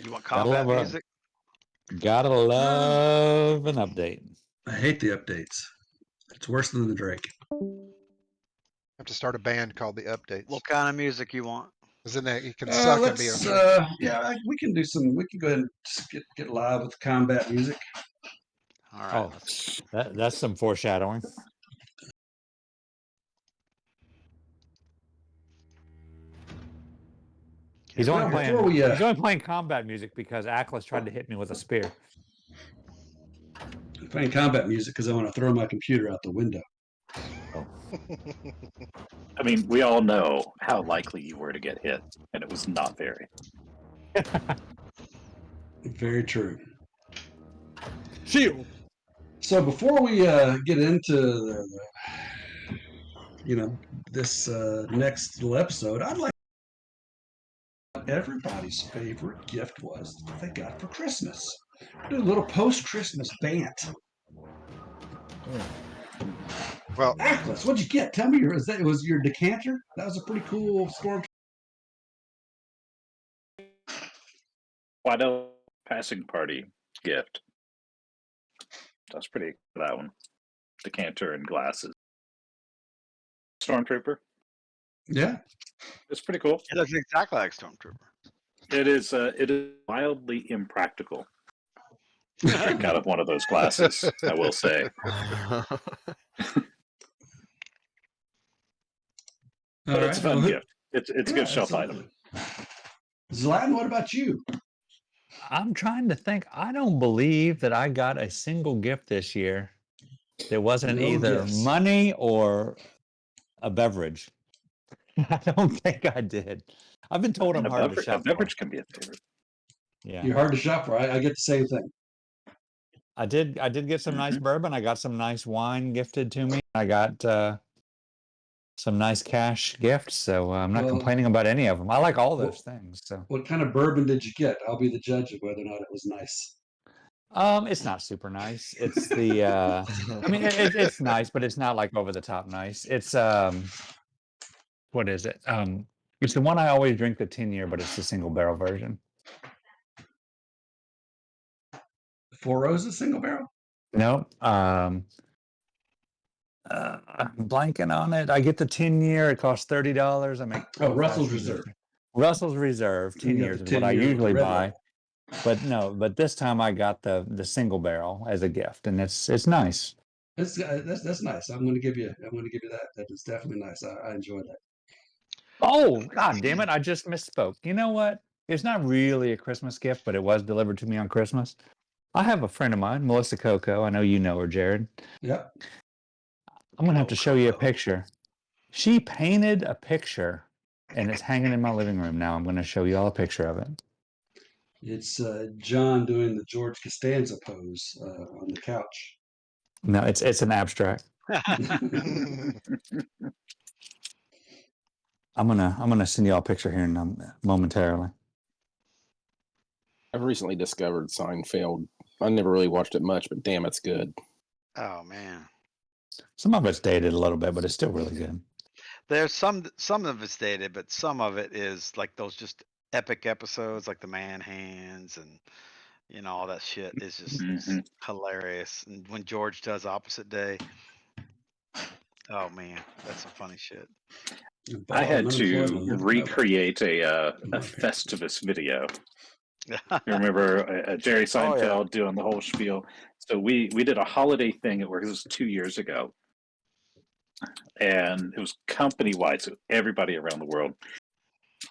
You want Gotta combat love music? Gotta love an update. I hate the updates. It's worse than the Drake. Have to start a band called the Updates. What kind of music you want? Because then you can suck and be Let's, okay. we can do some. We can go ahead and just get live with combat music. All right. Oh, that's some foreshadowing. He's only playing combat music because Atlas tried to hit me with a spear. I'm playing combat music because I want to throw my computer out the window. Oh. I mean, we all know how likely you were to get hit, and it was not very. Very true. Shield. So before we get into this next little episode, I'd like what everybody's favorite gift was that they got for Christmas. Do a little post-Christmas bant. Well, Atlas, what'd you get? Tell me, was your decanter? That was a pretty cool storm. Why no passing party gift? That's pretty good, that one. Decanter and glasses. Stormtrooper. Yeah, It's pretty cool. It looks exactly like Stormtrooper. It is wildly impractical to drink out of one of those glasses, I will say. But it's a fun gift. It's a good shelf item. Zlatan, what about you? I'm trying to think. I don't believe that I got a single gift this year that wasn't either money or a beverage. I don't think I did. I've been told I'm hard to shop for. A beverage can be a favorite. Yeah, you're hard to shop for. I get the same thing. I did get some nice bourbon. I got some nice wine gifted to me. I got some nice cash gifts, so I'm not complaining about any of them. I like all those things. So, what kind of bourbon did you get? I'll be the judge of whether or not it was nice. It's not super nice. It's the I mean, it's nice, but it's not like over the top nice. It's what is it? It's the one I always drink, the 10-year, but it's the single barrel version. Four Roses single barrel? No, I'm blanking on it. I get the 10-year. It costs $30. I make Russell's Reserve. Russell's Reserve 10 years is what I usually buy. But no, this time I got the single barrel as a gift, and it's nice. That's nice. I'm going to give you that. That is definitely nice. I enjoy that. Oh, God damn it! I just misspoke. You know what? It's not really a Christmas gift, but it was delivered to me on Christmas. I have a friend of mine, Melissa Coco. I know you know her, Jared. Yep. I'm gonna have to show you a picture. She painted a picture, and it's hanging in my living room now. I'm going to show you all a picture of it. It's John doing the George Costanza pose on the couch. No, it's an abstract. I'm gonna send you all a picture here momentarily. I've recently discovered Seinfeld. I never really watched it much, but damn, it's good. Oh man. Some of it's dated a little bit, but it's still really good. There's some of it's dated, but some of it is like those just epic episodes, like the man hands and all that shit is just hilarious. And when George does Opposite Day, oh man, that's some funny shit. I had to recreate a Festivus video. You remember Jerry Seinfeld doing the whole spiel? So we did a holiday thing at work. It was 2 years ago. And it was company-wide, so everybody around the world.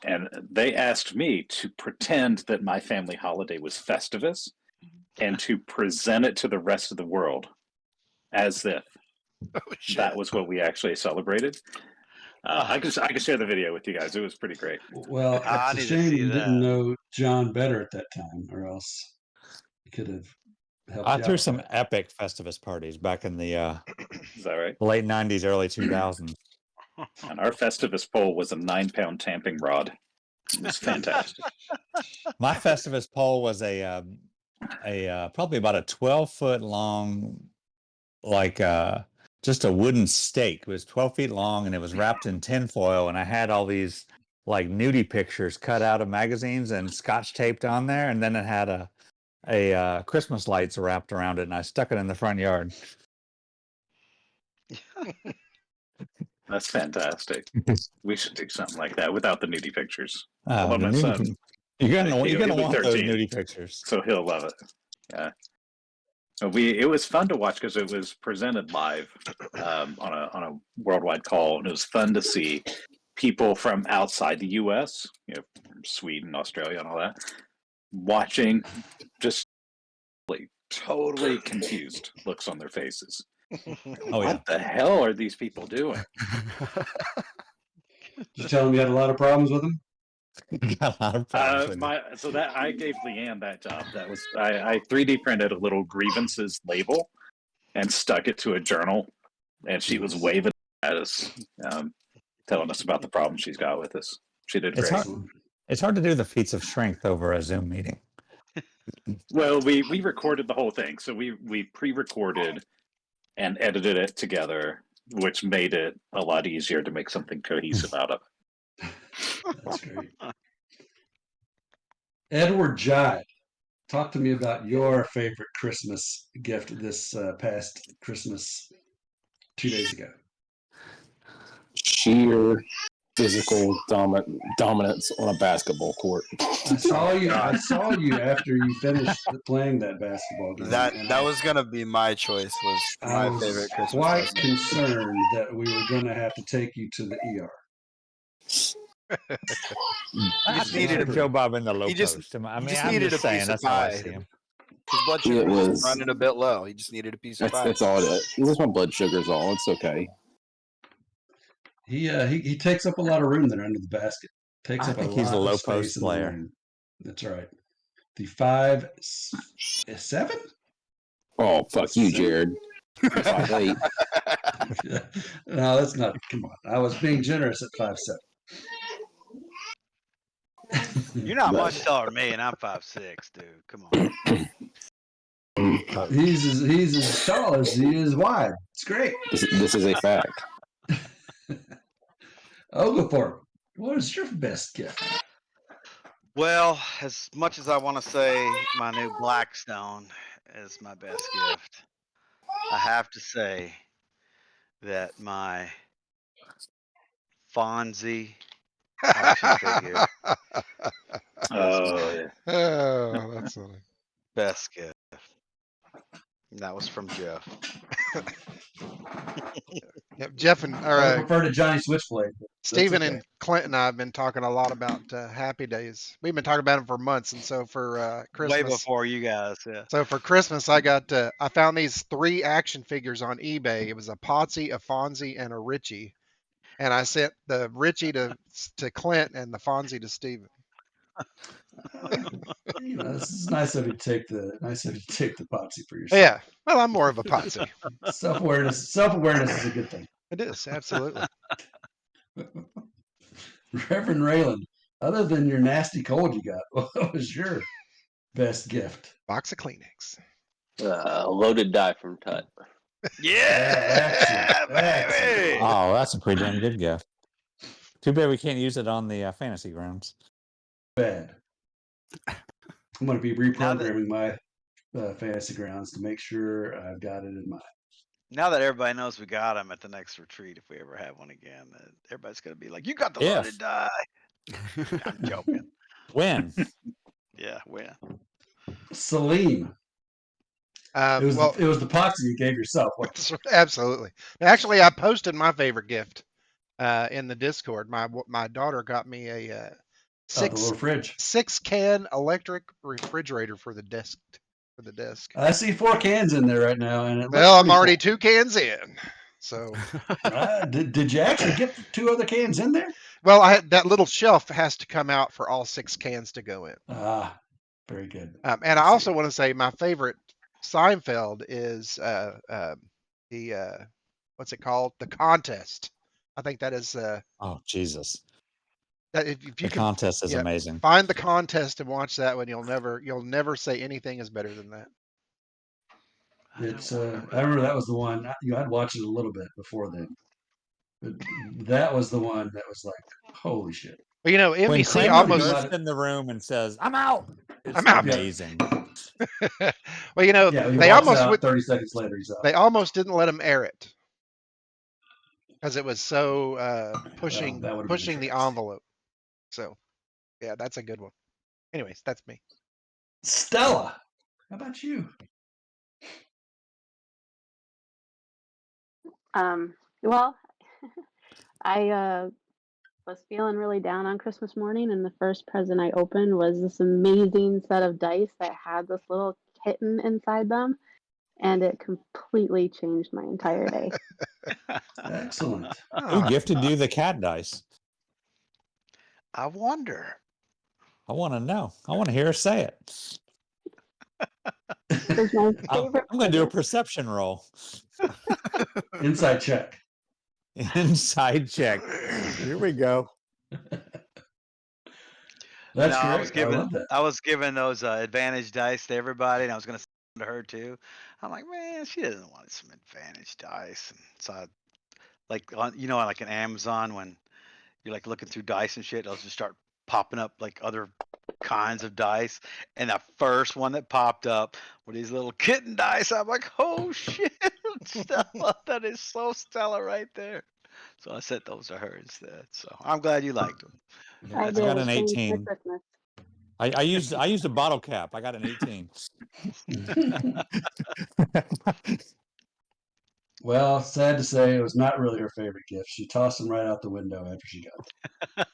And they asked me to pretend that my family holiday was Festivus and to present it to the rest of the world as if that was what we actually celebrated. I can share the video with you guys. It was pretty great. Well, it's a shame you didn't know John better at that time, or else you could have helped I threw some epic Festivus parties back in the is that right? Late 90s, early 2000s. And our Festivus pole was a 9-pound tamping rod. It was fantastic. My Festivus pole was a probably about a 12-foot long, like just a wooden stake. It was 12 feet long, and it was wrapped in tinfoil, and I had all these like nudie pictures cut out of magazines and scotch taped on there, and then it had a Christmas lights wrapped around it, and I stuck it in the front yard. That's fantastic. We should do something like that without the nudie pictures. Although The my nudie son, you're gonna he'll be want those 13, nudie pictures. so he'll love it. Yeah. It was fun to watch because it was presented live on a worldwide call, and it was fun to see people from outside the U.S., from Sweden, Australia, and all that, watching, just like totally confused looks on their faces. Oh yeah. What the hell are these people doing? Did you tell him you had a lot of problems with him? Got a lot of problems with it. So that I gave Leanne that job. That was I 3D printed a little grievances label and stuck it to a journal, and she was waving at us, telling us about the problems she's got with us. She did great. It's hard to do the feats of strength over a Zoom meeting. Well, we recorded the whole thing, so we pre-recorded and edited it together, which made it a lot easier to make something cohesive out of it. That's great. Edward Jive, talk to me about your favorite Christmas gift this past Christmas 2 days ago. Sheer physical dominance on a basketball court. I saw you after you finished playing that basketball game. That was gonna be my choice. Was my favorite Christmas quite present. concerned that we were going to have to take you to the ER. I just needed Joe Bob in the low he just- post. I mean, just I'm needed just a saying piece of that's how I pie. see him. His blood sugar It was was- running a bit low. He just needed a piece of pie. That's all it is. This my blood sugar's all. It's okay. He takes up a lot of room there under the basket. Takes I up think a he's lot a low of space post in the player. lane. That's right. The 5'7"? Oh, fuck you, Jared. 5'8". No, that's not. Come on. I was being generous at 5'7". You're not much taller than me, and I'm 5'6", dude. Come on. He's as tall as he is wide. It's great. This is a fact. Oglethorpe, what is your best gift? Well, as much as I want to say my new Blackstone is my best gift, I have to say that my Fonzie action figure Oh yeah. Oh, that's funny. best gift. And that was from Jeff. Yep, Jeff and I prefer to Johnny Switchblade. Stephen okay. and Clint and I have been talking a lot about Happy Days. We've been talking about them for months, and so for Christmas, Way before you guys, yeah. so for Christmas, I found these 3 action figures on eBay. It was a Potsy, a Fonzie, and a Richie, and I sent the Richie to Clint and the Fonzie to Stephen. This is nice of you to take the Potsy for yourself. Yeah, well, I'm more of a Potsy. Self-awareness is a good thing. It is, absolutely. Reverend Rayland, other than your nasty cold you got, what was your best gift? Box of Kleenex. Loaded die from Tut. Yeah, baby. Oh, that's a pretty damn good gift. Too bad we can't use it on the fantasy grounds. Bad. I'm going to be reprogramming my fantasy grounds to make sure I've got it in mind. Now that everybody knows we got them at the next retreat, if we ever have one again, everybody's going to be like, "You got the loaded die." I'm joking. When? Yeah, when? Celine. It was the Potsy you gave yourself. Absolutely. Actually, I posted my favorite gift in the Discord. My daughter got me a The little fridge. 6-can electric refrigerator for the desk. I see 4 cans in there right now, and I'm already 2 cans in. So did you actually get 2 other cans in there? Well, that little shelf has to come out for all 6 cans to go in. Ah, very good. And I also want to say my favorite Seinfeld is the what's it called? The Contest. I think that is. Oh Jesus! If you the contest is amazing. Find the Contest and watch that one. You'll never say anything is better than that. It's I remember that was the one. I'd watched it a little bit before then, but that was the one that was like, holy shit. Well, you know, When NBC Kramer almost. bursts in the room and says, "I'm out," it's I'm out. amazing. Well, you know, Yeah, he they walks almost out 30 seconds later. He's out. they almost didn't let him air it because it was so pushing that would've been pushing the interesting. envelope. So, yeah, that's a good one. Anyways, that's me. Stella, how about you? Well, I was feeling really down on Christmas morning, and the first present I opened was this amazing set of dice that had this little kitten inside them, and it completely changed my entire day. Excellent. Who gifted you the cat dice? I wonder. I want to know. I want to hear her say it. It's my favorite. I'm going to do a perception roll. Inside check. Inside check. Here we go. That's No, great. I love that. I was giving those advantage dice to everybody, and I was going to send them to her too. I'm like, man, she doesn't want some advantage dice. And so, like on Amazon, when you're like looking through dice and shit, they'll just start popping up like other kinds of dice. And the first one that popped up were these little kitten dice. I'm like, oh shit, Stella, that is so Stella right there. So I sent those to her instead. So I'm glad you liked them. I I did got a an thing for 18. Christmas. I used a bottle cap. I got an 18. Well, sad to say, it was not really her favorite gift. She tossed them right out the window after she got them.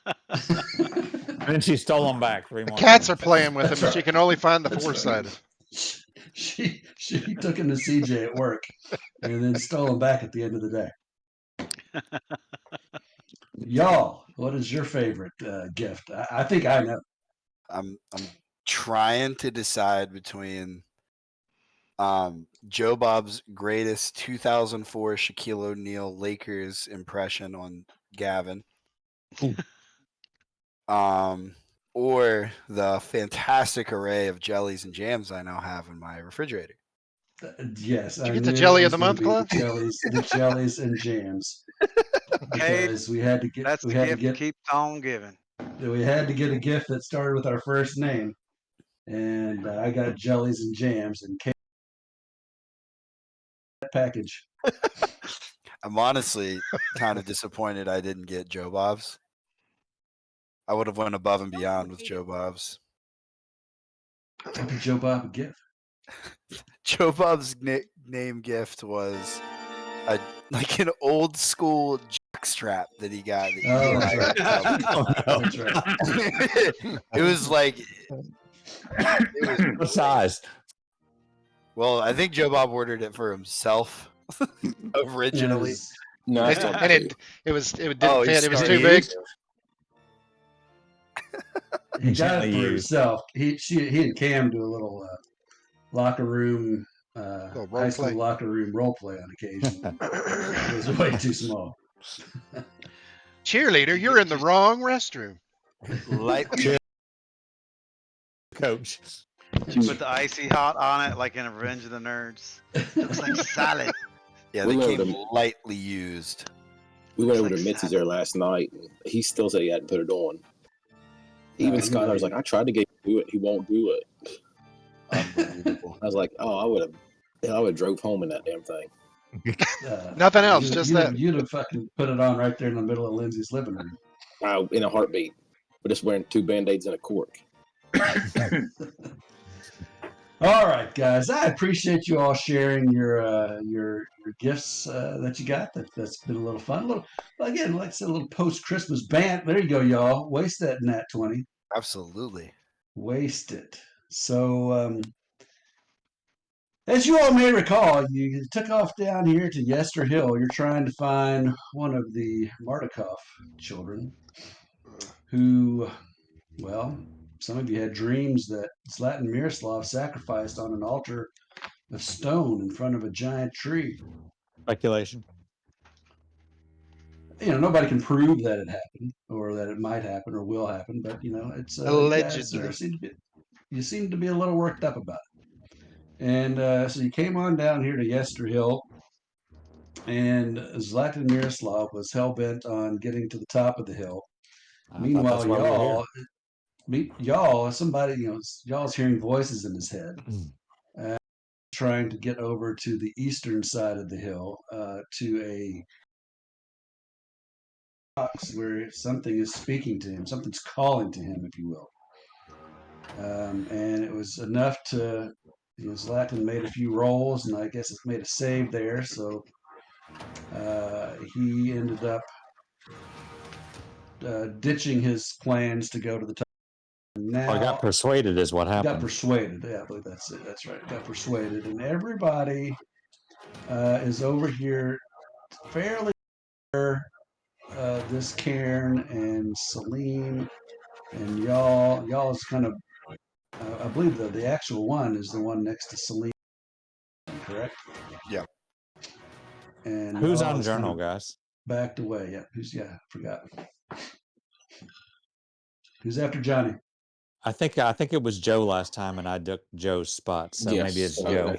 And then she stole them back 3 more Cats times. are playing with That's him. She right. can only find the That's right. four-sided. She took him to CJ at work and then stole them back at the end of the day. Y'all, what is your favorite gift? I think I know. I'm trying to decide between Joe Bob's greatest 2004 Shaquille O'Neal Lakers impression on Gavin, or the fantastic array of jellies and jams I now have in my refrigerator. Yes, Did you I get the knew Jelly it of was the gonna Month be Club? the jellies and jams. Hey, Because we had to get that's the gift that keeps on giving. we had to get a gift that started with our first name, and I got jellies and jams and came that package. I'm honestly kind of disappointed I didn't get Joe Bob's. I would have went above and beyond with Joe Bob's. What did Joe Bob a gift? Joe Bob's name gift was like an old school jockstrap that he got. Oh, that's right. That's right. It was like What size? Well, I think Joe Bob ordered it for himself originally. No, I still And it didn't Oh, fit. he's It was sorry. too big. He got it Gently for used. himself. He and Cam do a little locker room, Little high role school play. locker room role play on occasion. It was way too small. Cheerleader, you're in the wrong restroom. Lightly. Coach. Put the icy hot on it like in Revenge of the Nerds. Looks like salad. Yeah, We they went came over to- lightly used. We went over Looks to like Mitzi's salad. there last night, and he still said he hadn't put it on. Even he Skylar was might- like, "I tried to get him to do it. He won't do it." Unbelievable. I was like, "Oh, I would have drove home in that damn thing." Nothing else, just that. You'd have fucking put it on right there in the middle of Lindsay's living room. In a heartbeat. But just wearing 2 Band-Aids and a cork. All right, guys. I appreciate you all sharing your gifts that you got. That's been a little fun. Again, like I said, a little post Christmas band. There you go, y'all. Waste that nat 20. Absolutely. Waste it. So, as you all may recall, you took off down here to Yester Hill. You're trying to find one of the Mardukov children who, well, some of you had dreams that Zlatan Miroslav sacrificed on an altar of stone in front of a giant tree. Speculation. Nobody can prove that it happened or that it might happen or will happen, but it's Allegedly. you seem to be a little worked up about it. And so you came on down here to Yester Hill, and Zlatan Miroslav was hell bent on getting to the top of the hill Meanwhile, y'all, somebody, y'all's hearing voices in his head, trying to get over to the eastern side of the hill, to a box where something is speaking to him, something's calling to him, if you will. And it was enough to, Zlatan made a few rolls, and I guess it's made a save there, so he ended up ditching his plans to go to the top. Now, I got persuaded is what happened. Got persuaded. Yeah, I believe that's it. That's right. Got persuaded. And everybody is over here fairly near this Cairn and Salim and y'all. Y'all's kind of, I believe the actual one is the one next to Salim, correct? Yeah. And who's on journal, guys? Backed away. Yeah. Forgot. Who's after Johnny? I think it was Joe last time, and I took Joe's spot, so Yes. maybe it's Joe.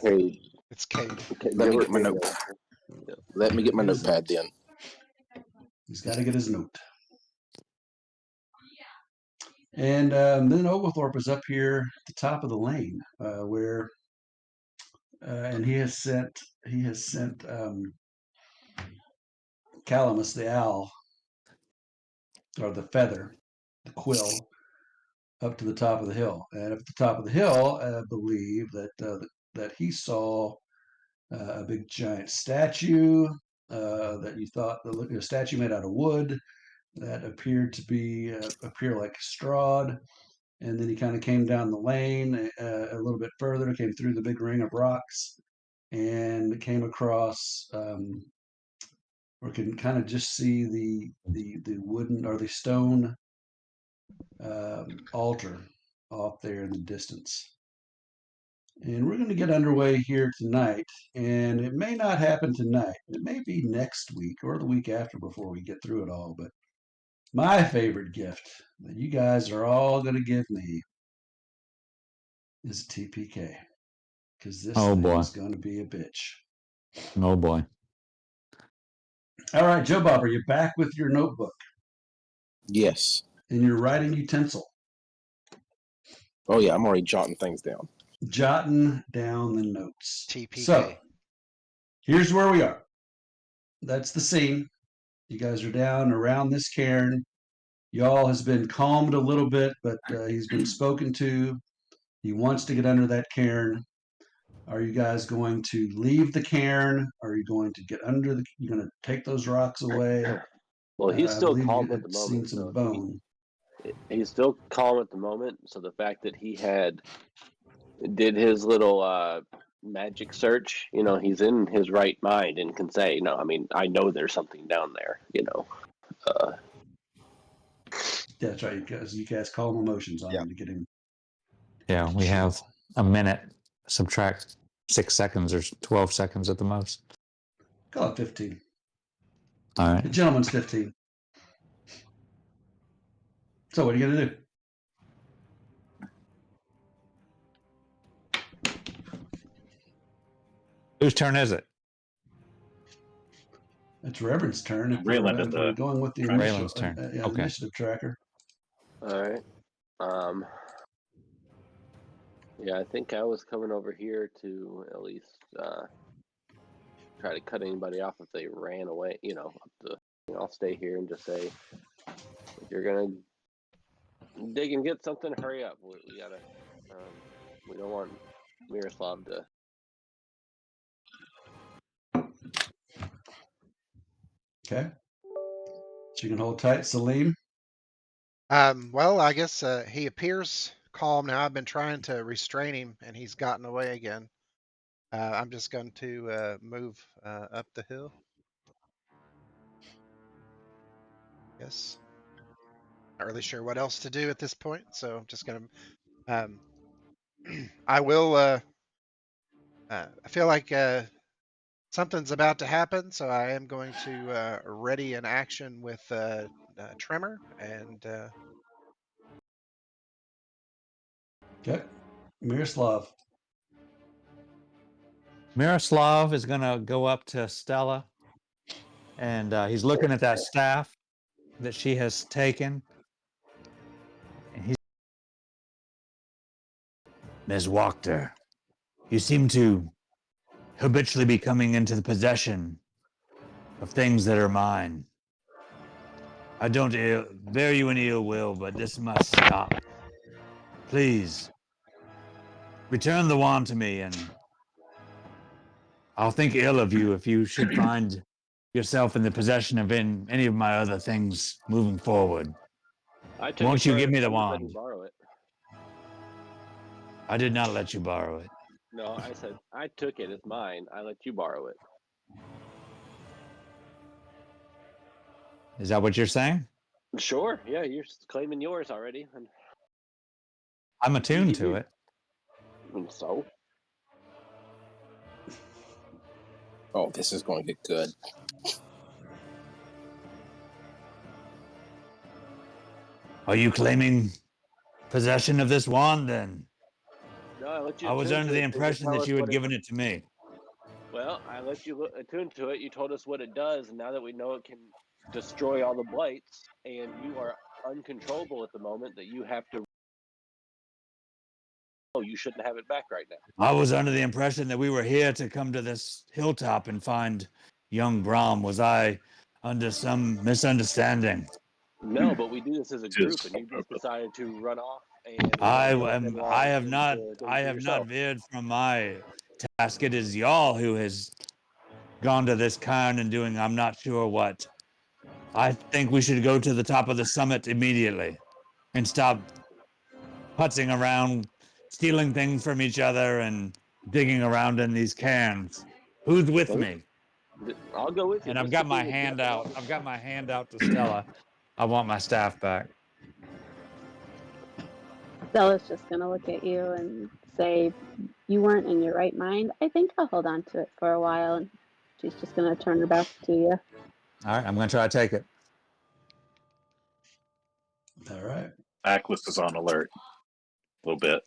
It's Cade. Let me get my note. Let me get my notepad then. He's got to get his note. And then Oglethorpe is up here at the top of the lane, where, and he has sent Calamus the owl, or the feather, the quill, up to the top of the hill. And up at the top of the hill, I believe that he saw a big giant statue that you thought a statue made out of wood that appeared to appear like Strahd. And then he kind of came down the lane a little bit further, came through the big ring of rocks, and came across, or can kind of just see the wooden or the stone altar off there in the distance. And we're going to get underway here tonight, and it may not happen tonight. It may be next week or the week after before we get through it all. But my favorite gift that you guys are all going to give me is TPK, because this thing is going to be a bitch. Oh boy. All right, Joe Bob, are you back with your notebook? Yes. And your writing utensil? Oh yeah, I'm already jotting things down. Jotting down the notes. TPK. So, here's where we are. That's the scene. You guys are down around this cairn. Y'all has been calmed a little bit, but he's been spoken to. He wants to get under that cairn. Are you guys going to leave the cairn? Are you going to get under the? You're going to take those rocks away? Well, he's still calm you at the had moment. seen some So bone. he's still calm at the moment. So the fact that he did his little magic search, he's in his right mind and can say, I know there's something down there, That's right, because you guys calm emotions on him to get him. Yeah, we have a minute. Subtract 6 seconds or 12 seconds at the most. Call it 15. All right. The gentleman's 15. So what are you going to do? Whose turn is it? It's Reverend's turn. If Raylan we're going with the Raylan's turn. Okay. Initiative tracker. All right. Yeah, I think I was coming over here to at least try to cut anybody off if they ran away. I'll stay here and just say, if you're gonna dig and get something, hurry up. We gotta. We don't want Miroslav to. Okay. So you can hold tight, Salim. Well, I guess he appears calm now. I've been trying to restrain him, and he's gotten away again. I'm just going to move up the hill. Yes. Not really sure what else to do at this point, so I'm just going to. I will. I feel like something's about to happen, so I am going to ready an action with Tremor and. Okay. Miroslav. Miroslav is going to go up to Stella, and he's looking at that staff that she has taken, Ms. Wachter, you seem to habitually be coming into the possession of things that are mine. I don't bear you any ill will, but this must stop. Please, return the wand to me, and I'll think ill of you if you should find yourself in the possession of any of my other things moving forward. I took Won't it you first. give me the I'm just letting you wand? borrow it. I did not let you borrow it. No, I said I took it. It's mine. I let you borrow it. Is that what you're saying? Sure. Yeah, you're claiming yours already. And I'm attuned to it. so? Oh, this is going to get good. Are you claiming possession of this wand then? No, I let you I was attune under to the it, so you impression tell that us you had what it. given it to me. Well, I let you attune to it. You told us what it does, and now that we know it can destroy all the blights, and you are uncontrollable at the moment, that you have to. Oh, you shouldn't have it back right now. I was under the impression that we were here to come to this hilltop and find young Brahm. Was I under some misunderstanding? No, but we do this as a group, and you just decided to run off and I go am. headlong into I things have not yourself. veered from my task. It is y'all who has gone to this cairn and doing I'm not sure what. I think we should go to the top of the summit immediately and stop putzing around, stealing things from each other, and digging around in these cairns. Who's with me? I'll go with you. And I've Just got give me my the hand gift and out. I've got my hand out to Stella. I want my staff back. Stella's just gonna look at you and say, "You weren't in your right mind. I think I'll hold on to it for a while." And she's just gonna turn her back to you. All right, I'm going to try to take it. All right. Ackless is on alert a little bit.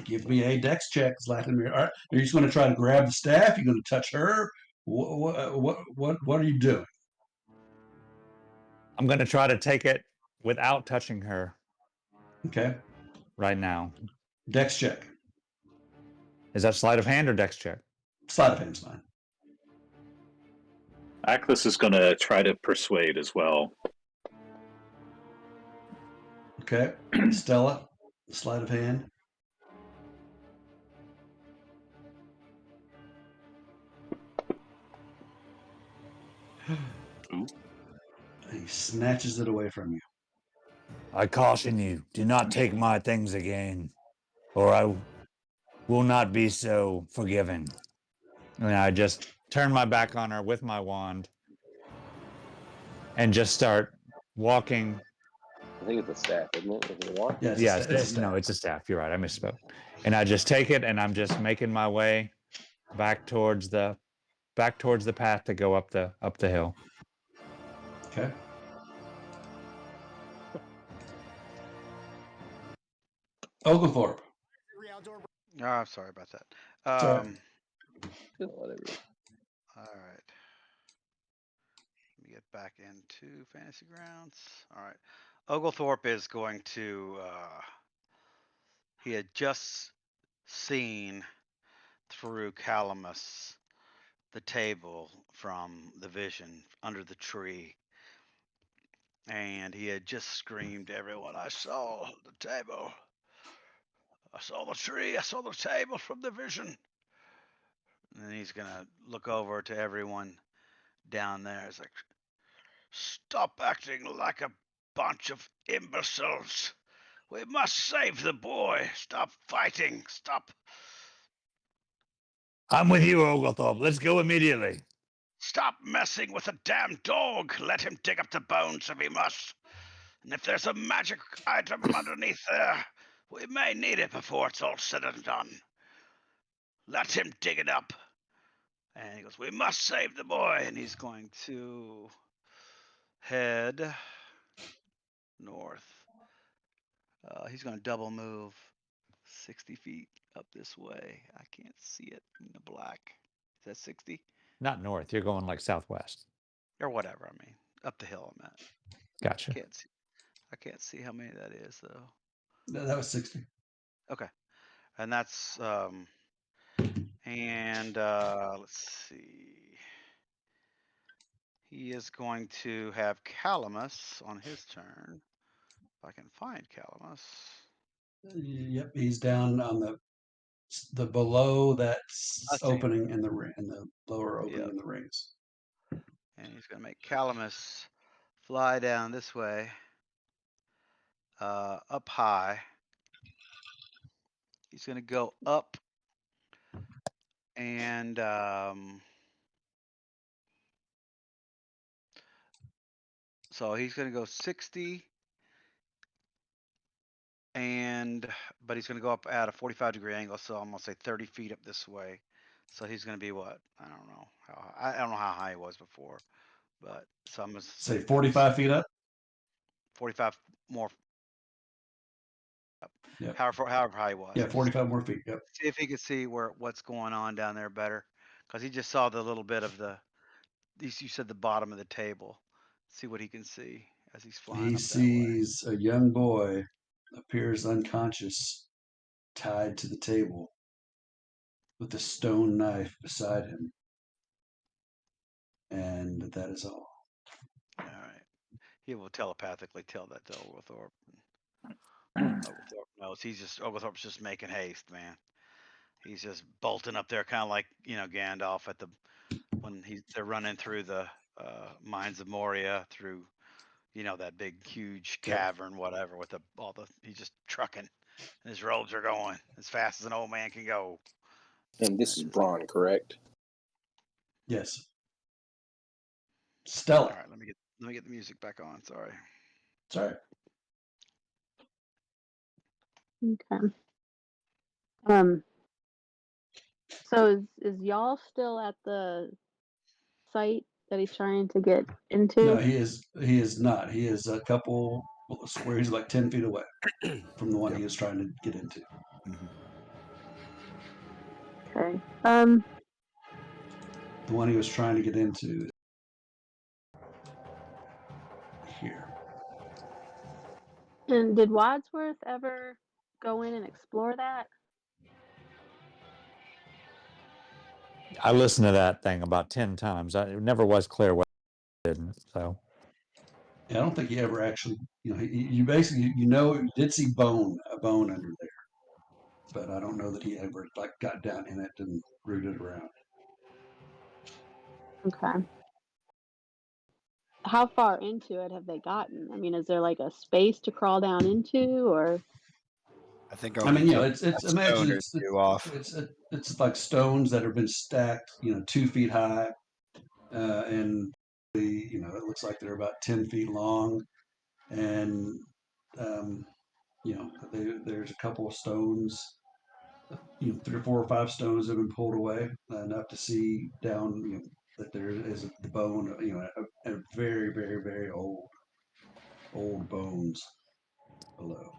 Give me a dex check, Zlatimir. All right. Are you just going to try to grab the staff? You're going to touch her? What are you doing? I'm going to try to take it without touching her. Okay. Right now. Dex check. Is that sleight of hand or dex check? Sleight of hand's fine. Ackless is going to try to persuade as well. Okay. Stella, sleight of hand. Ooh. He snatches it away from you. I caution you, do not take my things again, or I will not be so forgiving. And I just turn my back on her with my wand and just start walking. I think it's a staff, isn't it? Is it a wand? Yeah, it's a staff. No, it's a staff. You're right. I misspoke. And I just take it and I'm just making my way back towards the path to go up the hill. Okay. Oglethorpe. Oh, I'm sorry about that. Sorry. All right. Let me get back into Fantasy Grounds. All right. Oglethorpe is going to. He had just seen through Calamus the table from the vision under the tree. And he had just screamed to everyone, "I saw the table. I saw the tree. I saw the table from the vision." And then he's going to look over to everyone down there. It's like, "Stop acting like a bunch of imbeciles. We must save the boy. Stop fighting. Stop. I'm with you, Oglethorpe. Let's go immediately. Stop messing with a damn dog. Let him dig up the bones if he must. And if there's a magic item underneath there, we may need it before it's all said and done. Let him dig it up." And he goes, "We must save the boy." And he's going to head north. He's going to double move 60 feet up this way. I can't see it in the black. Is that 60? Not north. You're going like southwest. Or whatever, I mean. up the hill. I'm at. Gotcha. I can't see how many that is though. No, that was 60. Okay, and that's and let's see. He is going to have Calamus on his turn. If I can find Calamus. Yep, he's down on the below that I see. opening in the ring, in the lower opening Yep. in the rings. And he's going to make Calamus fly down this way, up high. He's going to go up and so he's going to go 60 but he's going to go up at a 45-degree angle, so I'm going to say 30 feet up this way. So he's going to be what? I don't know. I don't know how high he was before, but so I'm going to say 45 feet up. 45 more. Yep. However high he was. Yeah, 45 more feet. Yep. See if he could see what's going on down there better, because he just saw the little bit of you said the bottom of the table. See what he can see as he's flying He up that way. sees a young boy appears unconscious, tied to the table with a stone knife beside him. And that is all. All right. He will telepathically tell that to Oglethorpe. Oglethorpe knows. Oglethorpe's just making haste, man. He's just bolting up there, kind of like Gandalf when they're running through the mines of Moria through that big huge cavern, whatever, with he's just trucking, and his robes are going as fast as an old man can go. And this is Braun, correct? Yes. Stella. All right, let me get the music back on. Sorry. It's all right. Okay. So is y'all still at the site that he's trying to get into? No, he is not. He is a couple square. He's like 10 feet away from the one he was trying to get into. Okay. The one he was trying to get into here. And did Wadsworth ever go in and explore that? I listened to that thing about 10 times. It never was clear what it didn't. So Yeah, I don't think he ever actually, you basically, you did see a bone under there, but I don't know that he ever got down in it and rooted around. Okay. How far into it have they gotten? I mean, is there like a space to crawl down into, or? I think. Imagine it's like stones that have been stacked, 2 feet high, and it looks like they're about 10 feet long, and there's a couple of stones, 3 or 4 or 5 stones have been pulled away enough to see down, that there is the bone, a very, very, very old bones below.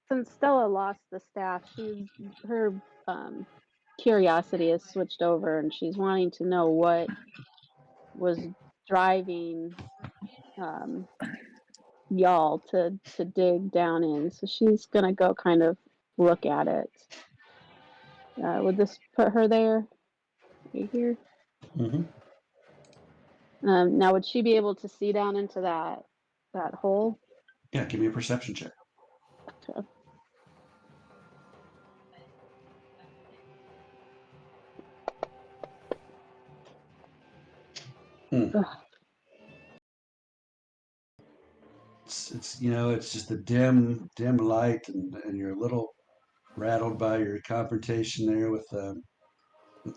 Since Stella lost the staff, her curiosity has switched over, and she's wanting to know what was driving y'all to dig down in. So she's gonna go kind of look at it. Would this put her there? Right here. Mm-hmm. Now, would she be able to see down into that hole? Yeah, give me a perception check. Okay. It's just a dim light, and you're a little rattled by your confrontation there with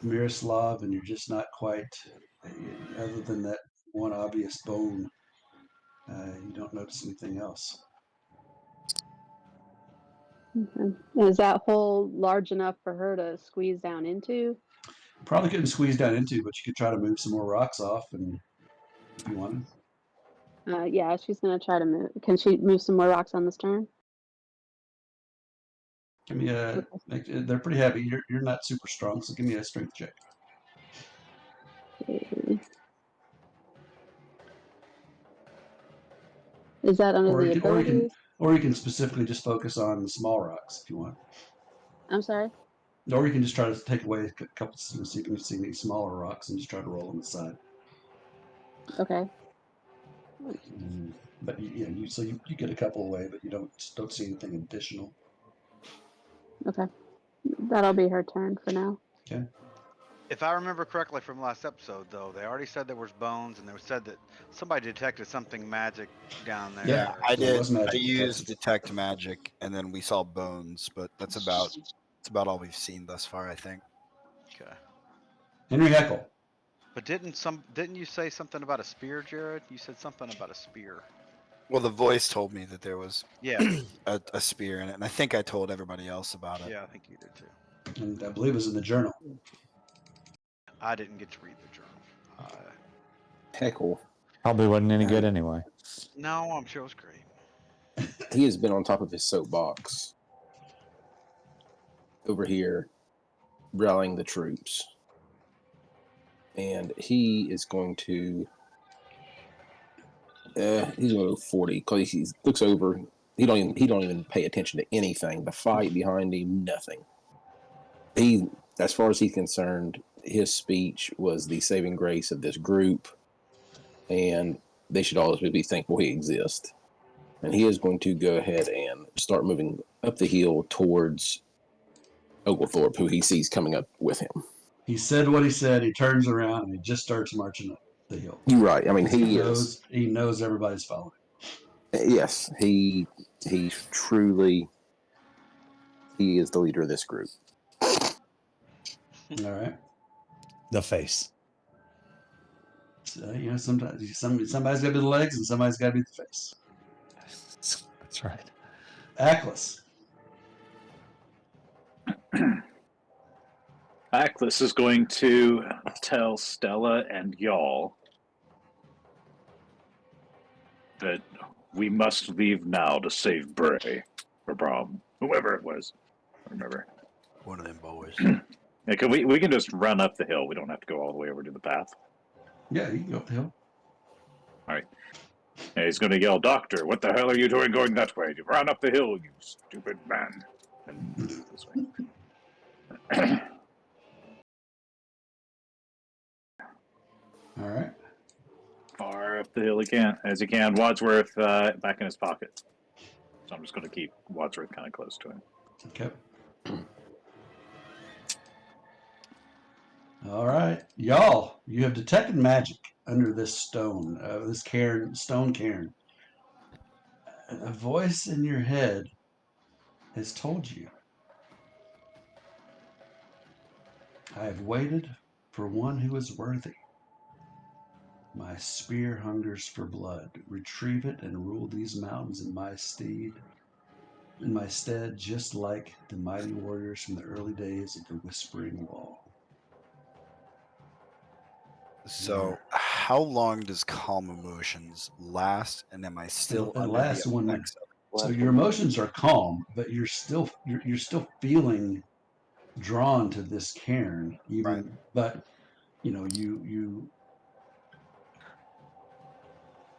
Miroslav, and you're just not quite, other than that one obvious bone, you don't notice anything else. Okay. Is that hole large enough for her to squeeze down into? Probably couldn't squeeze down into, but you could try to move some more rocks off, and if you wanted. Yeah, she's gonna try to move. Can she move some more rocks on this turn? Give me they're pretty heavy. You're not super strong, so give me a strength check. Okay. Is that under Or the abilities? you can specifically just focus on the small rocks if you want. I'm sorry. Or you can just try to take away a couple, so you can see these smaller rocks and just try to roll them aside. Okay. But you get a couple away, but you don't see anything additional. Okay. That'll be her turn for now. Okay. If I remember correctly from last episode, though, they already said there was bones, and they said that somebody detected something magic down there. Yeah, I there did. was magic I used detected. detect magic, and then we saw bones, but that's about all we've seen thus far, I think. Okay. Henry Heckle. But didn't you say something about a spear, Jared? You said something about a spear. Well, the voice told me that there was Yeah. a spear in it, and I think I told everybody else about it. Yeah, I think you did too. And I believe it was in the journal. I didn't get to read the journal. Heckle. Probably wasn't any good anyway. No, I'm sure it was great. He has been on top of his soapbox over here rallying the troops. And he is going to he's going to go 40 because he looks over. He don't even pay attention to anything. The fight behind him, nothing. He, as far as he's concerned, his speech was the saving grace of this group, and they should always be thankful he exists. And he is going to go ahead and start moving up the hill towards Oglethorpe, who he sees coming up with him. He said what he said. He turns around and he just starts marching up the hill. You're right. I mean, he knows everybody's following. Yes, he truly is the leader of this group. All right. The face. So, sometimes somebody's got to be the legs and somebody's got to be the face. That's right. Aklis. Aklis is going to tell Stella and y'all that we must leave now to save Bray or Brom, whoever it was. I remember. One of them boys. Yeah, we can just run up the hill. We don't have to go all the way over to the path. Yeah, you can go up the hill. All right. And he's going to yell, "Doctor, what the hell are you doing going that way? Run up the hill, you stupid man!" And this way. All right. Far up the hill as he can. Wadsworth back in his pocket. So I'm just going to keep Wadsworth kind of close to him. Okay. All right, y'all. You have detected magic under this stone, this stone cairn. A voice in your head has told you, "I have waited for one who is worthy. My spear hungers for blood. Retrieve it and rule these mountains in my stead, just like the mighty warriors from the early days of the Whispering Wall." So, how long does calm emotions last? And am I still It under lasts the 1 minute. effects of it? So your emotions are calm, but you're still feeling drawn to this cairn, even. Right. But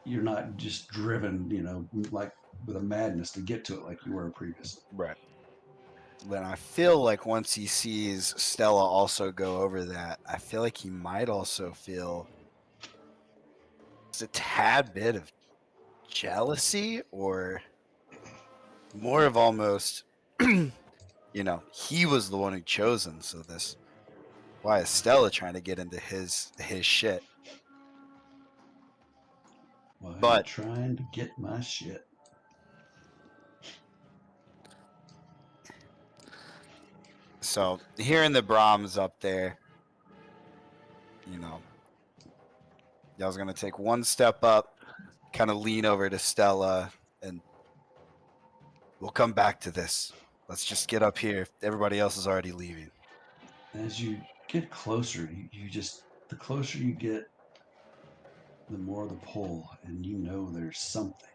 you're not just driven, like with a madness to get to it like you were previously. Right. Then I feel like once he sees Stella also go over that, I feel like he might also feel just a tad bit of jealousy, or more of almost, he was the one who chosen. So this, why is Stella trying to get into his shit? Well, But trying to get my shit. So hearing the Brahms up there, y'all's gonna take one step up, kind of lean over to Stella, and we'll come back to this. Let's just get up here. Everybody else is already leaving. As you get closer, the closer you get, the more the pull, and there's something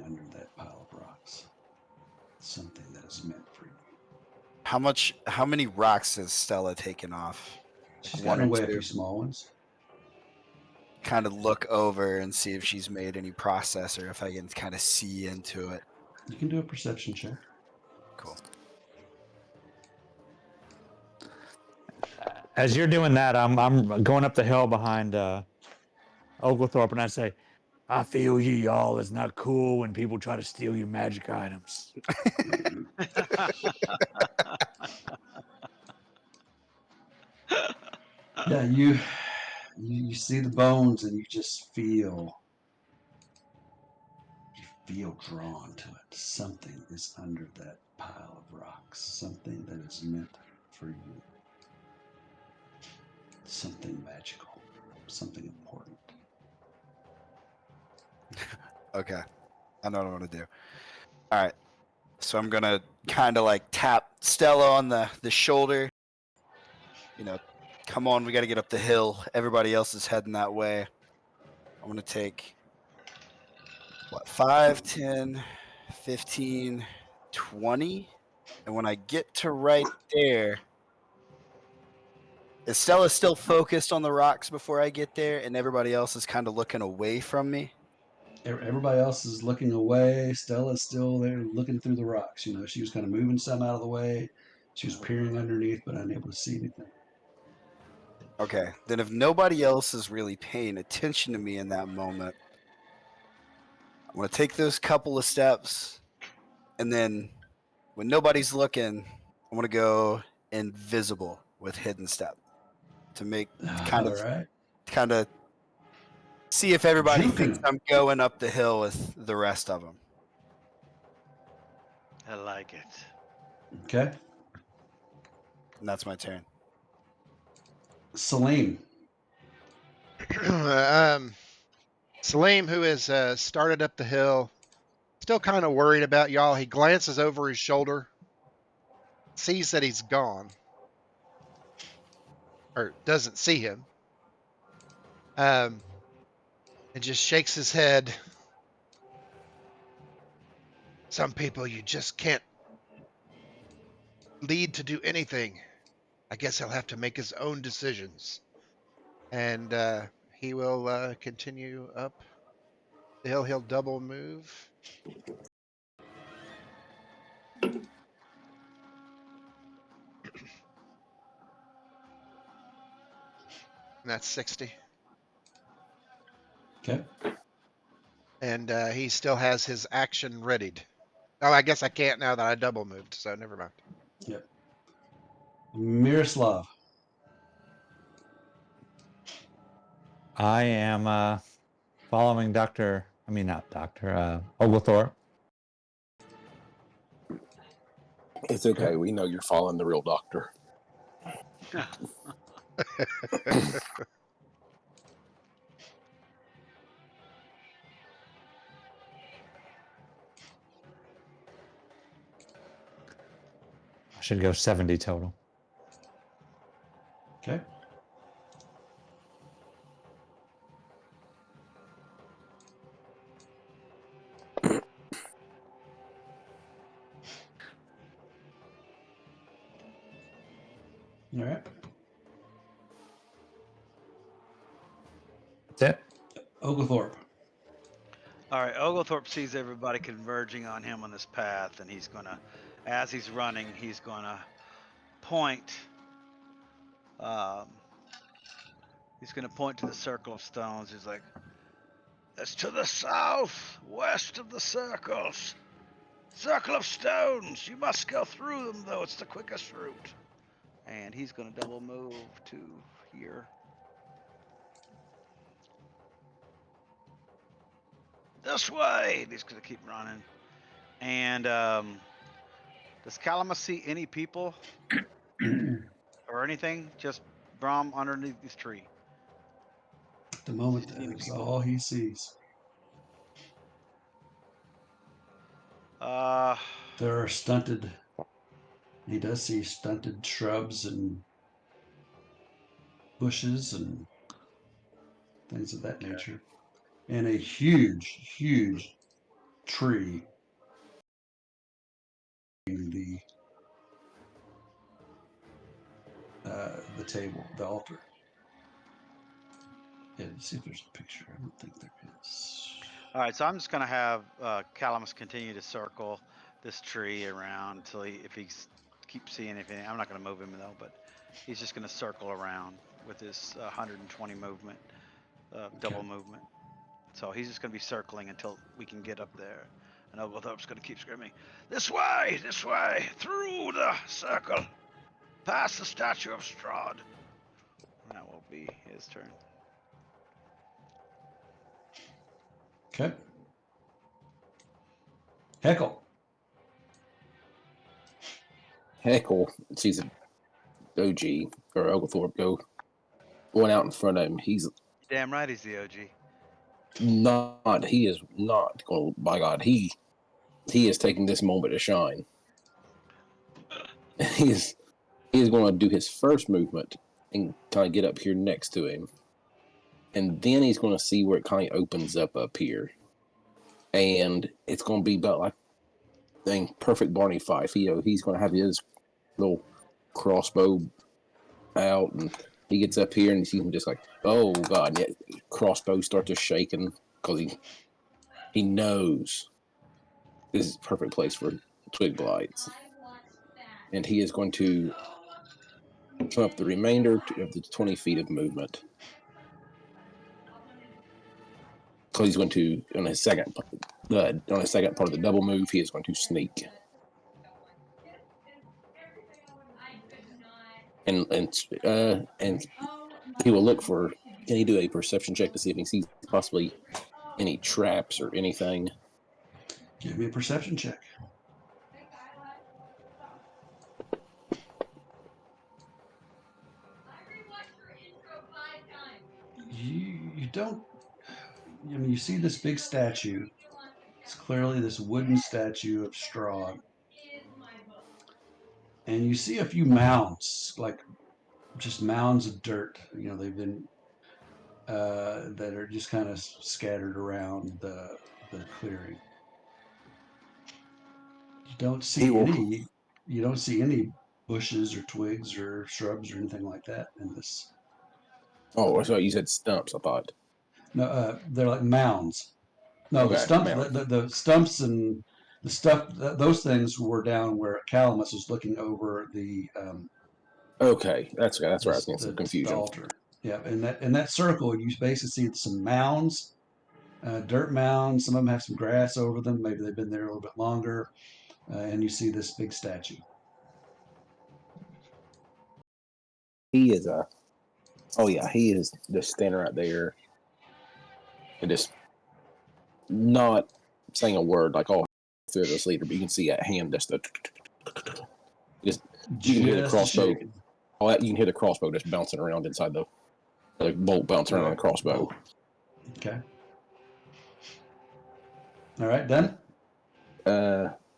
under that pile of rocks, something that is meant for you. How many rocks has Stella taken off She's one gotten or away a two. few small ones. Kind of look over and see if she's made any process or if I can kind of see into it. You can do a perception check. Cool. As you're doing that, I'm going up the hill behind Oglethorpe, and I say, "I feel you, y'all. It's not cool when people try to steal your magic items." Yeah, you see the bones and you just feel drawn to it. Something is under that pile of rocks. Something that is meant for you. Something magical. Something important. Okay. I know what I'm going to do. All right. So I'm going to kind of like tap Stella on the shoulder. You know, come on, we got to get up the hill. Everybody else is heading that way. I'm going to take, 5, 10, 15, 20. And when I get to right there, is Stella still focused on the rocks before I get there, and everybody else is kind of looking away from me? Everybody else is looking away. Stella's still there looking through the rocks. You know, she was kind of moving some out of the way. She was peering underneath, but unable to see anything. Okay, then if nobody else is really paying attention to me in that moment, I'm going to take those couple of steps, and then when nobody's looking, I'm going to go invisible with hidden step to make kind of see if everybody thinks I'm going up the hill with the rest of them. I like it. Okay. And that's my turn. Salim. Salim, who has started up the hill, still kind of worried about y'all. He glances over his shoulder, sees that he's gone, or doesn't see him, and just shakes his head. Some people you just can't lead to do anything. I guess he'll have to make his own decisions. And he will continue up the hill. He'll double move. And that's 60. Okay. And he still has his action readied. Oh, I guess I can't now that I double moved, so never mind. Yep. Miroslav. I am following not Dr. Oglethorpe. It's okay. We know you're following the real doctor. I should go 70 total. Okay. All right. That's it. Oglethorpe. All right, Oglethorpe sees everybody converging on him on this path, and he's gonna, as he's running, he's gonna point. He's gonna point to the circle of stones. He's like, "It's to the south, west of the circles. Circle of stones. You must go through them, though. It's the quickest route." And he's gonna double move to here. This way. And he's gonna keep running. And does Calamus see any people or anything? Just Brom underneath this tree. At the moment, Does he see any that is people? all he sees. There are stunted. He does see stunted shrubs and bushes and things of that nature, and a huge tree in the the table, the altar. Yeah, let's see if there's a picture. I don't think there is. All right, so I'm just gonna have Calamus continue to circle this tree around until if he keeps seeing anything. I'm not gonna move him though, but he's just gonna circle around with his 120 movement, double movement. So he's just gonna be circling until we can get up there. And Oglethorpe's gonna keep screaming, this way, through the circle, past the statue of Strahd. And that will be his turn. Okay. Heckle. Heckle sees an OG or Oglethorpe go going out in front of him. He's Damn right he's the OG. not. He is not going. By God, he is taking this moment to shine. He is going to do his first movement and kind of get up here next to him, and then he's going to see where it kind of opens up here, and it's going to be about like perfect Barney Fife. He's going to have his little crossbow out, and he gets up here and you see him just like, oh God, yeah, crossbow starts to shaking because he knows this is a perfect place for twig blights, and he is going to come up the remainder of the 20 feet of movement. Because he's going to on his second part of the double move, he is going to sneak. And he will look for. Can he do a perception check to see if he sees possibly any traps or anything? Give me a perception check. You don't. I mean, you see this big statue. It's clearly this wooden statue of Strahd. And you see a few mounds, like just mounds of dirt. You know, they've been that are just kind of scattered around the clearing. You don't see any. You don't see any bushes or twigs or shrubs or anything like that in this. Oh, so you said stumps, I thought. No, they're like mounds. No, Okay, the stumps, mounds. the stumps and the stuff, those things were down where Calamus was looking over the. Okay, that's where I was getting some the confusion. altar. Yeah, in that circle, you basically see some mounds, dirt mounds. Some of them have some grass over them. Maybe they've been there a little bit longer, and you see this big statue. He is he is just standing right there and just not saying a word, like all fearless leader, but you can see that hand just you can hear the crossbow. Oh, you can hear the crossbow just bouncing around inside the bolt bouncing around the crossbow. Okay. All right, done?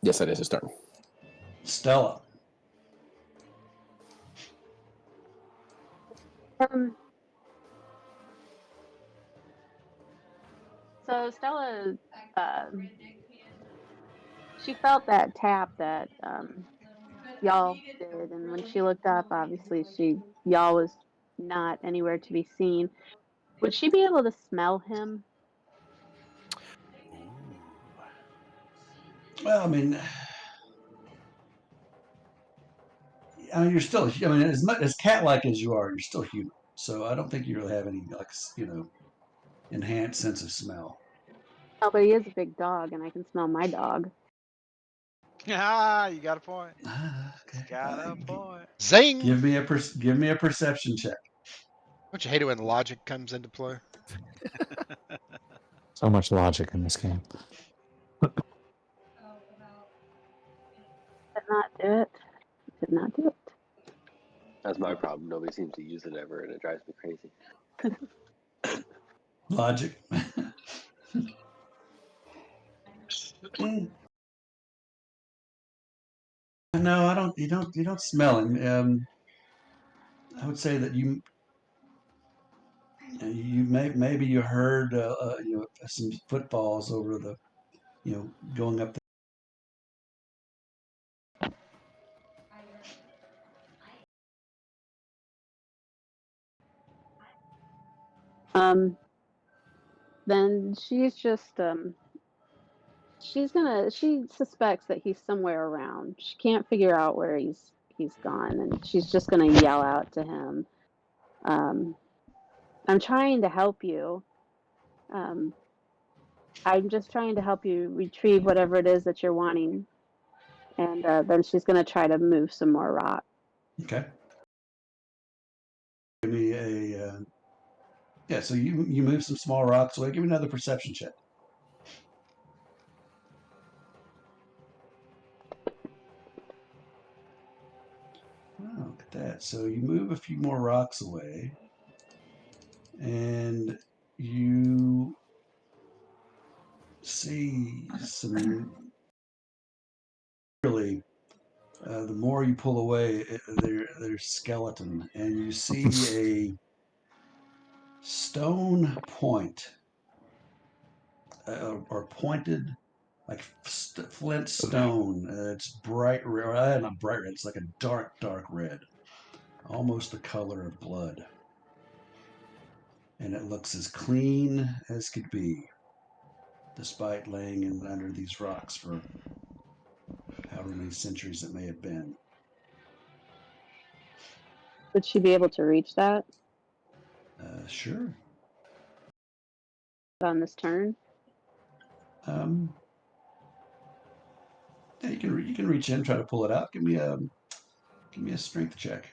Yes, that is his turn. Stella. So Stella, she felt that tap that y'all did, and when she looked up, obviously y'all was not anywhere to be seen. Would she be able to smell him? Well, I mean, you're still. I mean, as much as cat-like as you are, you're still human. So I don't think you really have any enhanced sense of smell. Oh, but he is a big dog, and I can smell my dog. Ah, you got a point. Okay. Got a point. Zing! Give me a perception check. Don't you hate it when logic comes into play? So much logic in this game. Did not do it. Did not do it. That's my problem. Nobody seems to use it ever, and it drives me crazy. Logic. No, I don't. You don't smell him. I would say that maybe you heard some footfalls over the going up. Then she's just she suspects that he's somewhere around. She can't figure out where he's gone, and she's just gonna yell out to him. I'm trying to help you. I'm just trying to help you retrieve whatever it is that you're wanting. And then she's gonna try to move some more rock. Okay. Give me a yeah. So you move some small rocks away. Give me another perception check. Oh, look at that. So you move a few more rocks away, and you see some really. The more you pull away, their skeleton, and you see a stone point or pointed like flint stone. It's bright red, not bright red. It's like a dark red, almost the color of blood, and it looks as clean as could be, despite laying in under these rocks for however many centuries it may have been. Would she be able to reach that Sure. on this turn? Yeah, you can reach in, try to pull it out. Give me a strength check,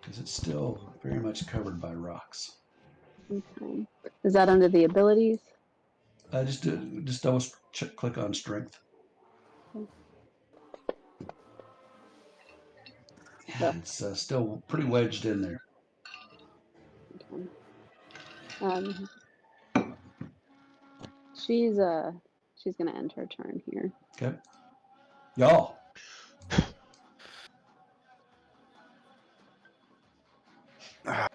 because it's still very much covered by rocks. Okay. Is that under the abilities? Just double click on strength. Yeah, it's still pretty wedged in there. Okay. She's gonna end her turn here. Okay, y'all. I'm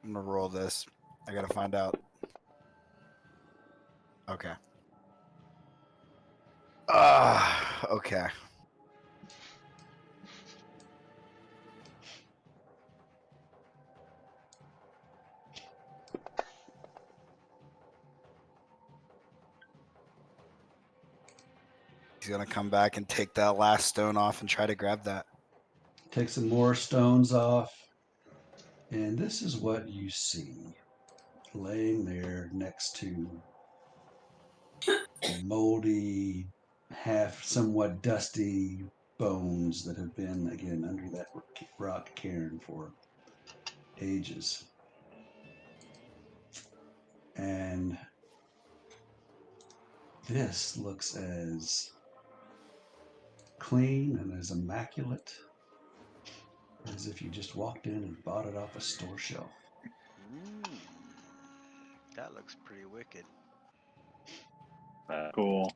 gonna roll this. I gotta find out. Okay. Okay. He's gonna come back and take that last stone off and try to grab that. Take some more stones off, and this is what you see laying there next to moldy, somewhat dusty bones that have been, again, under that rock cairn for ages. And this looks as clean and as immaculate as if you just walked in and bought it off a store shelf. That looks pretty wicked. Cool.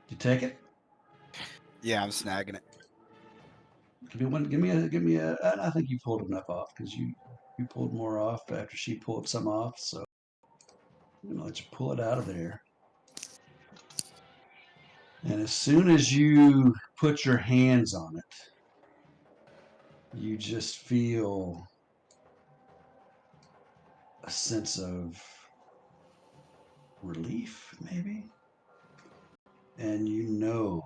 You take it? Yeah, I'm snagging it. Give me a. I think you pulled enough off because you pulled more off after she pulled some off. So I'm gonna let you pull it out of there. And as soon as you put your hands on it, you just feel a sense of relief, maybe, and you know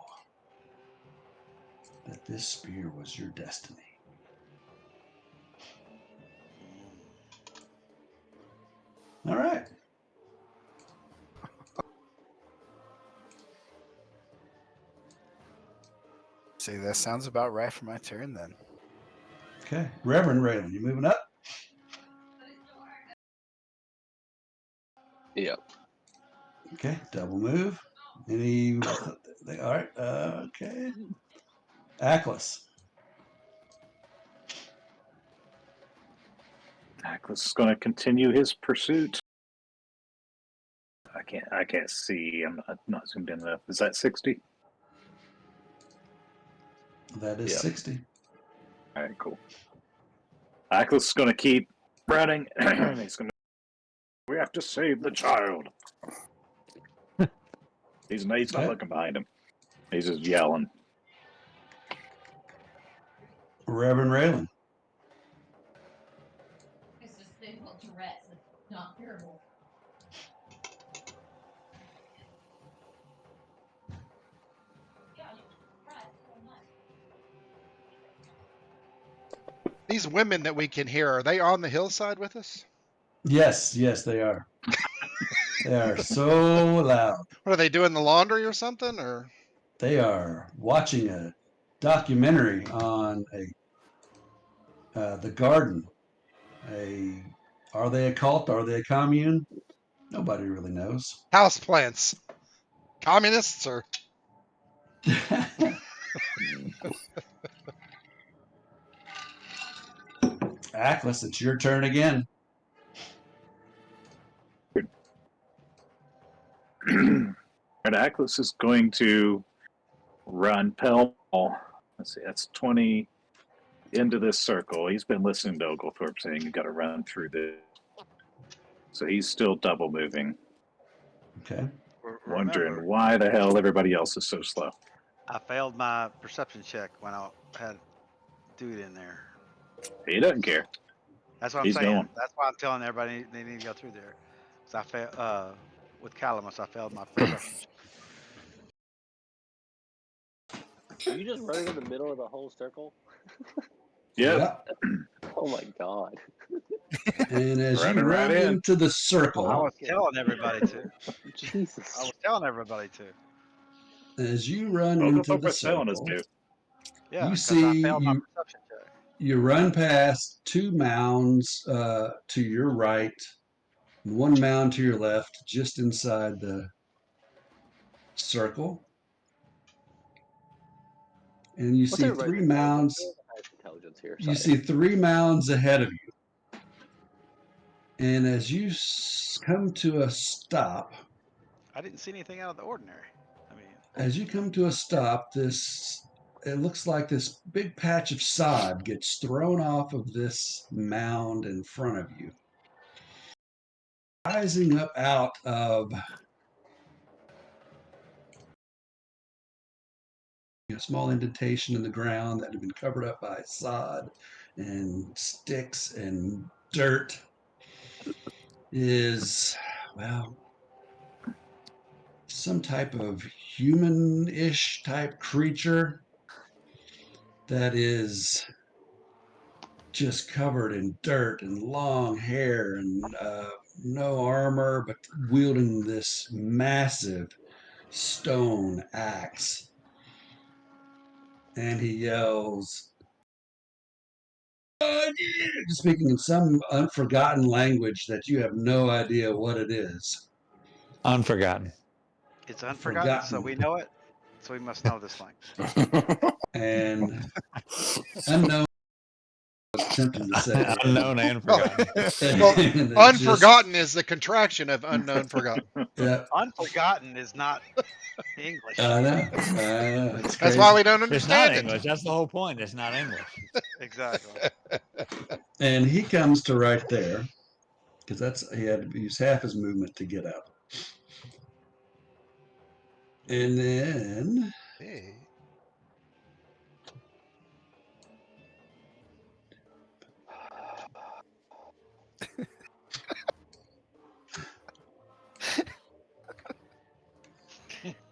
that this spear was your destiny. All right. See, that sounds about right for my turn then. Okay. Reverend Raylan, you moving up? Yep. Okay. Double move. Any? All right. Okay. Aklis. Aklis is going to continue his pursuit. I can't see. I'm not zoomed in enough. Is that 60? That is 60. All right, cool. Aklis is going to keep running. He's going to. We have to save the child. He's not looking behind him. He's just yelling. Reverend Raylan. It's this thing called Tourette's. It's not curable. These women that we can hear, are they on the hillside with us? Yes, they are. They are so loud. What, are they doing the laundry or something? Or They are watching a documentary on the garden. Are they a cult? Are they a commune? Nobody really knows. house plants? Communists or Atlas, it's your turn again. And Atlas is going to run pell-mell. Let's see, that's 20 into this circle. He's been listening to Oglethorpe saying you got to run through this. So he's still double moving. Okay. Wondering why the hell everybody else is so slow. I failed my perception check when I had dude in there. He doesn't care. That's what I'm He's saying. going. That's why I'm telling everybody they need to go through there. Cause I failed with Calamus. I failed my perception check. Are you just running in the middle of the whole circle? Yeah. Oh my god. And as you Running run right in. into the I circle, was telling everybody to. Jesus. I was telling everybody to. as you run into Oglethorpe the was telling us circle, to. Yeah, you because I see failed my perception check. you run past two mounds to your right, and one mound to your left, just inside the circle. And you What's see everybody's three intelligence? mounds. Who has the highest intelligence here? You Sorry. see three mounds ahead of you. And as you come to a stop, I didn't see anything out of the ordinary. I mean, as you come to a stop, it looks like this big patch of sod gets thrown off of this mound in front of you. Rising up out of a small indentation in the ground that had been covered up by sod and sticks and dirt is, well, some type of human-ish type creature that is just covered in dirt and long hair and no armor, but wielding this massive stone axe. And he yells, speaking in some unforgotten language that you have no idea what it is. Unforgotten. it's unforgotten, so we know it. So we must know this language. And unknown, I was attempting to say. Unknown and forgotten. well, And it unforgotten is the contraction of unknown forgotten. Yeah, Unforgotten is not English. I know. It's That's crazy. why we don't It's not understand English. That's the whole point. It's not English. Exactly. And he comes to right there because he had to use half his movement to get up. And then it. Hey.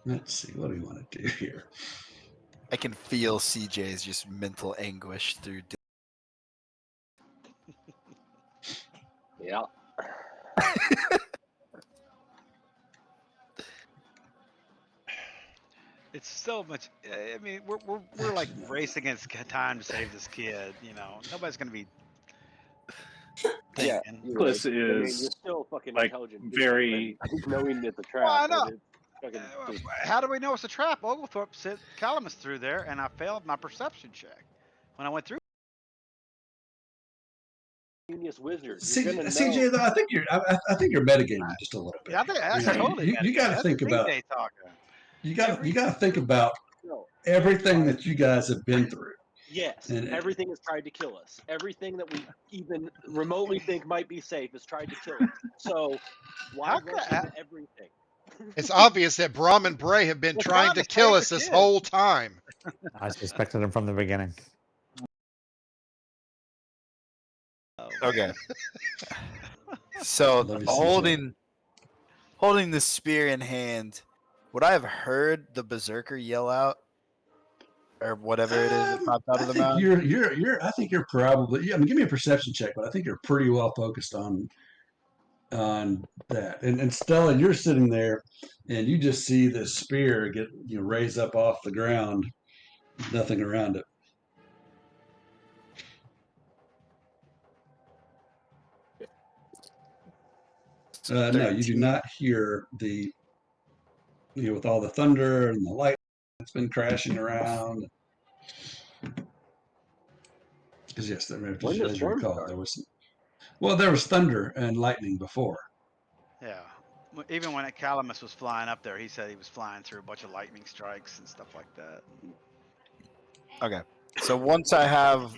let's see, what do we want to do here? I can feel CJ's just mental anguish through. Yeah. It's so much. I mean, we're like racing against time to save this kid. You know, nobody's gonna be Yeah. thinking. You're Atlas right. I mean, is you're still fucking like intelligent. very. Knowing it's a trap. Well, I but know. it's fucking just- How do we know it's a trap? Oglethorpe sent Calamus through there, and I failed my perception check when I went through. genius wizard. See, You're gonna CJ, know. though, I think you're metagaming just a little bit. Yeah, I think that's totally. You got to that's think about. CJ talking. You got to think about No. everything that you guys have been through. Yes, And everything has tried to kill us. Everything that we even remotely think might be safe has tried to kill us. So why How rush could- into everything? It's obvious that Brahm and Bray have been Well, trying to Thomas, kill save us the this kid. whole time. I suspected him from the beginning. Okay. So Let me see, holding the spear in hand, would I have heard the berserker yell out, or whatever it is that popped out I of the think mound? I think you're probably. Yeah, I mean, give me a perception check, but I think you're pretty well focused on that. And Stella, you're sitting there, and you just see this spear get raised up off the ground. Nothing around it. So No, you do 13. not hear the with all the thunder and the light that's been crashing around. Because yes, When did the as you storm recall, start? there was thunder and lightning before. Yeah. Even when Calamus was flying up there, he said he was flying through a bunch of lightning strikes and stuff like that. Okay. So once I have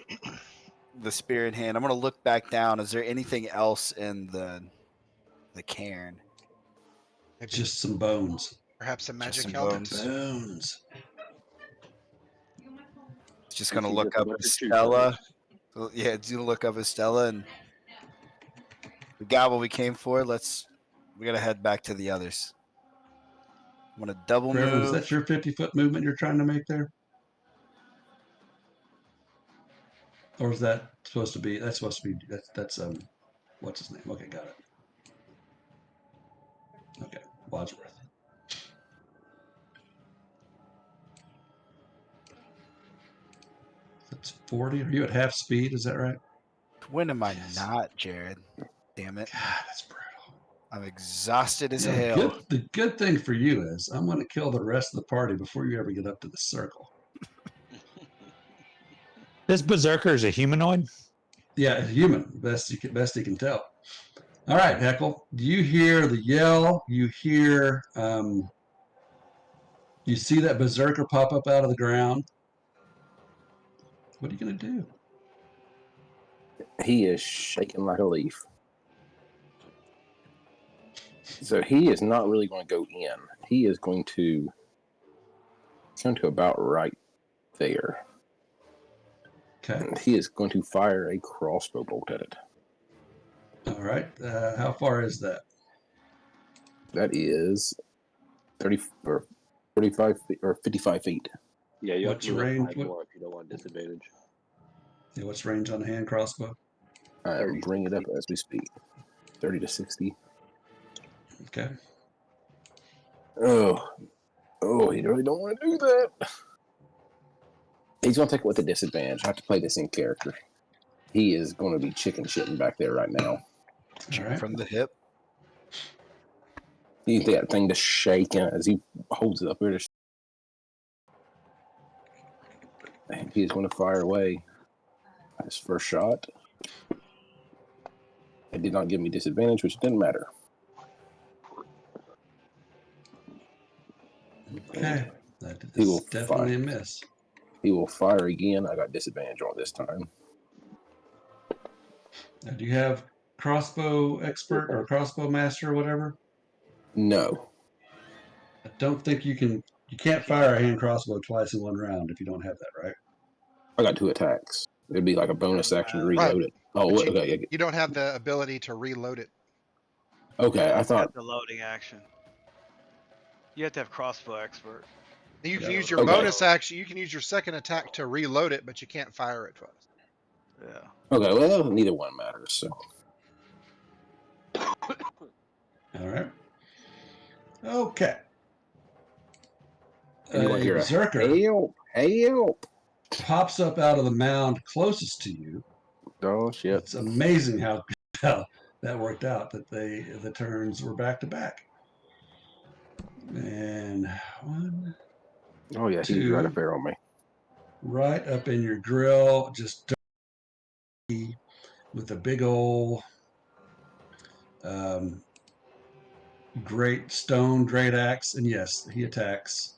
the spear in hand, I'm gonna look back down. Is there anything else in the cairn? Maybe Just some bones. perhaps a Just magic some helmet. bones. Bones. Just You gonna see look just a up bunch at of shoe Stella. So, yeah, it's gonna look up at Stella, and we got what we came for. We gotta head back to the others. I'm gonna double Reverend, is move. that your 50-foot movement you're trying to make there? Or is that supposed to be? That's supposed to be. That's what's his name? Okay, got it. Okay, Wadsworth. That's 40. Are you at half speed? Is that right? When am I Yes. not, Jared? Damn it! God, that's brutal. I'm exhausted as You know, hell. the good thing for you is I'm going to kill the rest of the party before you ever get up to the circle. This berserker is a humanoid. Yeah, human. Best you can tell. All right, Heckle. Do you hear the yell? You hear. You see that berserker pop up out of the ground. What are you going to do? He is shaking like a leaf. So he is not really going to go in. He is going to come to about right there. Okay. And he is going to fire a crossbow bolt at it. All right. How far is that? That is 30 or 45 feet, or 55 feet. Yeah, you have What's to move up range? 5 more if you don't want disadvantage. Yeah, what's range on the hand crossbow? I will 30, bring it up 60. as we speak. 30 to 60. Okay. Oh, he really don't want to do that. He's going to take it with a disadvantage. I have to play this in character. He is going to be chicken shitting back there right now. All right. From the hip. You see that thing just shaking as he holds it up here. And he is going to fire away his first shot. It did not give me disadvantage, which didn't matter. Okay. That He is will definitely a fire. miss. He will fire again. I got disadvantage on this time. Now, do you have crossbow expert or crossbow master or whatever? No. I don't think you can. You can't fire a hand crossbow twice in one round if you don't have that, right? I got 2 attacks. It'd be like a bonus Doesn't action to matter. Right. reload it. Oh, But okay. you don't have the ability to reload it. Okay, I You thought. got the loading action. You have to have crossbow expert. You can Yeah. use your Okay. bonus action. You can use your second attack to reload it, but you can't fire it twice. Yeah. Okay, well, neither one matters. So. All right. Okay. And you want to hear Berserker help. pops up out of the mound closest to you. Oh, shit. It's amazing how that worked out, that the turns were back to back. And 1, Oh, yeah, he was 2, right up there on me. right up in your grill, just with a big old great axe. And yes, he attacks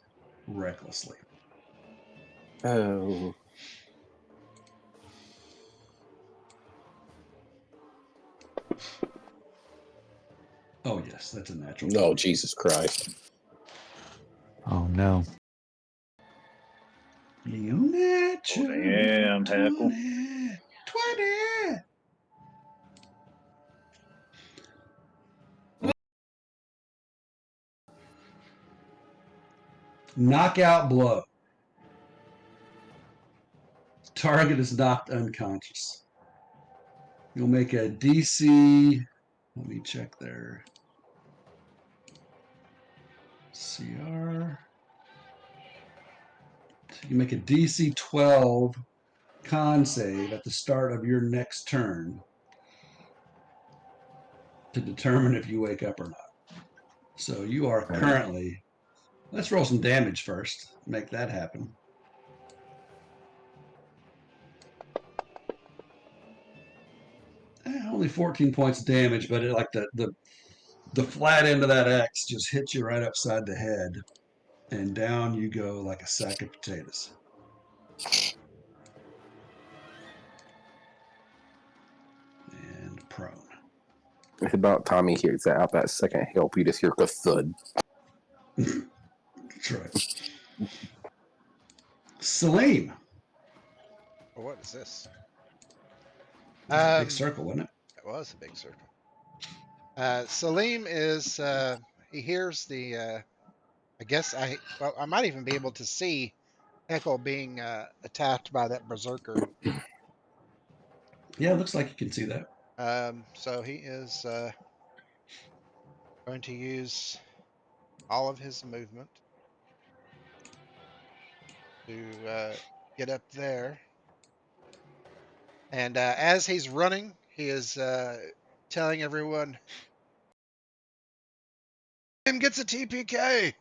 recklessly. Oh. Oh, yes, that's a natural. No, Jesus Christ. Oh no. You natural. Damn, tackle. 20. Knockout blow. Target is knocked unconscious. You'll make a DC. Let me check their CR. You make a DC 12 con save at the start of your next turn to determine if you wake up or not. So you are currently. Let's roll some damage first. Make that happen. Only 14 points of damage, but it, like the flat end of that axe just hits you right upside the head, and down you go like a sack of potatoes. And prone. It's about time he hears out that second help. You just hear a thud. That's right. Salim. Well, what is this? Big circle, wasn't it? It was a big circle. Salim is he hears the I guess I might even be able to see Echo being attacked by that berserker. Yeah, it looks like you can see that. So he is going to use all of his movement to get up there. And as he's running, he is telling everyone, "Him gets a TPK."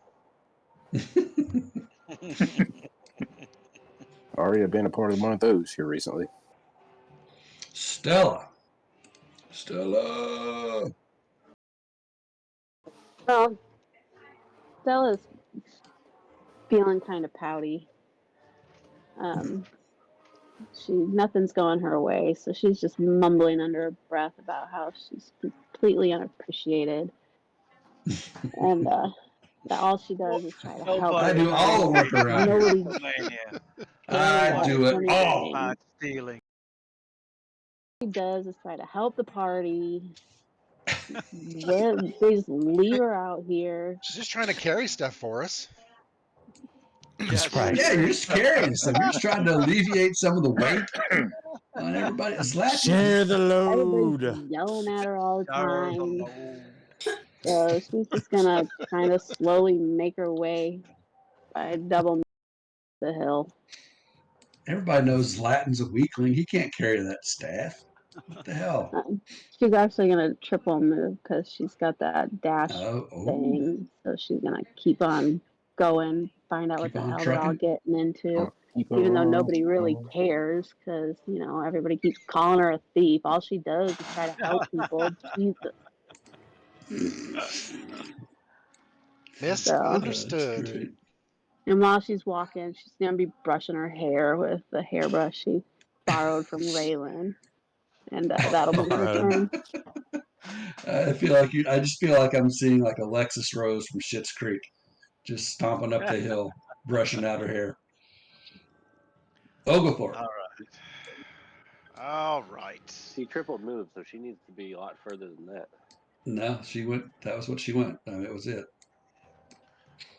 Already been a part of one of those here recently. Stella. Well, Stella's feeling kind of pouty. Nothing's going her way, so she's just mumbling under her breath about how she's completely unappreciated, and that all she does is try to help. I do all the work around here. Nobody I do it all. Not stealing. All she does is try to help the party. They just leave her out here. She's just trying to carry stuff for us. Yes. Right. Yeah, you're just carrying stuff. You're just trying to alleviate some of the weight on everybody. Share the Everybody's load. yelling at her all the Share the time. load. So she's just gonna kind of slowly make her way by double the hill. Everybody knows Latin's a weakling. He can't carry that staff. What the hell? She's actually gonna triple move because she's got that dash Oh. thing. So she's gonna keep on going, find out what Keep the on hell they're all trucking. getting into. Keep Even though on nobody really going. cares, because everybody keeps calling her a thief. All she does is try to help people. Jesus. Misunderstood. That's great. And while she's walking, she's gonna be brushing her hair with the hairbrush she borrowed from Raylan, and that'll be her turn. I feel like I just feel like I'm seeing like Alexis Rose from Schitt's Creek, just stomping up the hill, brushing out her hair. Oglethorpe. All right. She tripled move, so she needs to be a lot further than that. No, she went. That was what she went. I mean, it was it.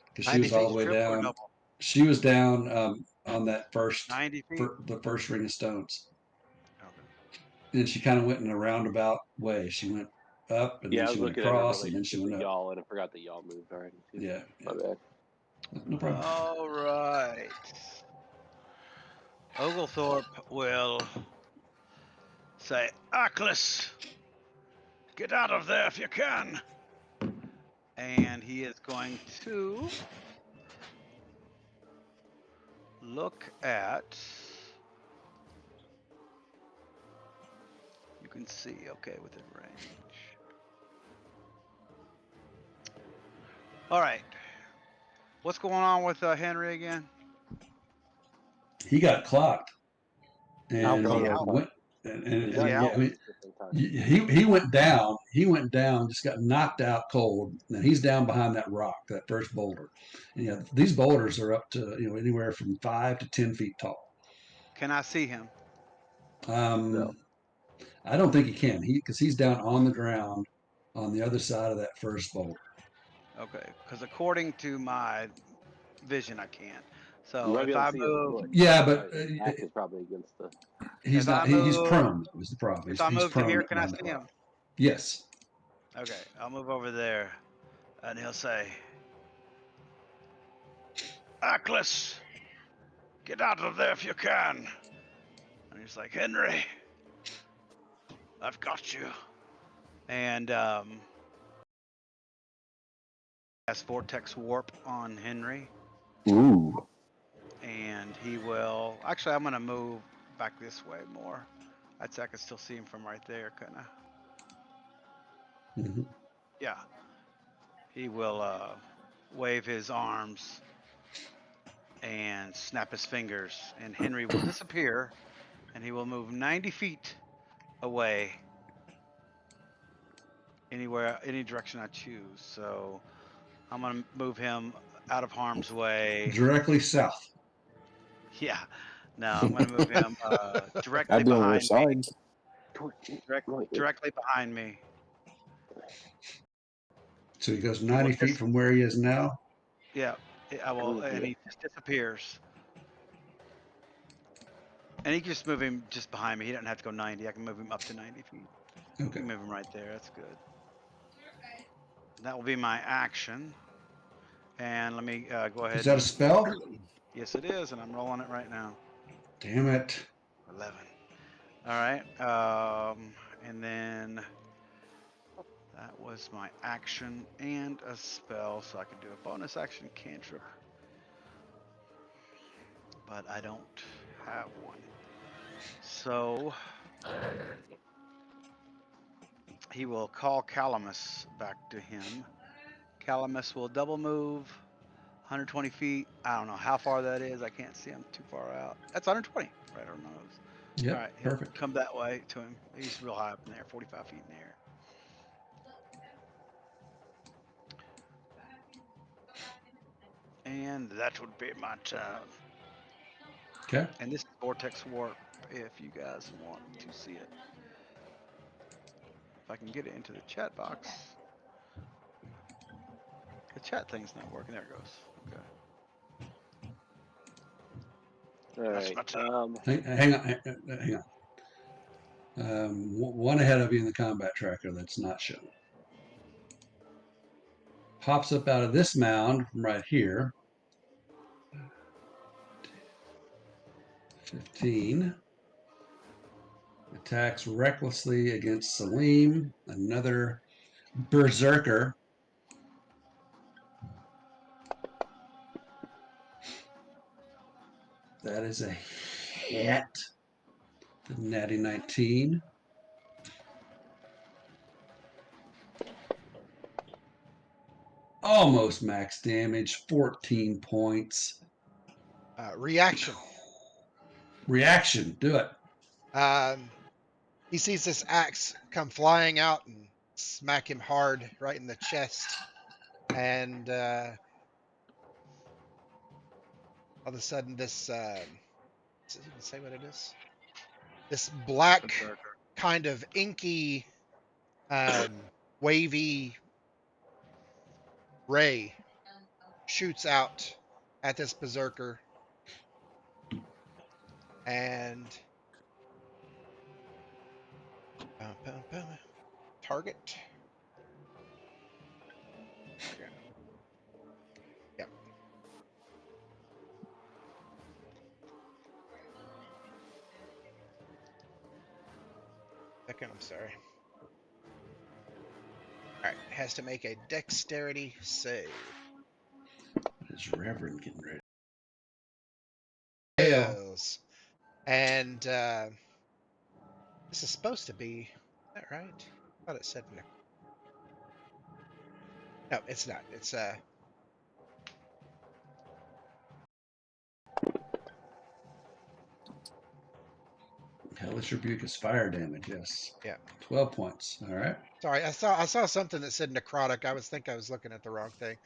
Because she 90 was all feet the way triple or down. double? She was down on that 90 feet. the first ring of stones. Okay. And she kind of went in a roundabout way. She went up and Yeah, I then was she went looking at her across and then she relationship went to up. y'all, and I forgot that y'all moved already. Yeah. My bad. No problem. All right. Oglethorpe will say, Arclis, get out of there if you can. And he is going to look at. You can see, okay, within range. All right. What's going on with Henry again? He got clocked. And Alcohol. And He's Is he already out? yeah, I been mean, different times. he went down. He went down, just got knocked out cold. And he's down behind that rock, that first boulder. And, yeah, these boulders are up to anywhere from 5 to 10 feet tall. Can I see him? No. I don't think he can. Because he's down on the ground on the other side of that first boulder. Okay, because according to my vision, I can't. You So might be if able to I see his move, foot. Yeah, but His back is probably against the. he's if I not. He's move, prone. Was the problem? if I He's move to prone here, can I behind that see rock. him? Yes. Okay, I'll move over there, and he'll say, "Atlas, get out of there if you can." And he's like, "Henry, I've got you." And has vortex warp on Henry, Ooh. and he will. Actually, I'm gonna move back this way more. I'd say I can still see him from right there, kind of. Hmm. Yeah. He will wave his arms and snap his fingers, and Henry will disappear, and he will move 90 feet away, anywhere, any direction I choose. So I'm gonna move him out of harm's way. Directly south. Yeah. No, I'm gonna move him directly I'd be on your behind me. side. Directly behind me. So he goes He will 90 feet from where he is now. Yeah. I will, and he just disappears. And you can just move him just behind me. He doesn't have to go 90. I can move him up to 90 feet. You Okay. can move him right there. That's good. That will be my action. And let me go ahead Is that a and. spell? Yes, it is, and I'm rolling it right now. Damn it. 11. All right. And then that was my action and a spell, so I can do a bonus action cantrip. But I don't have one. So he will call Calamus back to him. Calamus will double move 120 feet. I don't know how far that is. I can't see him too far out. That's 120 right on nose. Yep. All right, he'll Perfect. come that way to him. He's real high up in there, 45 feet in the air. And that would be my turn. Okay. And this is Vortex Warp if you guys want to see it. If I can get it into the chat box. The chat thing's not working. There it goes. Okay. All That's right. my turn. Hang on. One ahead of you in the combat tracker that's not shown. Pops up out of this mound from right here. 15. Attacks recklessly against Salim, another berserker. That is a hit. The natty 19. Almost max damage, 14 points. Reaction. Reaction, do it. He sees this axe come flying out and smack him hard right in the chest. And all of a sudden, this, does it even say what it is? This black, kind of inky, wavy ray shoots out at this berserker. And target. Yep. Second, I'm sorry. All right, has to make a dexterity save. Is Reverend getting ready? Fails. And this is supposed to be. Is that right? I thought it said no. No, it's not. It's Hellish Rebuke is fire damage, yes. Yeah. 12 points. All right. Sorry, I saw something that said necrotic. I think I was looking at the wrong thing.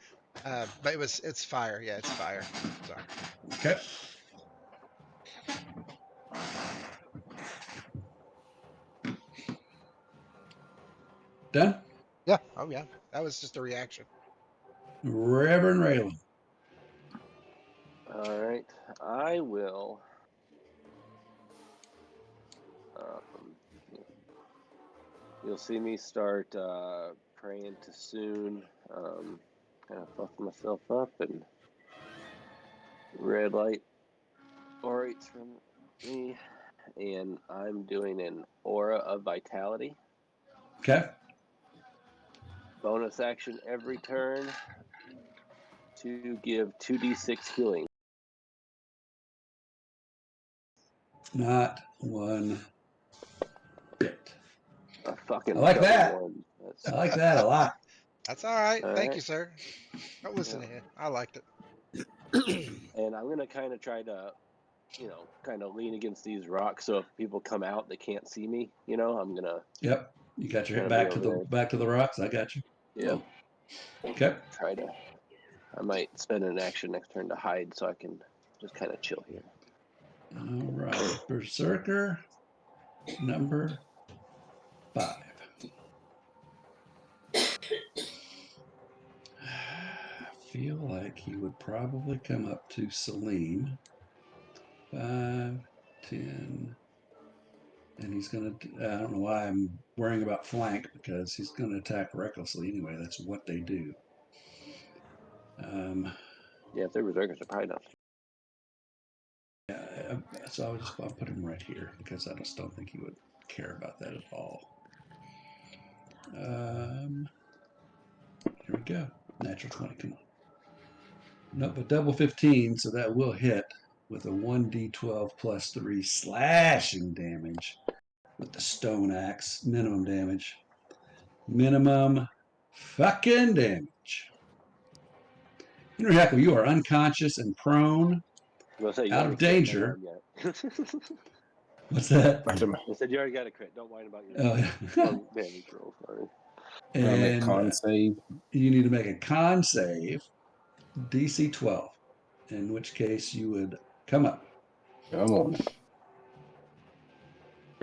But it's fire. Yeah, it's fire. Sorry. Okay. Done? Yeah. Oh yeah. That was just a reaction. Reverend Raylan. All right, I will. You'll see me start praying to soon. Kind of fuck myself up, and red light orates from me, and I'm doing an aura of vitality. Okay. Bonus action every turn to give 2d6 healing. Not one bit. A fucking I like double that. one. I like that a lot. That's all right. All Thank right. you, sir. Don't listen to him. I liked it. And I'm gonna kind of try to, kind of lean against these rocks. So if people come out, they can't see me. I'm gonna. Yep. You got your head Gonna be back to over the rocks. I got you. Yeah. Okay. Try to. I might spend an action next turn to hide, so I can just kind of chill here. All right. Berserker number 5. I feel like he would probably come up to Salim. 5, 10. And he's going to, I don't know why I'm worrying about flank, because he's going to attack recklessly anyway. That's what they do. Yeah, if they're berserkers, they're probably not. Yeah, so I'll put him right here, because I just don't think he would care about that at all. Here we go. Natural 20, come on. Nope, a double 15, so that will hit with a 1d12 plus 3 slashing damage with the stone axe. Minimum damage. Minimum fucking damage. Henry Heckle, you are unconscious and prone, out of danger. What's that? I said you already got a crit. Don't whine about your damage roll. Sorry. And con save. You need to make a con save, DC 12, in which case you would come up. Come on.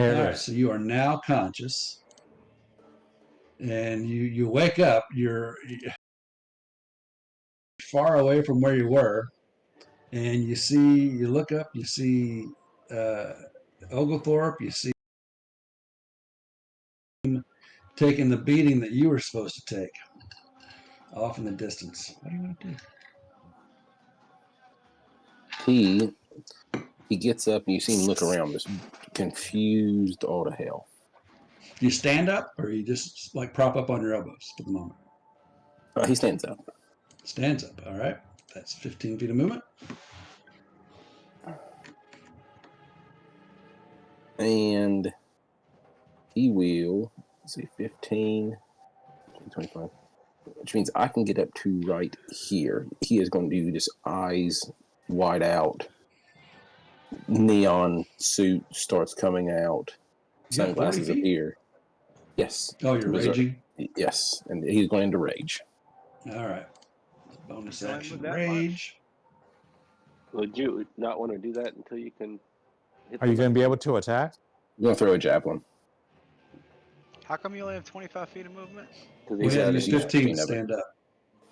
All right, so you are now conscious, and you wake up. You're far away from where you were, and you look up, you see Oglethorpe, you see him taking the beating that you were supposed to take off in the distance. What do you want to do? He gets up, and you see him look around, just confused all to hell. Do you stand up, or you just like prop up on your elbows for the moment? He stands up. Stands up. All right. That's 15 feet of movement. And he will, let's see, 15, 25, which means I can get up to right here. He is going to do this eyes wide out. Neon suit starts coming out. Sunglasses appear. Yes. Oh, you're raging? Yes. And he's going to rage. All right. Bonus action rage. Would you not want to do that until you can hit? Are you going to be able to attack? I'm going to throw a javelin. How come you only have 25 feet of movement? Because he used 15 to stand up.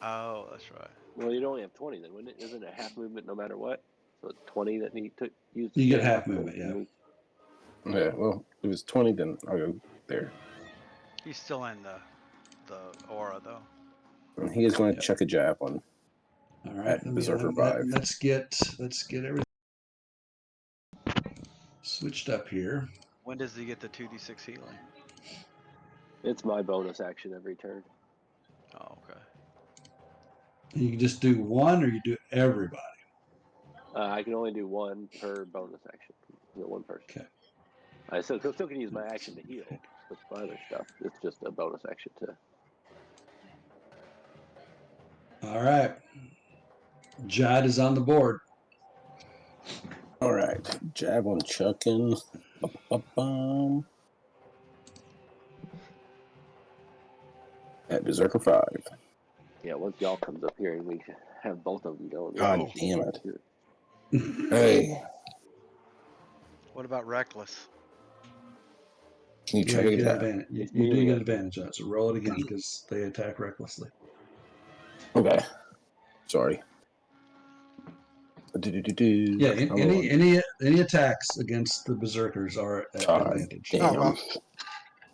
Oh, that's right. Well, you'd only have 20 then, wouldn't it? Isn't it half movement no matter what? So 20 that he took. You get half movement, yeah. Yeah, well, if it's 20, then I'll go there. He's still in the aura, though. And he is going to chuck a javelin. All right, at Berserker 5. Let's get everything switched up here. When does he get the 2d6 healing? It's my bonus action every turn. Oh, okay. You can just do one, or you do everybody. I can only do one per bonus action. One person. Okay. I still can use my action to heal with my other stuff. It's just a bonus action to. All right. Jad is on the board. All right. Javelin chucking. At Berserker 5. Yeah, once y'all comes up here and we have both of them going. God damn it. Here. Hey, What about reckless? can you Yeah, check you it get out? advantage. You It's do me. get advantage on it, so roll it again because they attack recklessly. Okay. Sorry. Yeah, any attacks against the berserkers are at God advantage. damn. Oh well,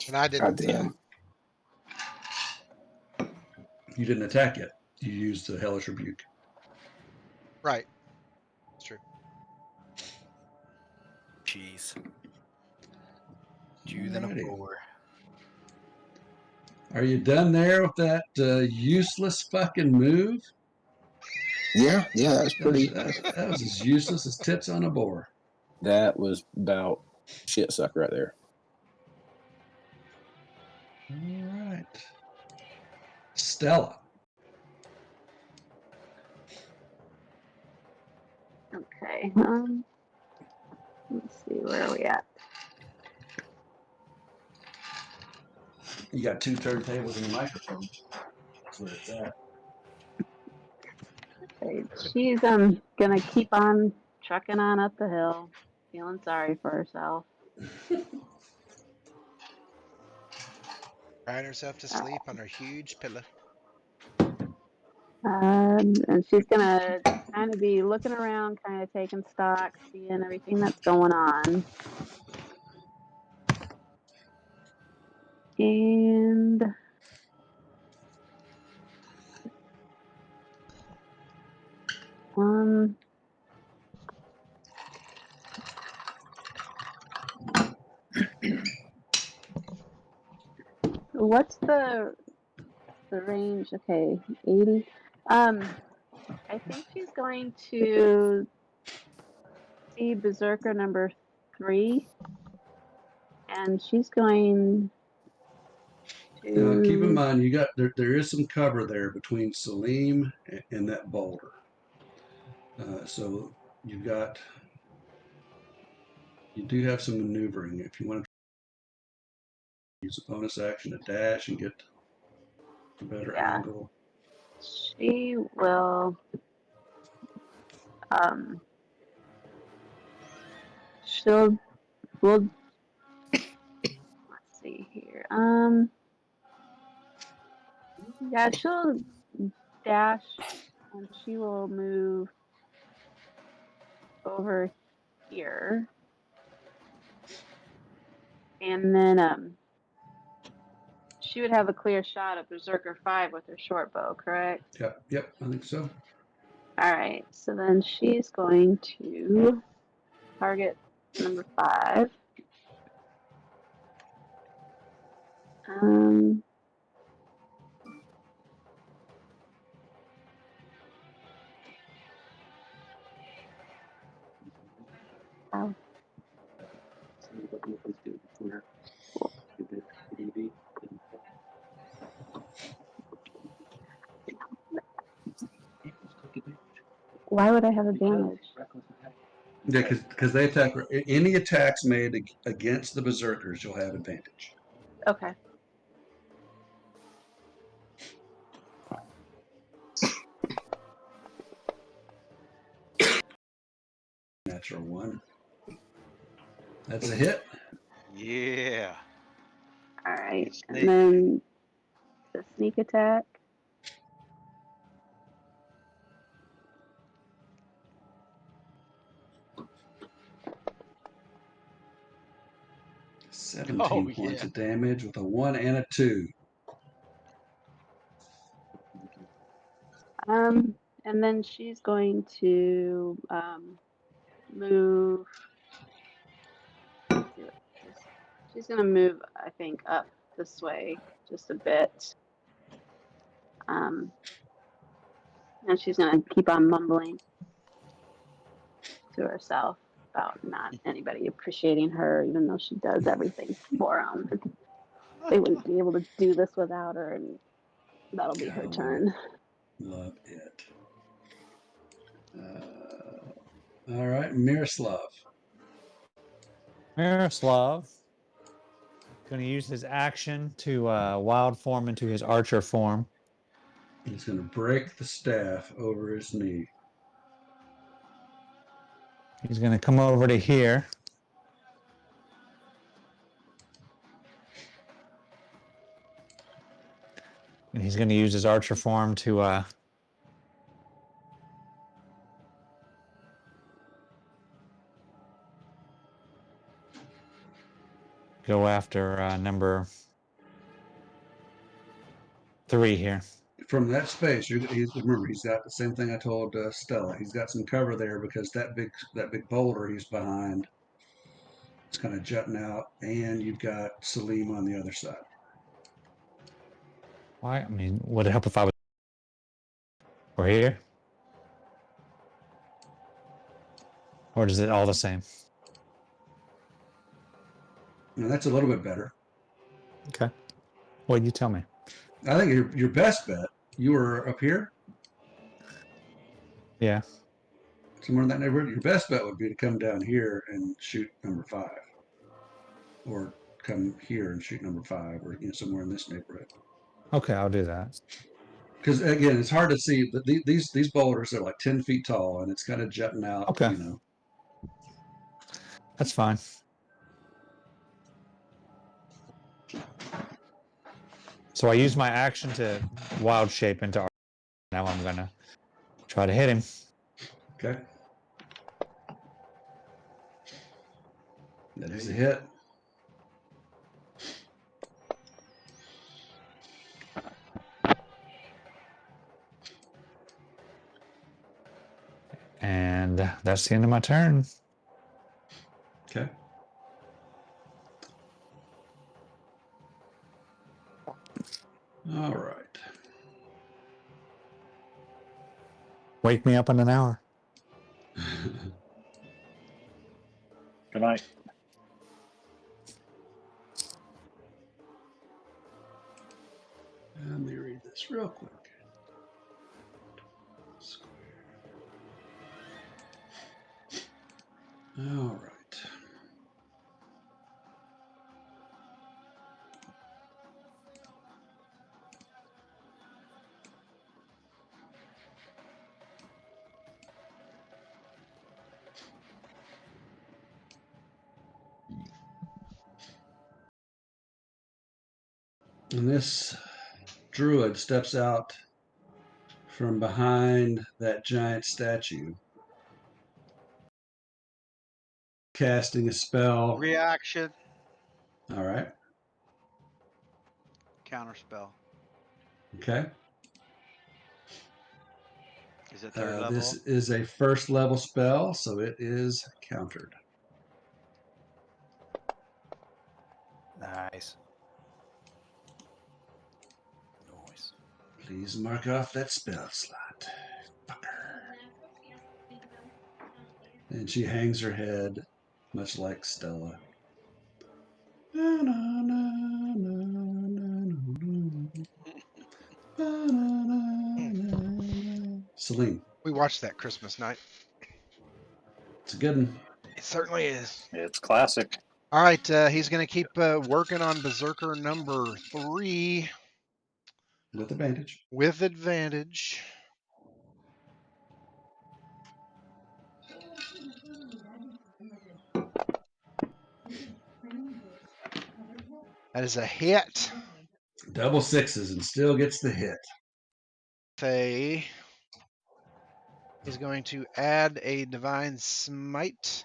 and I God didn't. damn. You didn't attack yet. You used the hellish rebuke. Right. It's true. Jeez. Jew than a Alrighty. boar. Are you done there with that useless fucking move? Yeah, that's pretty. That was as useless as tits on a boar. That was about shit suck right there. All right. Stella. Okay. Let's see, where are we at? You got 2 turntables and a microphone. That's where it's at. Okay, she's gonna keep on trucking on up the hill, feeling sorry for herself. Crying herself to sleep on her huge pillow. And she's gonna kind of be looking around, kind of taking stock, seeing everything that's going on. And what's the range? Okay, 80. I think she's going to see Berserker number 3, and she's going Now, keep in to. mind, you got there is some cover there between Salim and that boulder. So you do have some maneuvering if you want to use a bonus action to dash and get a better angle. She will. She'll. Will. Let's see here. Yeah, she'll dash, and she will move over here, and then she would have a clear shot at Berserker 5 with her short bow, correct? Yep, I think so. All right, so then she's going to target number 5. Ow. Why would I have advantage? Yeah, because they attack any attacks made against the berserkers, you'll have advantage. Okay. Natural 1. That's a hit. Yeah. All right, Snake. and then the sneak attack. Points of damage with a 1 and a 2. And then she's going to move. She's going to move, I think, up this way just a bit. And she's going to keep on mumbling to herself about not anybody appreciating her, even though she does everything for them. They wouldn't be able to do this without her, and that'll be her turn. Love it. All right, Miroslav. Miroslav going to use his action to wild form into his archer form. He's going to break the staff over his knee. He's going to come over to here. And he's going to use his archer form to go after number 3 here. From that space, remember, he's got the same thing I told Stella. He's got some cover there because that big boulder he's behind is kind of jutting out, and you've got Salim on the other side. Why? I mean, would it help if I was over here? Or is it all the same? Now, that's a little bit better. Okay. Well, you tell me. I think your best bet, you were up here, Yeah. somewhere in that neighborhood. Your best bet would be to come down here and shoot number 5, or come here and shoot number 5, or somewhere in this neighborhood. Okay, I'll do that. Because again, it's hard to see, but these boulders are like 10 feet tall, and it's kind of jutting out. Okay. That's fine. So I use my action to wild shape into archer. Now I'm going to try to hit him. Okay. That is a hit. And that's the end of my turn. Okay. All right. Wake me up in an hour. Good night. Let me read this real quick. All right. And this druid steps out from behind that giant statue, casting a spell. Reaction. All right. Counter spell. Okay. Is it third level? This is a first level spell, so it is countered. Nice. Please mark off that spell slot. Fucker. And she hangs her head, much like Stella. Celine. We watched that Christmas night. It's a good one. It certainly is. It's classic. All right, he's going to keep working on Berserker number 3 with advantage. With advantage. That is a hit. Double sixes and still gets the hit. Faye is going to add a Divine Smite.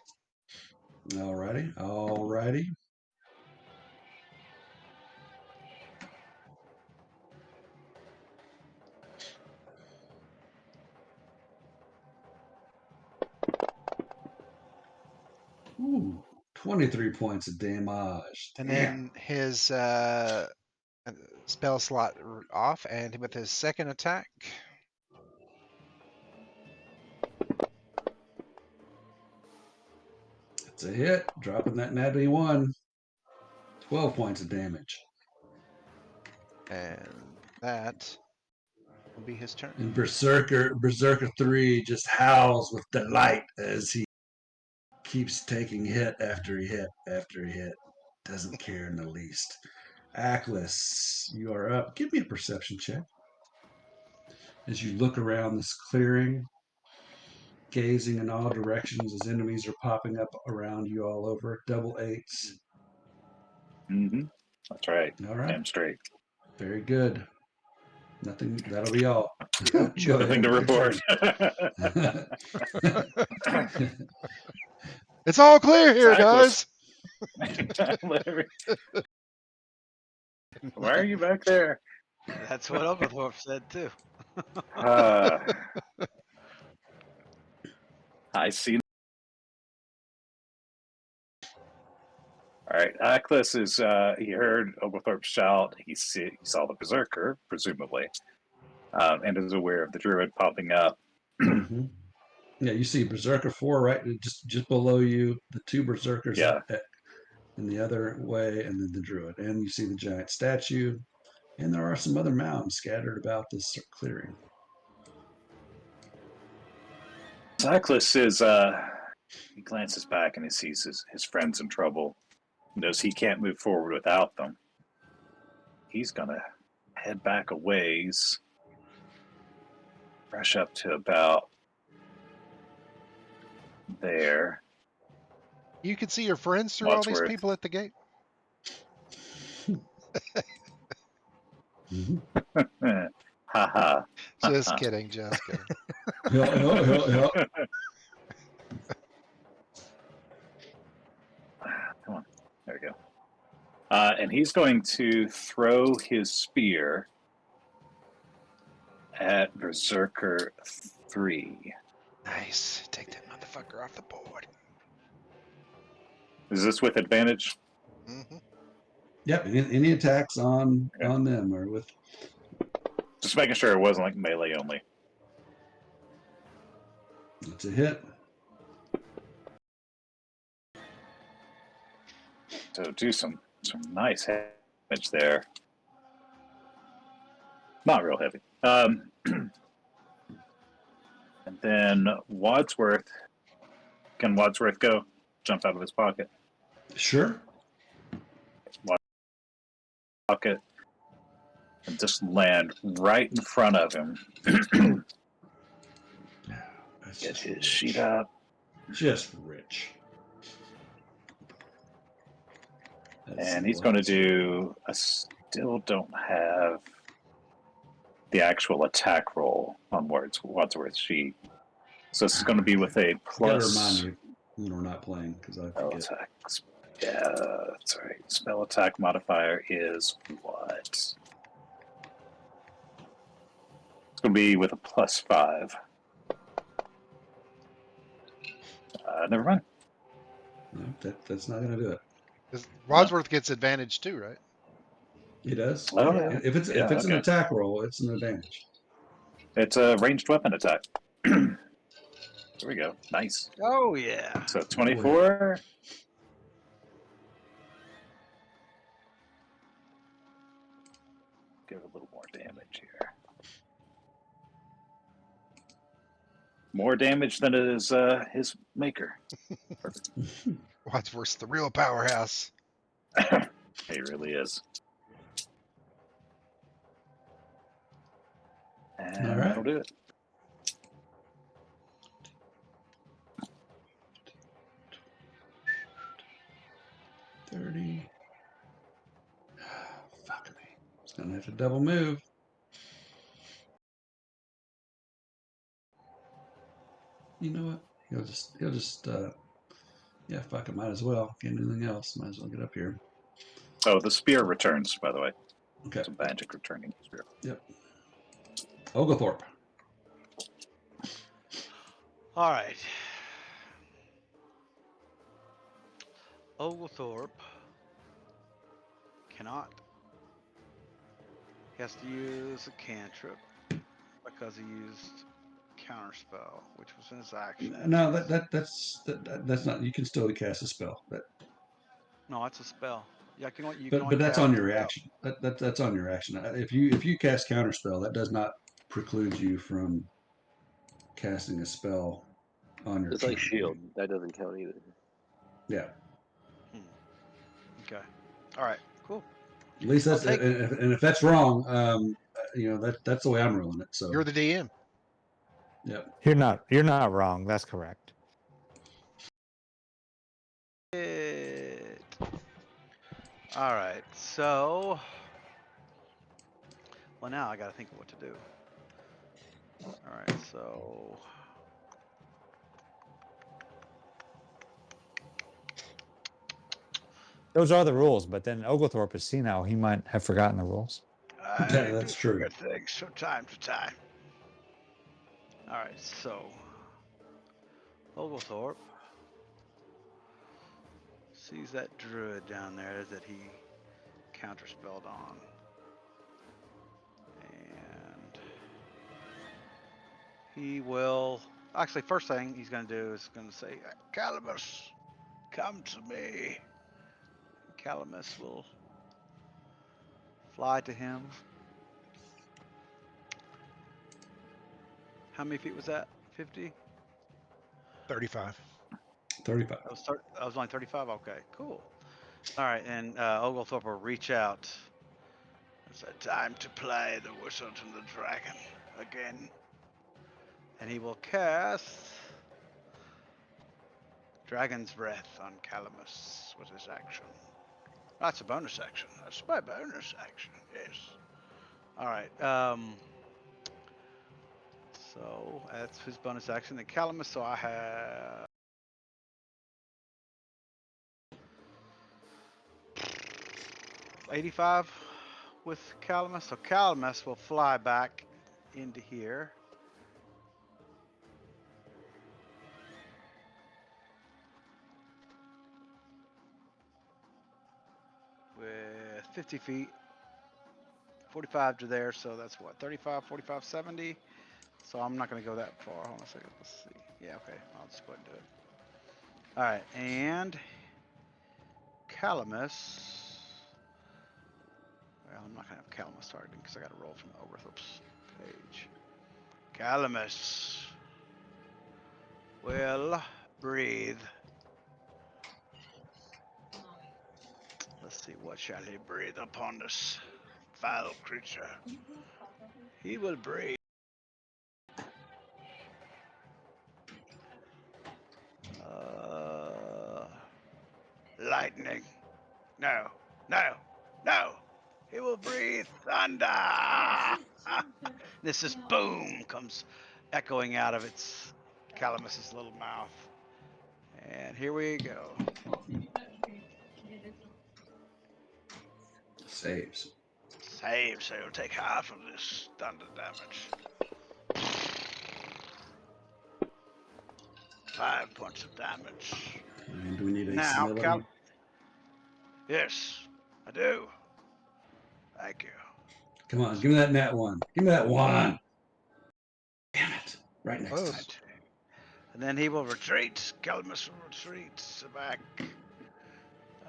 Alrighty, alrighty. Ooh, 23 points of damage. And then his spell slot off, and with his second attack. It's a hit, dropping that natty 1. 12 points of damage. And that will be his turn. And Berserker 3 just howls with delight as he keeps taking hit after hit after hit. Doesn't care in the least. Aklis, you are up. Give me a perception check. As you look around this clearing, gazing in all directions as enemies are popping up around you all over. Double eights. Mm-hmm. That's right. All right. Damn straight. Very good. Nothing. That'll be all. Nope, Go nothing ahead to with your report. turn. It's all clear here, Cyclist. guys. Why are you back there? That's what Oglethorpe said too. I see. All right, Aklis is. He heard Oglethorpe shout. He saw the berserker, presumably, and is aware of the druid popping up. Mm-hmm. Yeah, you see Berserker 4 right just below you, the two Berserkers Yeah. in the other way, and then the Druid. And you see the giant statue, and there are some other mounds scattered about this clearing. Cyclist is. He glances back and he sees his friends in trouble. He knows he can't move forward without them. He's gonna head back a ways, rush up to about there. You can see your friends through all these people at the gate. Ha ha. Just kidding, just kidding. Come on, there we go. And he's going to throw his spear at Berserker 3. Nice. Take that motherfucker off the board. Is this with advantage? Mm-hmm. Yep. Any attacks on them or with? Just making sure it wasn't like melee only. It's a hit. So do some nice damage there. Not real heavy. And then Wadsworth. Can Wadsworth go? Jump out of his pocket. Sure. Pocket. And just land right in front of him. Get his sheet up. Just rich. And he's going to do. I still don't have the actual attack roll on Wadsworth's sheet. So this is going to be with a plus. Remind me when we're not playing because I forget. Attack. Yeah, that's right. Spell attack modifier is what? It's going to be with a +5. Never mind. No, that's not going to do it. Wadsworth gets advantage too, right? He does. Oh, yeah. yeah. If it's an attack roll, it's an advantage. It's a ranged weapon attack. There we go. Nice. Oh yeah. So 24. Give it a little more damage here. More damage than it is his maker. Wadsworth's the real powerhouse. He really is. And all right. That'll do it. $30. Fuck me. It's gonna have to double move. You know what? He'll just yeah, fuck it, might as well. Can't do anything else. Might as well get up here. Oh, the spear returns, by the way. Okay. It's a magic returning spear. Yep. Oglethorpe. All right. Oglethorpe cannot. He has to use a cantrip because he used counterspell, which was in his action. No, that's not. You can still cast a spell. No, it's a spell. Yeah, But that's on your reaction. That's on your reaction. If you cast counterspell, that does not preclude you from casting a spell on your. It's like shield. That doesn't count either. Yeah. Okay. All right. Cool. At least that's take- and if that's wrong, that's the way I'm ruling it. So You're the DM. Yep. You're not wrong. That's correct. All right. So, well, now I got to think of what to do. All right. So, Those are the rules, but then Oglethorpe is senile. He might have forgotten the rules. Yeah, that's true. Good things from time to time. All right. So, Oglethorpe sees that druid down there that he counterspelled on. And he will actually, first thing he's going to do is going to say, Calamus, come to me. Calamus will fly to him. How many feet was that? 50? 35. 35. That was only 35? Okay, cool. All right, and Oglethorpe will reach out. It's time to play the whistle to the dragon again. And he will cast Dragon's Breath on Calamus with his action. That's a bonus action. That's my bonus action, yes. All right, so that's his bonus action. The Calamus, so I have 85 with Calamus. So Calamus will fly back into here. With 50 feet, 45 to there, so that's what, 35, 45, 70. So I'm not going to go that far. Hold on a second. Let's see. Yeah, okay. I'll just go ahead and do it. All right, and Calamus. Well, I'm not going to have Calamus targeting because I got to roll from Oglethorpe's page. Calamus will breathe. Let's see, what shall he breathe upon this foul creature? He will breathe. Lightning. No, no, no. He will breathe thunder. This is boom comes echoing out of its Calamus's little mouth. And here we go. Saves. Save, so you'll take half of this thunder damage. 5 points of damage. And do we need a Now, senility? Yes, I do. Thank you. Come on, give me that nat one. Give me that one. Damn it. Right next Close. time. And then he will retreat. Calamus will retreat back.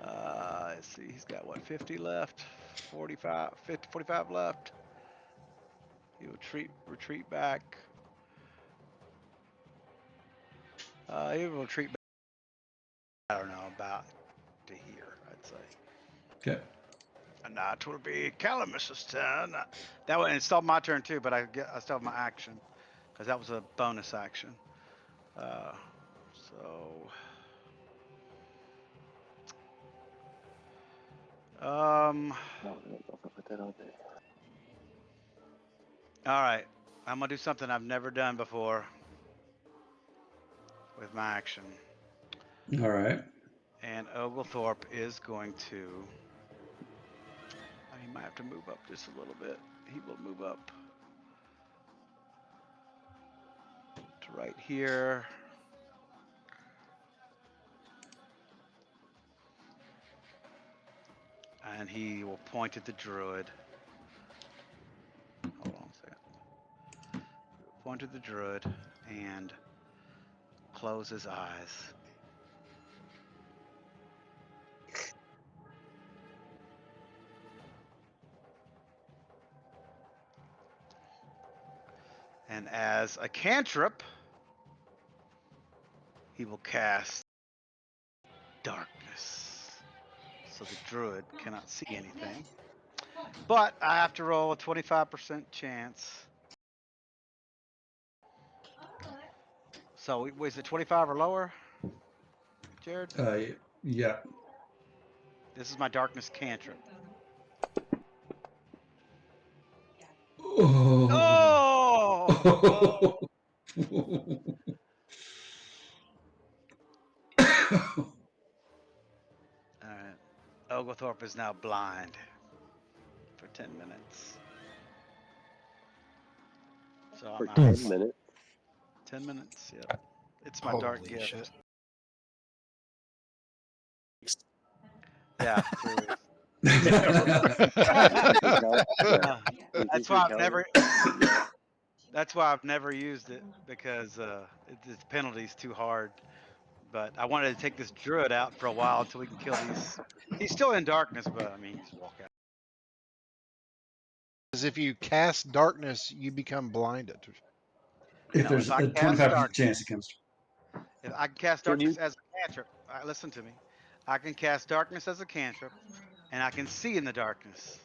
Let's see, he's got what, 50 left? 45, 50, 45 left. He will retreat back. He will retreat back, I don't know, about to here, I'd say. Okay. And now it will be Calamus's turn. That way, it's still my turn too, but I still have my action. Because that was a bonus action. All right, I'm gonna do something I've never done before with my action. All right. And Oglethorpe is going to. He might have to move up just a little bit. He will move up to right here. And he will point at the druid. Hold on a second. Point at the druid and close his eyes. And as a cantrip, he will cast darkness. So the druid cannot see anything. But I have to roll a 25% chance. So was it 25 or lower, Jared? Yeah. This is my darkness cantrip. Oh. Oh! All right. Oglethorpe is now blind for 10 minutes. So For I'm 10 out. minutes. 10 minutes, yep. It's my dark Holy gift. shit. Yeah, 3 weeks. Yeah. That's why I've never. That's why I've never used it because the penalty's too hard. But I wanted to take this druid out for a while until we can kill these. He's still in darkness, but I mean, he just walk out. Because if you cast darkness, you become blinded. If No, there's if I a cast 25% dark, chance it comes. if I can cast Can darkness you- as a cantrip, listen to me. I can cast darkness as a cantrip, and I can see in the darkness.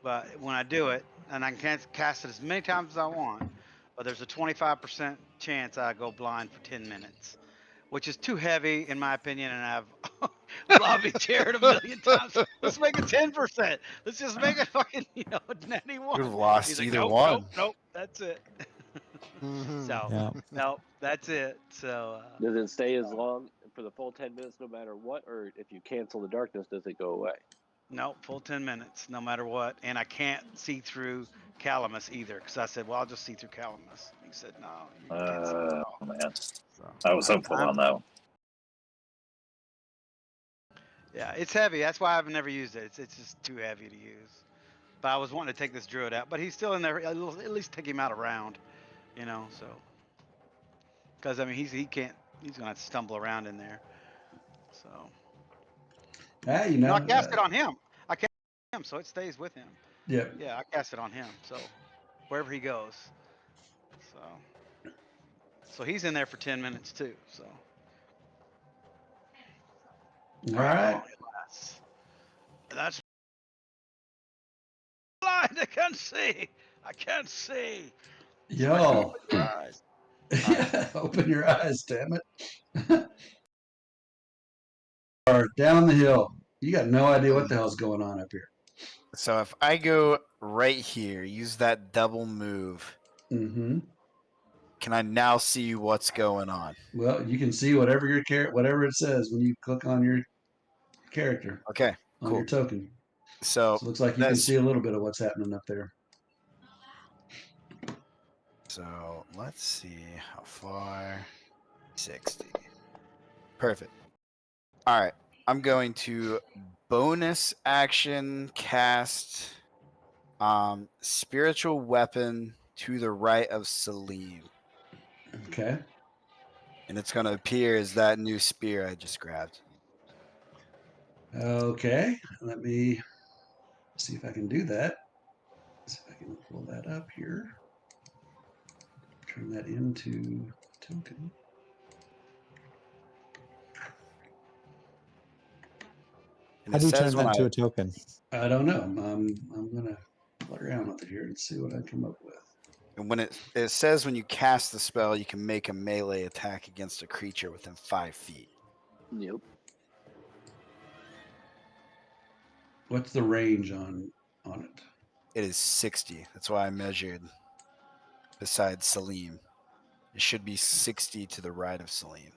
But when I do it, and I can cast it as many times as I want, but there's a 25% chance I go blind for 10 minutes, which is too heavy in my opinion. And I've lobbied Jared a million times. Let's make it 10%. Let's just make it fucking, natty You would one. have lost He's like, either nope, one. nope, nope. That's it. So, Yeah. nope, that's it. So, Does it stay as long for the full 10 minutes no matter what? Or if you cancel the darkness, does it go away? nope, full 10 minutes, no matter what. And I can't see through Calamus either, because I said, well, I'll just see through Calamus. He said, no, you can't see it at all. Man, So, I was hopeful on that one. yeah, it's heavy. That's why I've never used it. It's just too heavy to use. But I was wanting to take this druid out, but he's still in there. At least take him out around, so. Because, I mean, he can't, he's going to have to stumble around in there. So. Hey, No, I cast it on him. I cast it on him, so it stays with him. Yeah. Yeah, I cast it on him, so wherever he goes. So he's in there for 10 minutes too. So. All right. That's blind. I can't see. I can't see. Y'all. Open your eyes. Yeah, open your eyes, damn it. Or down the hill. You got no idea what the hell's going on up here. So if I go right here, use that double move, Mm-hmm. can I now see what's going on? Well, you can see whatever whatever it says when you click on your character Okay, on cool. your token. So So it looks like you can see a little bit of what's happening up there. So let's see how far. 60. Perfect. All right. I'm going to bonus action cast spiritual weapon to the right of Salim. Okay. And it's going to appear as that new spear I just grabbed. Okay. Let me see if I can do that. See if I can pull that up here. Turn that into token. And How it do you turn says that when into a token? I don't know. I'm gonna play around with it here and see what I come up with. and when it says when you cast the spell, you can make a melee attack against a creature within 5 feet. Yep. What's the range on it? It is 60. That's why I measured beside Salim. It should be 60 to the right of Salim.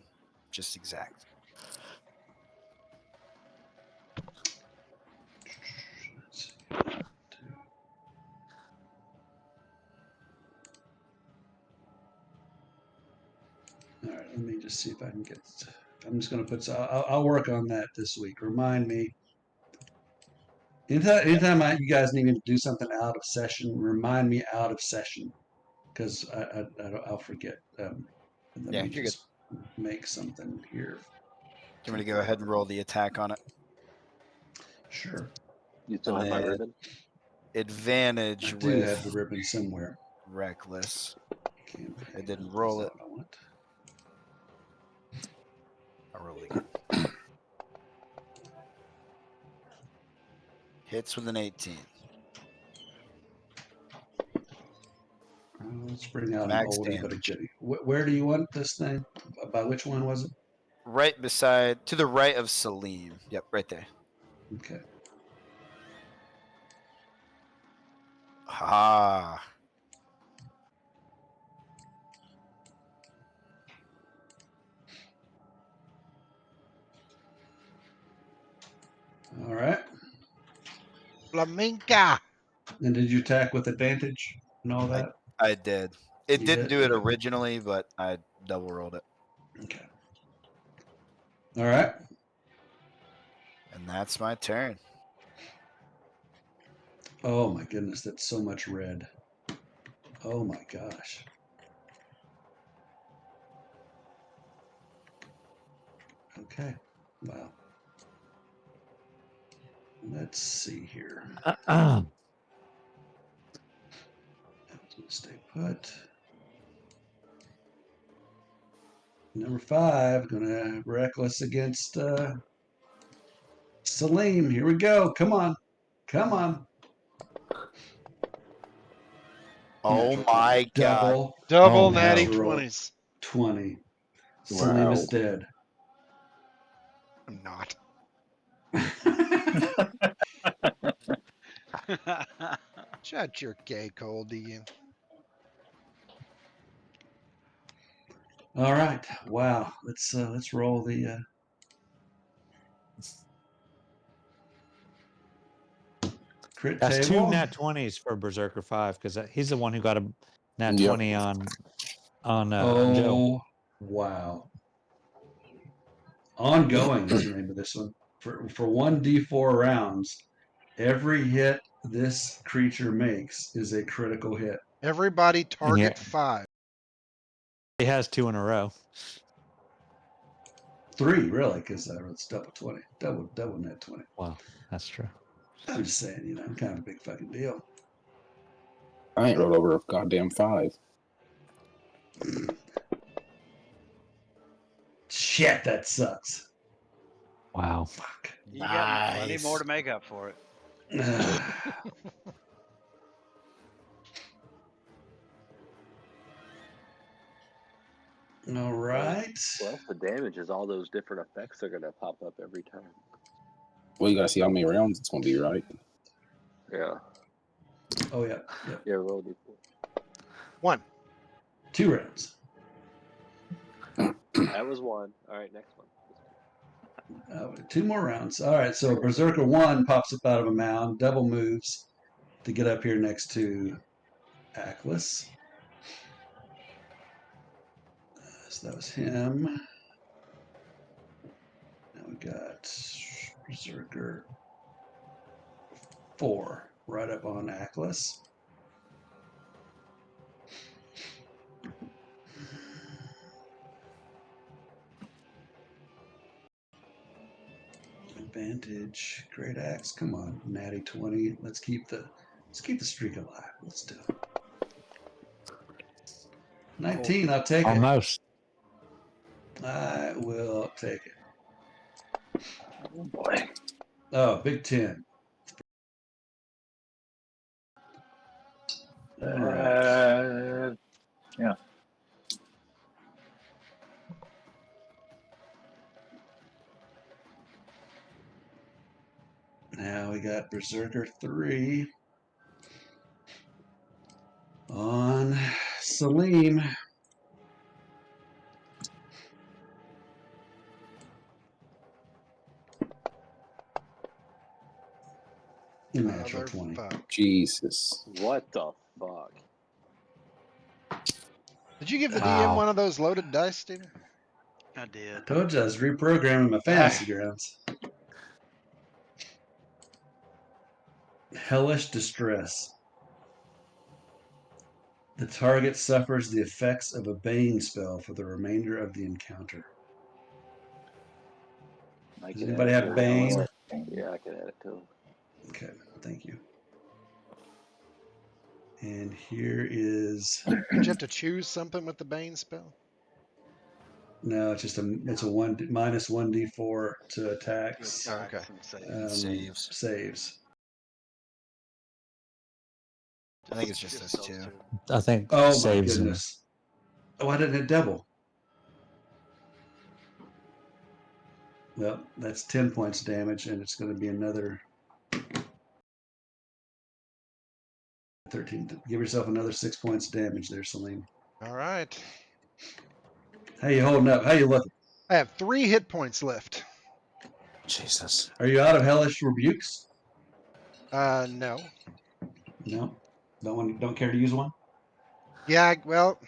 Just exact. All right, let me just see if I can get. I'm just going to put. I'll work on that this week. Remind me. Anytime you guys need me to do something out of session, remind me out of session, because I'll forget. Let Yeah, me you're just make something here. Do you want me to go ahead and roll the attack on it? Sure. You still have my ribbon? Advantage I do with have the ribbon somewhere. reckless. Campaign. I didn't roll That's it. not what I want. I'll roll it again. Hits with an 18. Let's bring out Max an oldie but a damage. goodie. Where do you want this thing? By which one was it? Right beside, to the right of Salim. Yep, right there. Okay. Ah. All right. Flaminka. And did you attack with advantage and all that? I did. It You didn't did? do it Okay. originally, but I double rolled it. Okay. All right. And that's my turn. Oh my goodness, that's so much red. Oh my gosh. Okay. Wow. Let's see here. I'm gonna stay put. Number 5, gonna reckless against Salim. Here we go. Come on. Come on. Oh Natural my 20. god. Double Double Oh, no. natty natural 20s. 20. Salim Wow. is dead. I'm not. Shut your gay cold, you. All right. Wow. Let's roll the crit That's table. 2 nat 20s for Berserker 5 because he's the one who got a nat Yep. 20 on Joe. Oh, wow. Ongoing is the name of this one. For 1d4 rounds, every hit this creature makes is a critical hit. Everybody And target 5. he has 2 in a row. 3, really, because it's double 20. Double net 20. Wow, that's true. I'm just saying, I'm kind of a big fucking deal. I ain't rolled over a goddamn 5. Shit, that sucks. Wow. Fuck. You got plenty more to make up for it. Well, All right. Well, the damage is all those different effects are going to pop up every time. Well, you gotta see how many rounds it's gonna be, right? Yeah. Oh, yeah. Yep. Yeah, roll D4. 1. 2 rounds. That was 1. All right, next one. 2 more rounds. All right. So Berserker 1 pops up out of a mound, double moves to get up here next to Ackless. So that was him. Now we got Berserker 4 right up on Ackless. Advantage, great axe. Come on, natty 20. Let's keep the streak alive. Let's do it. 19, I'll take it. Almost. I will take it. Oh boy. Oh, big 10. All right. Yeah. Now we got Berserker 3 on Salim. Natural 20. Motherfuck. Jesus. What the fuck? Did you give the Wow. DM one of those loaded dice, Steven? I did. Told you I was reprogramming my fantasy grounds. Hellish Distress. The target suffers the effects of a Bane spell for the remainder of the encounter. I Does can anybody add have it Bane? to it. Yeah, I can add it to him. Okay, thank you. And here is Did you have to choose something with the Bane spell? no, it's just it's a minus 1d4 to attacks, Oh, okay. Attacks and saves. Saves. saves. I think it's just those two. I think Oh my saves him. goodness. Oh, I didn't hit double. Well, that's 10 points damage, and it's going to be another 13. Give yourself another 6 points damage there, Celine. All right. How you holding up? How you looking? I have 3 hit points left. Jesus. Are you out of hellish rebukes? No. No. Don't care to use one? Yeah, well,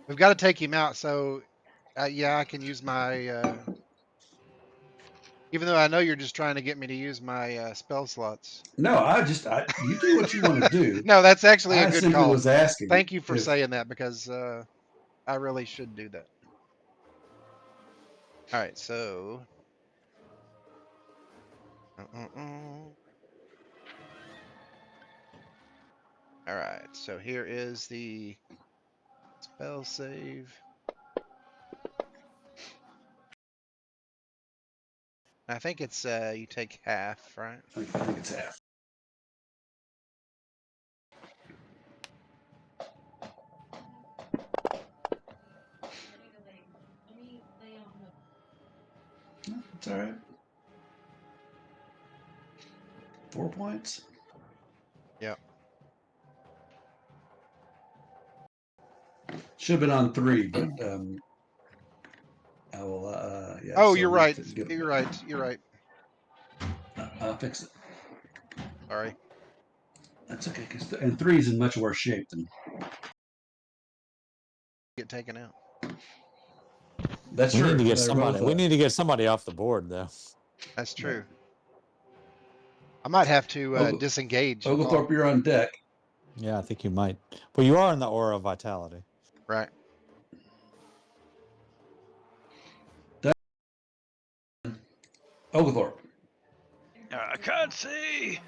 we've got to take him out, so yeah, I can use my. Even though I know you're just trying to get me to use my spell slots. No, you do what you want to do. No, that's actually a I good simply call. was asking. Thank you for if- saying that because I really should do that. All right, so. All right, so here is the spell save. I think it's you take half, right? I think it's half. It's all right. 4 points. Yep. Should have been on 3, but I will. Yeah. Oh, so you're I'm gonna right. give it You're back. right. You're right. I'll fix it. Sorry. That's okay. And 3's in much worse shape than. Get taken out. That's We true. need to get They're somebody. both, We need to get somebody off the board, though. That's true. I might have to disengage. Oglethorpe, you're on deck. Yeah, I think you might. Well, you are in the aura of vitality. Right. Oglethorpe. I can't see.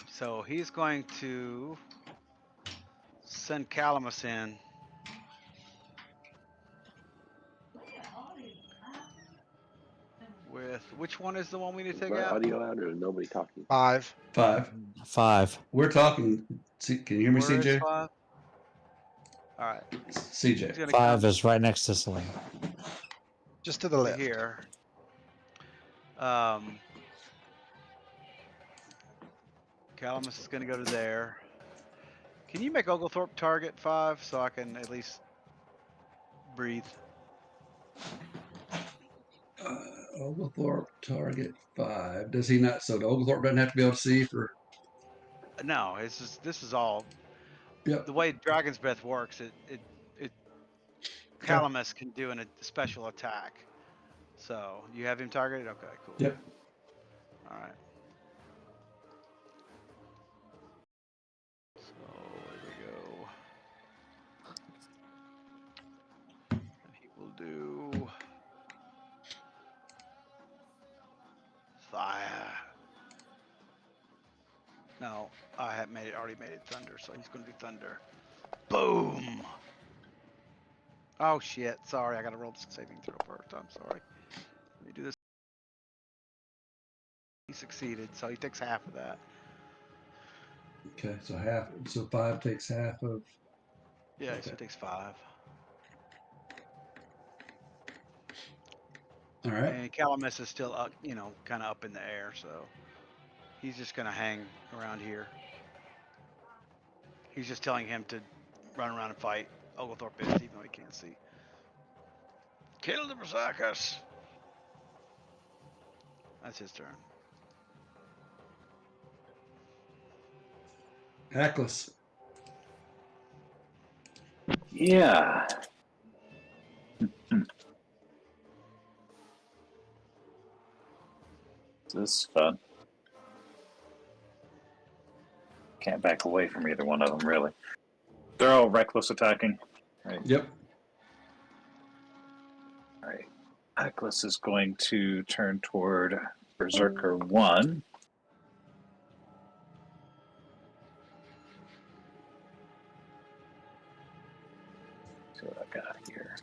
So he's going to send Calamus in. With which one is the one we need to take My out? audio out or nobody talking? 5. 5. We're talking. Can you hear me, Where is CJ? 5? All right. CJ. He's gonna 5 come is right next to Celine. Just to the to left. here. Calamus is gonna go to there. Can you make Oglethorpe target 5 so I can at least breathe? Oglethorpe target 5. Does he not? So Oglethorpe doesn't have to be able to see for. No, this is all. Yep. The way Dragon's Breath works, Calamus can do a special attack. So you have him targeted? Okay, cool. Yep. All right. So here we go. And he will do fire. No, I have already made it thunder, so he's gonna do thunder. Boom. Oh shit! Sorry, I gotta roll the saving throw first. I'm sorry. Let me do this. He succeeded, so he takes half of that. Okay, so half. So 5 takes half of. Yeah, Okay. so he takes 5. All right. And Calamus is still up, kind of up in the air, so he's just gonna hang around here. He's just telling him to run around and fight Oglethorpe is, even though he can't see. Kill the Berserkers! That's his turn. Hackless. Yeah. This is fun. Can't back away from either one of them, really. They're all reckless attacking, right? Yep. All right. Reckless is going to turn toward Berserker 1. See what I got here.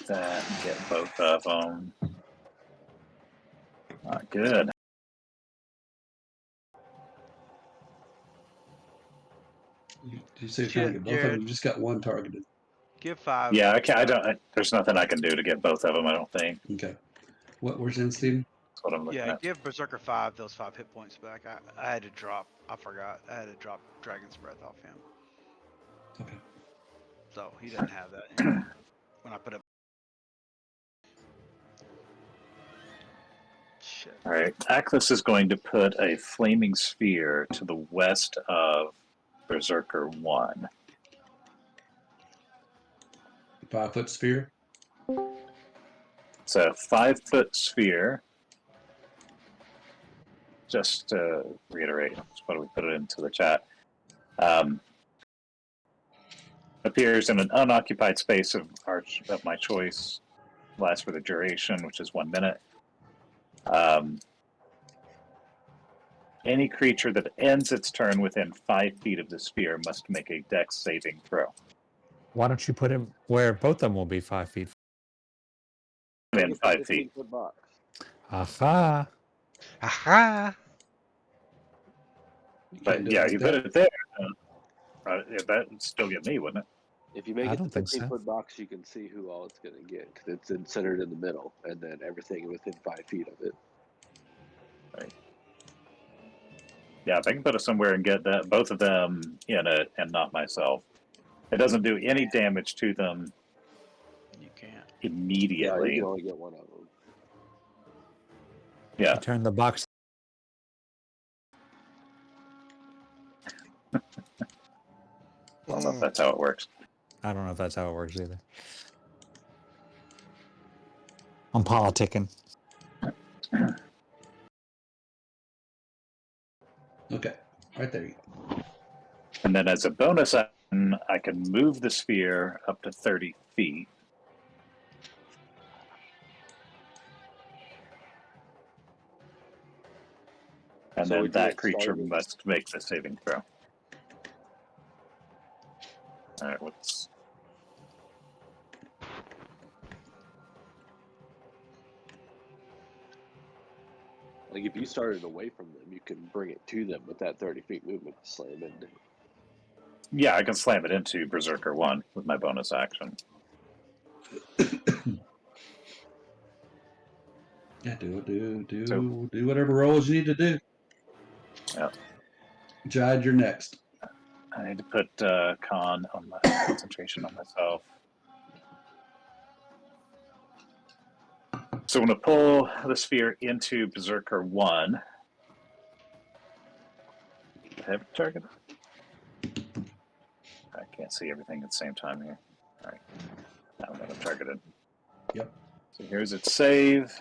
that and get both of them. Not good. Did you say you're trying to get both of them? You just got one targeted. Give 5. Yeah, I don't. There's nothing I can do to get both of them. I don't think. Okay. Where's in, Steven? That's what I'm looking Yeah, at. give Berserker 5, those 5 hit points back. I had to drop. I forgot. I had to drop Dragon's Breath off him. Okay. So he doesn't have that anymore. When I put up. Shit. All right, Atlas is going to put a flaming sphere to the west of Berserker 1. 5-foot sphere. It's a 5-foot sphere. Just to reiterate, just want to put it into the chat. Appears in an unoccupied space of my choice. Lasts for the duration, which is 1 minute. Any creature that ends its turn within 5 feet of the sphere must make a Dex saving throw. Why don't you put him where both of them will be 5 feet? Within 5 feet. Box. Aha. Aha! But yeah, you put it there. That would still get me, wouldn't it? If you make I it don't a think so. 15-foot box, you can see who all it's going to get because it's centered in the middle, and then everything within 5 feet of it. Right. Yeah, if I can put it somewhere and get that both of them in it and not myself, it doesn't do any damage to them. You can't. Yeah, Immediately. you can only get one of them. Yeah. You turn the box. I don't know if that's how it works. I don't know if that's how it works either. I'm politicking. Okay. Right there you go. And then as a bonus action, I can move the sphere up to 30 feet. And So then would you that have creature started- must make the saving throw. All right, what's... Like if you started away from them, you can bring it to them with that 30 feet movement to slam into. Yeah, I can slam it into Berserker 1 with my bonus action. Yeah, do whatever rolls you need to do. Yeah. Jide, you're next. I need to put con on my concentration on myself. So I'm going to pull the sphere into Berserker 1. Have it target. I can't see everything at the same time here. All right. Now I'm going to target it. Yep. So here's its save.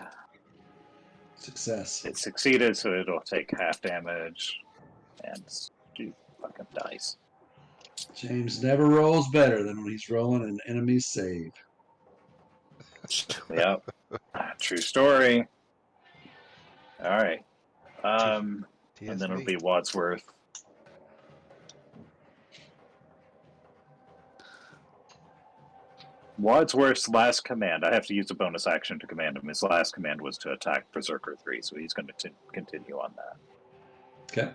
Success. It succeeded, so it'll take half damage and do fucking dice. James never rolls better than when he's rolling an enemy's save. Yep. True story. All right. And then it'll be Wadsworth. Wadsworth's last command. I have to use a bonus action to command him. His last command was to attack Berserker 3, so he's going to continue on that. Okay.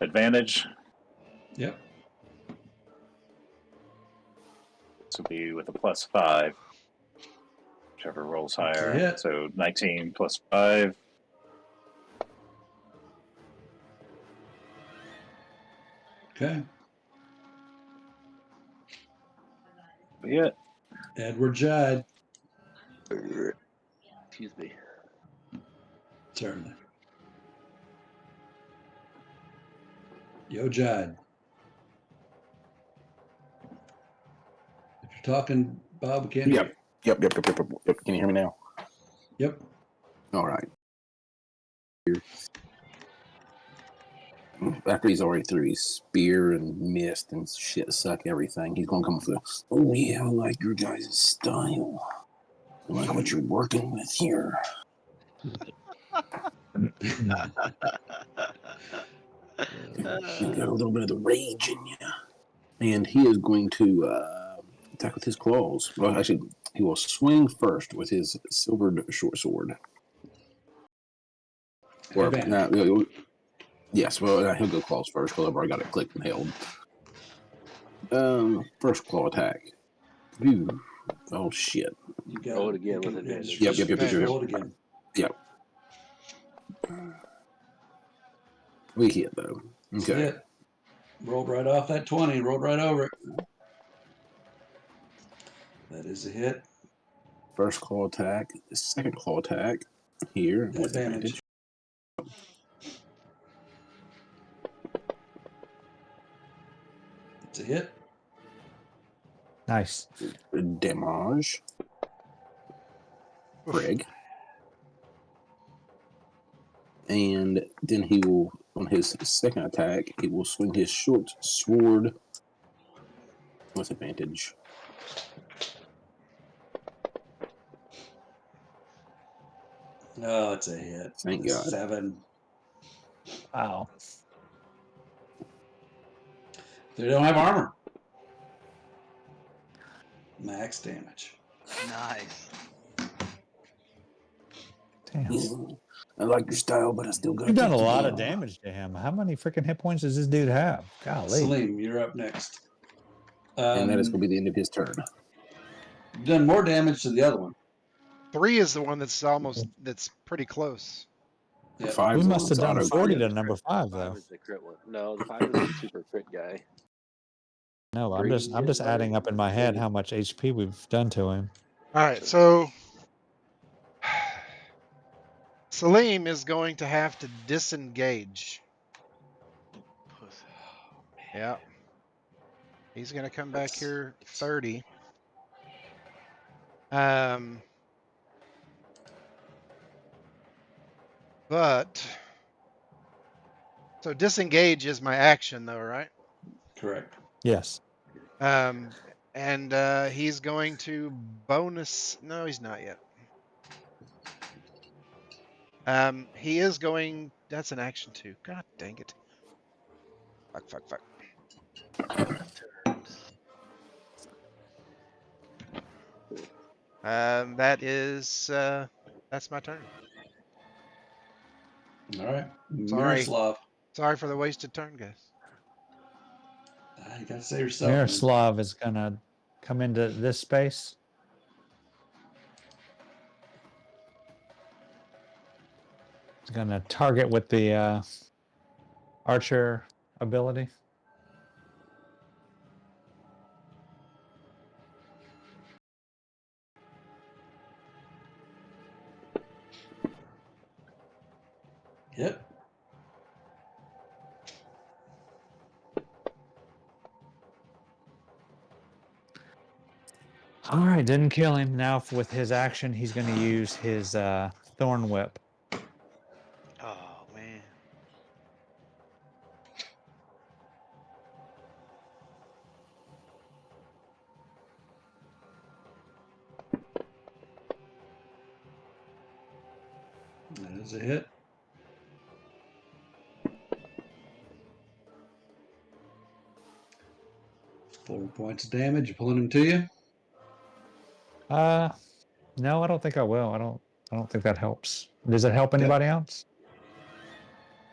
Advantage. Yep. This will be with a +5. Whichever rolls higher. So 19 plus 5. Okay. Be it. Edward Jide. Excuse me. Certainly. Yo, Jide. If you're talking, Bob, we can't hear you. Yep. Can you hear me now? Yep. All right. After he's already through his spear and mist and shit suck everything, he's gonna come with a, oh yeah, I like your guys' style. I like what you're working with here. You got a little bit of the rage in you. And he is going to attack with his claws. Well, actually, he will swing first with his silvered short sword. Or Advantage. yes, well, he'll go claws first because I've already got it clicked and held. First claw attack. Ooh. Oh shit. You got Roll it again with advantage. Yep. Just roll it again. Yep. We hit though. Okay. Hit. Rolled right off that 20. Rolled right over it. That is a hit. First claw attack. Second claw attack. Here with Advantage. advantage. It's a hit. Nice. Damage. Frig. And then he will, on his second attack, he will swing his short sword with advantage. Oh, it's a hit. Thank God. 7. Wow. They don't have armor. Max damage. Nice. Damn. I like your style, but I still got. You've done a lot of damage to him. How many freaking hit points does this dude have? Golly. Salim, you're up next. And that is going to be the end of his turn. You've done more damage to the other one. 3 is the one that's pretty close. Yep. 5 We is must have on done auto 40 crit. to number 5 5 though. is the crit one. No, the 5 is the super crit guy. No, I'm 3 just is adding up in my head how much HP we've done to him. All right, so Salim is going to have to disengage. Yeah. He's going to come back here 30. But so disengage is my action though, right? Correct. Yes. And he's going to bonus. No, he's not yet. He is going. That's an action too. God dang it. Fuck. That is. That's my turn. All right. Sorry. Miroslav. Sorry for the wasted turn, guys. You got to say yourself. Miroslav is going to come into this space. He's going to target with the archer ability. Yep. All right, didn't kill him. Now with his action, he's going to use his thorn whip. Oh man. That is a hit. Four points of damage. You pulling him to you? No, I don't think I will. I don't think that helps. Does it help anybody else?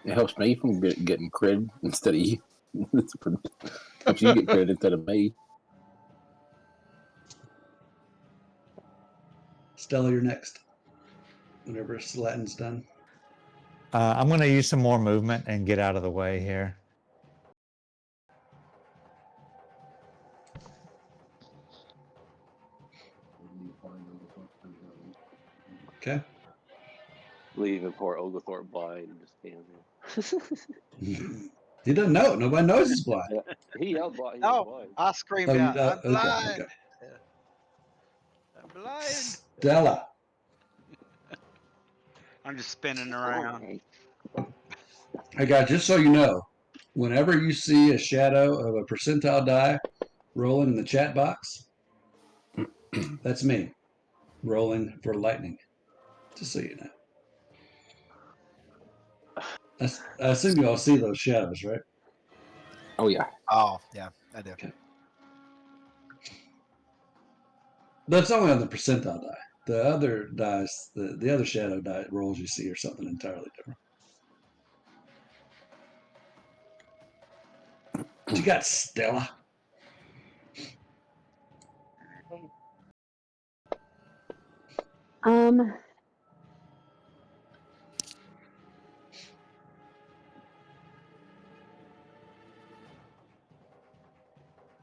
It helps me from getting cred instead of you. Helps you get cred instead of me. Stella, you're next. Whenever Slatin's done. I'm going to use some more movement and get out of the way here. Okay. Leaving poor Oglethorpe blind and just standing He doesn't know. Nobody knows he's blind. there. He yelled blind. He Oh, was blind. I screamed Oh, out, I'm okay, blind. okay. I'm blind. Stella. I'm just spinning around. Hey, guys, just so you know, whenever you see a shadow of a percentile die rolling in the chat box, that's me rolling for lightning. Just so you know. I assume you all see those shadows, right? Oh yeah. Oh, yeah, I do. Okay. That's only on the percentile die. The other dice, the other shadow die rolls you see are something entirely different. What you got, Stella?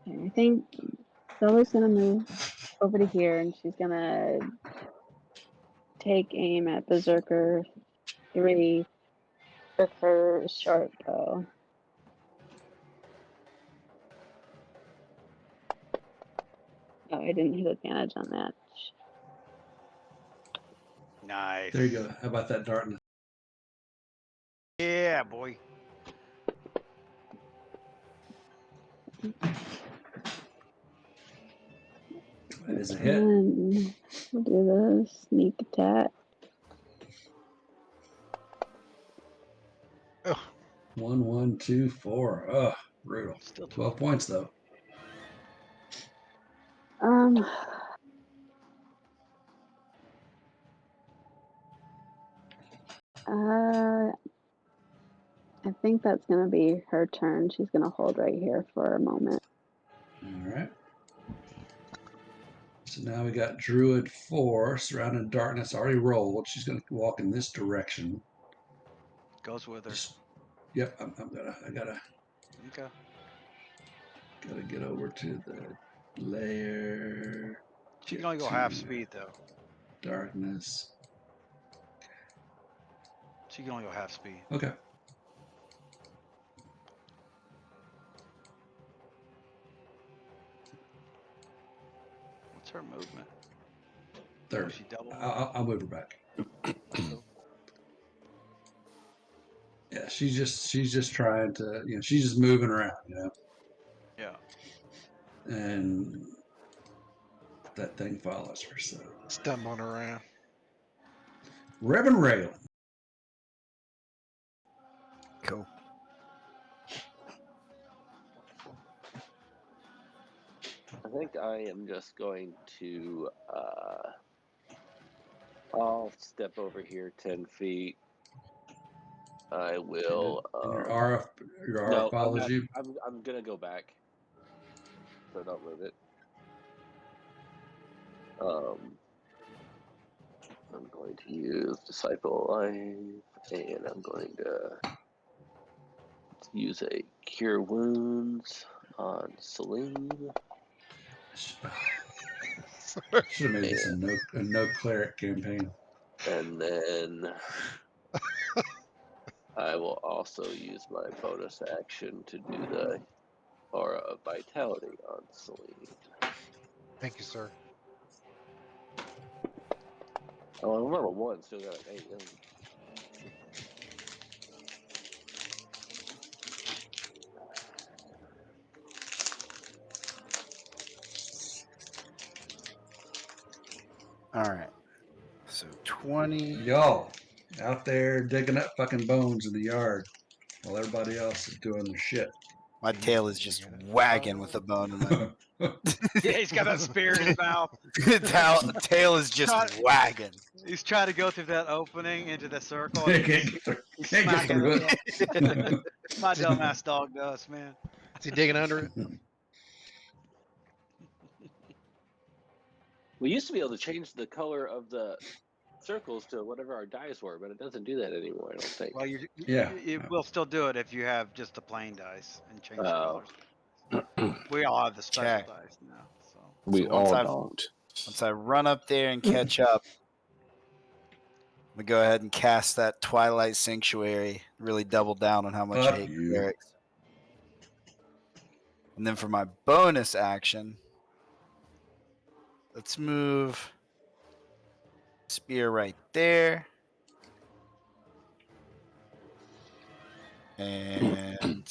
I think Stella's gonna move over to here, and she's gonna take aim at Berserker 3 with her short bow. Oh, I didn't hit advantage on that. Nice. There you go. How about that darkness? Yeah, boy. That is a hit. And we'll do the sneak attack. Oh, 1, 1, 2, 4. Ugh, brutal. Still 12 points though. I think that's gonna be her turn. She's gonna hold right here for a moment. All right. So now we got Druid 4, Surrounded in Darkness, already rolled. She's going to walk in this direction. Goes with her. Yep, I gotta get over to the layer. She can only go half speed though. Darkness. She can only go half speed. Okay. What's her movement? 30. Oh, she doubled. I'll move her back. Yeah, she's just trying to, she's just moving around, Yeah. and that thing follows her. So stumbling around. Reverend Raylan. Cool. I think I am just going to. I'll step over here 10 feet. I will. Your aura No, follows you. I'm gonna go back. So don't move it. I'm going to use Disciple Life, and I'm going to use a Cure Wounds on Celine. Should have made this a no cleric campaign. And then I will also use my bonus action to do the Aura of Vitality on Celine. Thank you, sir. Oh, I'm level 1, still got an 8. All right. So 20. Y'all out there digging up fucking bones in the yard while everybody else is doing their shit. My tail is just wagging with a bone in my. Yeah, he's got that spear in his mouth. tail is just wagging. He's trying to go through that opening into the circle. They And can't get through it. My dumbass dog does, man. Is he digging under it? We used to be able to change the color of the circles to whatever our dice were, but it doesn't do that anymore, I don't think. Well, it will still do it if you have just the plain dice and change colors. We all have the special dice now. So we all don't. Once I run up there and catch up, I'm gonna go ahead and cast that Twilight Sanctuary. Really double down on how much I hate clerics. And then for my bonus action, let's move spear right there. And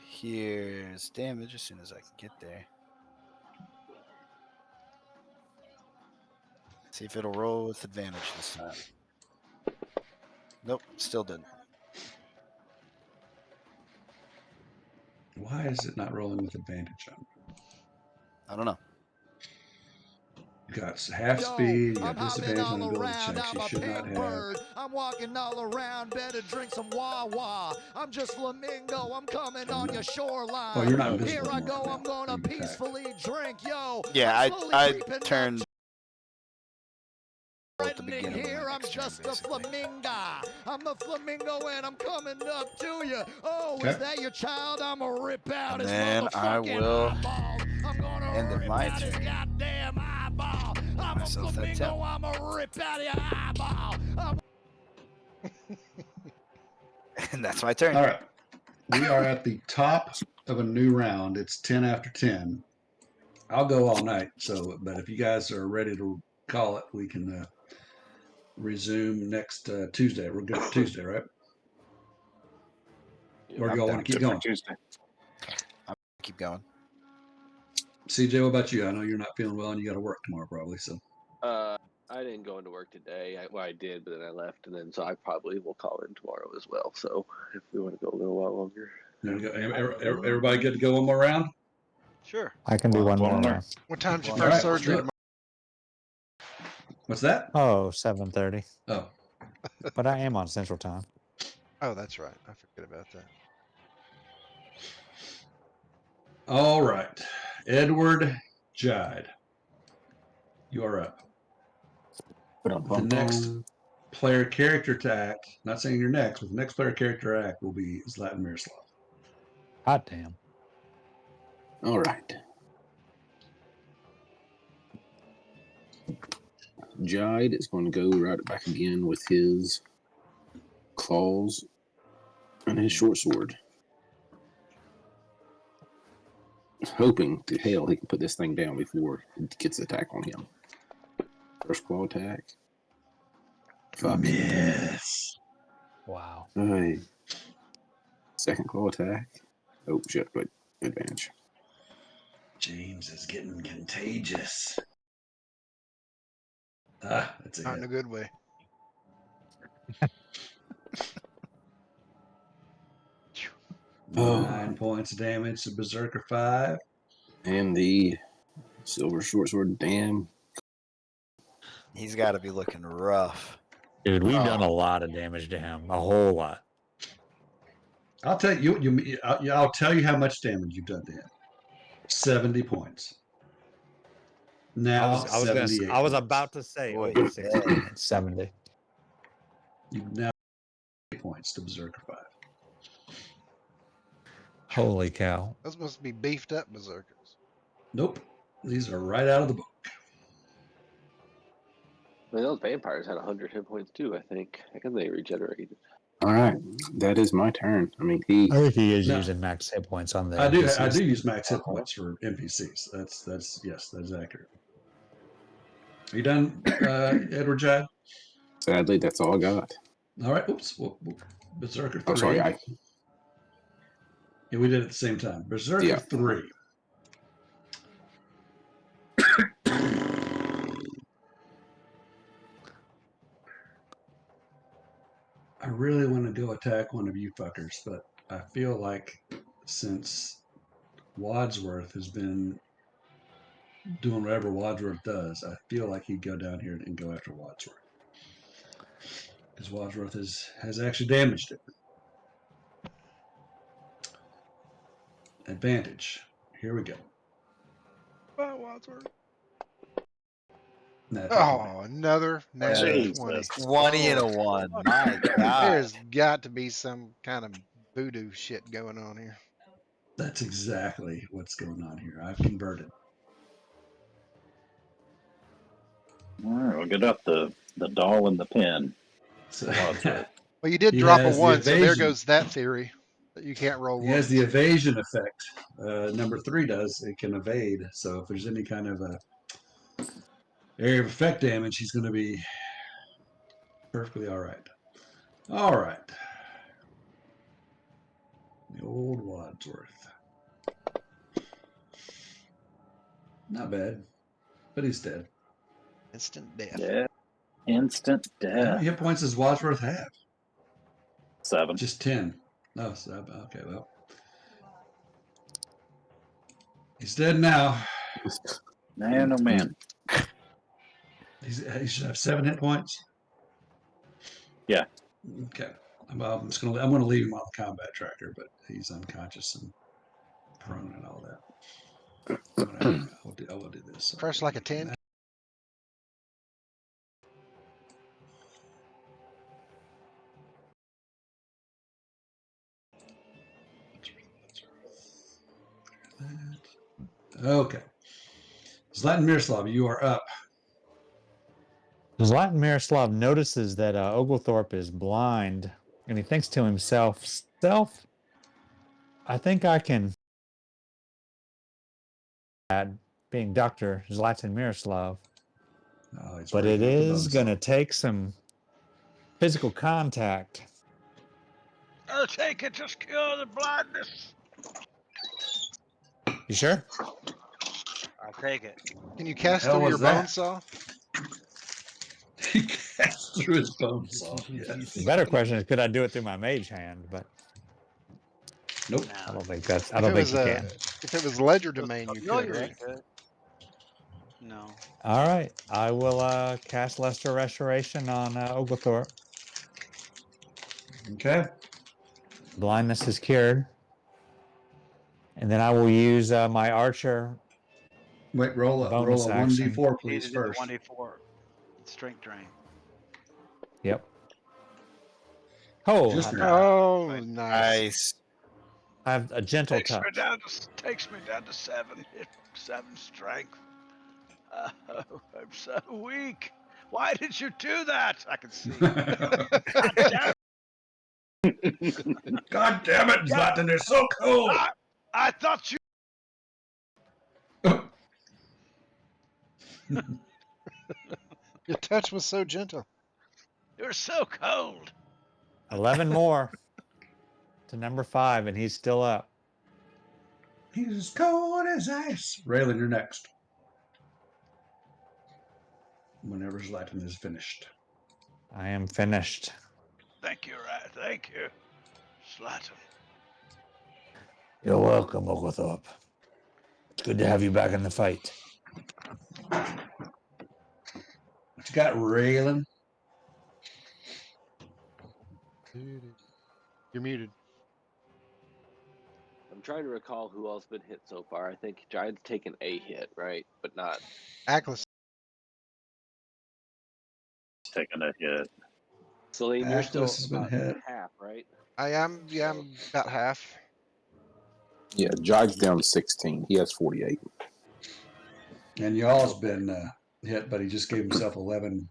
here's damage as soon as I can get there. See if it'll roll with advantage this time. Nope, still didn't. Why is it not rolling with advantage on? I don't know. You got half speed. You got disadvantage on ability checks. You should not have. Bird. I'm walking all around. Better drink some Wawa. I'm just flamingo. I'm coming on your shoreline. Oh, you're not invisible Here I anymore. go. I'm gonna You attack. peacefully drink. Yo. Yeah, I'm slowly I creeping up turned at the threatening beginning of here. my I'm next turn, just a basically. flamingo. I'm a flamingo and I'm coming up to you. Oh, Okay. is that your child? I'm gonna rip out And his then I motherfucking will eyeballs. I'm gonna end of rip my out his turn. goddamn eyeball. I'm a Myself that flamingo. tip. I'm gonna rip out your eyeball. And that's my turn. All right. We are at the top of a new round. It's 10 after 10. I'll go all night. So, but if you guys are ready to call it, we can resume next Tuesday. We're good for Tuesday, right? Or do y'all want to keep going? Tuesday. Keep going. CJ, what about you? I know you're not feeling well and you got to work tomorrow, probably. So, I didn't go into work today. I did, but then I left, and then so I probably will call in tomorrow as well. So if we want to go a little while longer, there we go. Everybody good to go one more round? Sure. I can do one more more. round. What time's your All first right, let's do surgery? it. What's that? Oh, 7:30. Oh, But I am on Central Time. Oh, that's right. I forget about that. all right. Edward Jide, you are up. The next player character to act, not saying you're next, but the next player character to act will be Zlatan Miroslav. Hot damn. All right. Jide is going to go right back again with his claws and his short sword. Hoping to hell he can put this thing down before it gets attack on him. First claw attack. Fuck. Miss. Wow. Aye. Second claw attack. Oh shit, but advantage. James is getting contagious. Ah, that's a Not in a hit. good way. Oh. 9 points of damage to Berserker 5. And the silver short sword, damn. He's got to be looking rough. Dude, we've done a lot of damage to him. A whole lot. I'll tell you, I'll tell you how much damage you've done to him. 70 points. Now I was about to say Boy, over 60 yeah. points. 70. You've now 8 points to Berserker 5. Holy cow. Those must be beefed up berserkers. Nope. These are right out of the book. I mean, those vampires had 100 hit points too. I think they regenerated. All right, that is my turn. I mean, I think he is No. using max hit points on the I do NPCs. use max hit points for NPCs. That's yes, that's accurate. Are you done, Edward Jad? Sadly, that's all I got. All right. Oops. Berserker 3. Oh, sorry. Yeah, we did it at the same time. Berserker 3. I really want to go attack one of you fuckers, but I feel like since Wadsworth has been doing whatever Wadsworth does, I feel like he'd go down here and go after Wadsworth. Because Wadsworth has actually damaged it. Advantage. Here we go. Oh, Wadsworth. Natural 20. Another natural 20. 20 and a 1. My God. There's got to be some kind of voodoo shit going on here. That's exactly what's going on here. I've converted. All right, we'll get up the doll in the pen. So, Well, you did He drop a has the 1, so there evasion. goes that theory that you can't roll he 1. has the evasion effect. Number 3 does. It can evade. So if there's any kind of a area of effect damage, he's going to be perfectly all right. All right. The old Wadsworth. Not bad, but he's dead. Instant death. Yeah. Instant How many death. hit points does Wadsworth have? 7. Just 10. No, okay, well. He's dead now. Man, oh man. He should have 7 hit points. Yeah. Okay. I'm gonna leave him on the combat tracker, but he's unconscious and prone and all that. I will do this. First, like a 10. Okay. Zlatan Miroslav, you are up. Zlatan Miroslav notices that Oglethorpe is blind, and he thinks to himself, "Self, I think I can." Being Dr. Zlatan Miroslav, but it is going to take some physical contact. I'll take it to cure the blindness. You sure? I'll take it. Can you cast hell through your was that? bone saw? He cast through his bone saw. Yes. The better question is, could I do it through my mage hand? But Nope. I don't think that's. I If don't it think was you can. if it was ledger domain, you could, Familiar, you right? could. No. All right, I will cast Lesser Restoration on Oglethorpe. Okay. Blindness is cured, and then I will use my Archer. Wait, roll a bonus action. 1d4, Need please, to do the first. 1d4 strength drain. Yep. Oh, Just hot a- dog. Oh, nice. Nice. I have a gentle Takes me touch. down to 7 strength. Oh, I'm so weak. Why did you do that? I can see. God damn it, Zlatan, they're so cold. I thought you. Your touch was so gentle. You're so cold. 11 more to number 5, and he's still up. He's as cold as ice. Raylan, you're next. Whenever Zlatan is finished. I am finished. Thank you, Rat. Thank you, Zlatan. You're welcome, Oglethorpe. It's good to have you back in the fight. What you got, Raylan? You're muted. I'm trying to recall who else been hit so far. I think Giant's taken a hit, right? But not. Atlas. Taking a hit. Celine, you're still Atlas has been about hit. half, right? I'm about half. Yeah, Jive's down to 16. He has 48. And y'all's been hit, but he just gave himself 11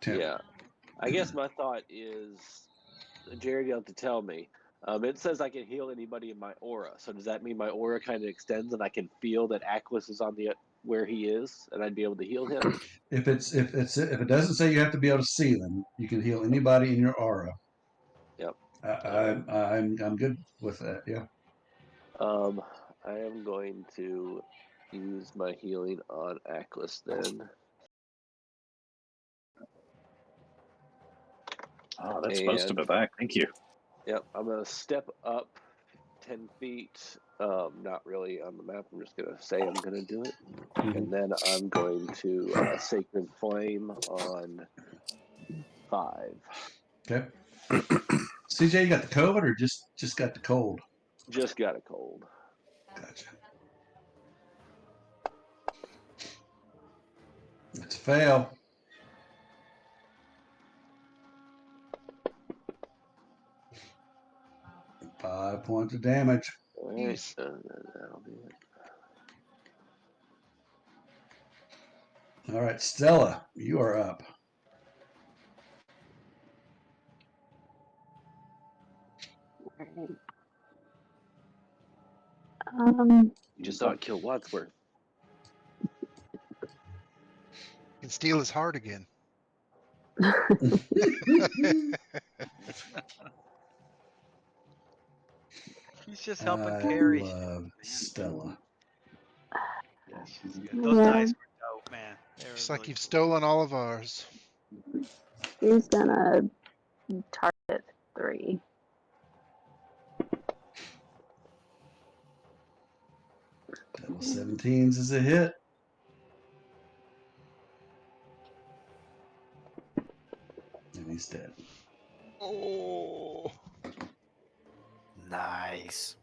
temp. Yeah. I guess my thought is, Jared, you'll have to tell me. It says I can heal anybody in my aura. So does that mean my aura kind of extends and I can feel that Aquis is on the where he is, and I'd be able to heal him? If it doesn't say you have to be able to see them, you can heal anybody in your aura. Yep. I'm good with that. Yeah. I am going to use my healing on Aquis then. Oh, that's most of it back. Thank you. Yep, I'm gonna step up 10 feet. Not really on the map. I'm just gonna say I'm gonna do it, and then I'm going to Sacred Flame on 5. Okay. CJ, you got the COVID or just got the cold? Just got a cold. Gotcha. It's a fail. Five points of damage. All right, that'll be it. All right, Stella, you are up. Um, You just saw it kill Wadsworth. You can steal his heart again. He's just helping carry. I love Stella. Yeah, she's good. Those Yeah. dice were dope, man. Just like you've stolen all of ours. He's gonna target 3. Double 17s is a hit. he's dead. Oh. Nice.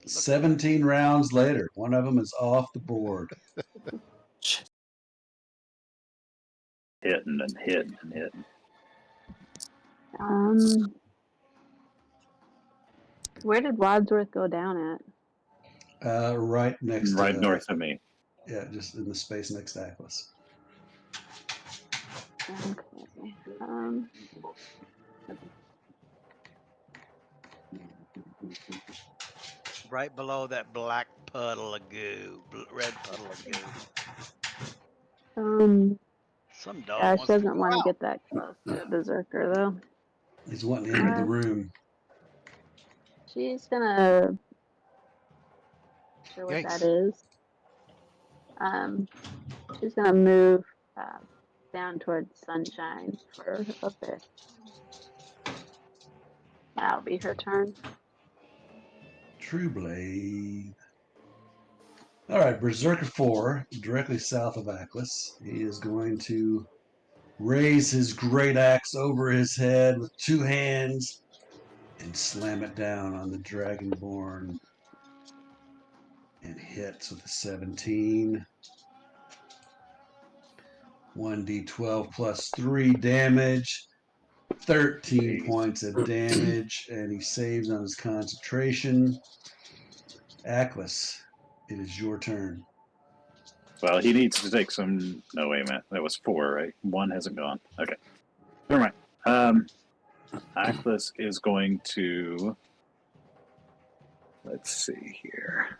17 rounds later, one of them is off the board. Hitting and hitting and hitting. Where did Wadsworth go down at? Right next Right to north of me. Yeah, just in the space next to Atlas. Okay. Right below that black puddle of goo, red puddle of goo. Some dog Yeah, she wants to doesn't go want to out. get that close to a berserker though. He's wanting to enter the room. She's gonna. Sure what that Yikes. is. She's gonna move down towards Sunshine for a bit. That'll be her turn. True Blade. All right, Berserker 4, directly south of Atlas. He is going to raise his great axe over his head with two hands and slam it down on the Dragonborn. And hits with a 17. 1d12 plus 3 damage. 13 points of damage, and he saves on his concentration. Atlas, it is your turn. Well, he needs to take some. No, wait a minute. That was 4, right? 1 hasn't gone. Okay. Never mind. Atlas is going to. Let's see here.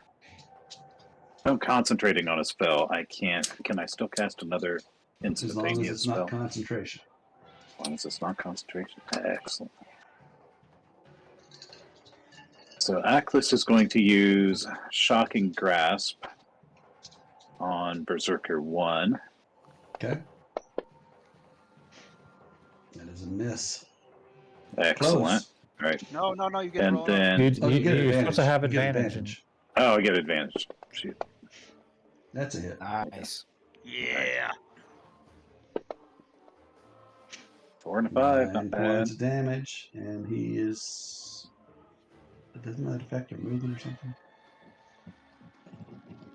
I'm concentrating on a spell. I can't. Can I still cast another As long as instantaneous it's spell? not concentration. As long as it's not concentration. Excellent. So Atlas is going to use Shocking Grasp on Berserker 1. Okay. That is a miss. Excellent. Close. All right. No, you get to And roll. then. You get You're advantage. supposed to have You get advantage. Oh, I get advantage. Shoot. That's a hit. Nice. Yeah. 4 and a 5. 9 Not bad. points of damage, and he is. Doesn't that affect your movement or something?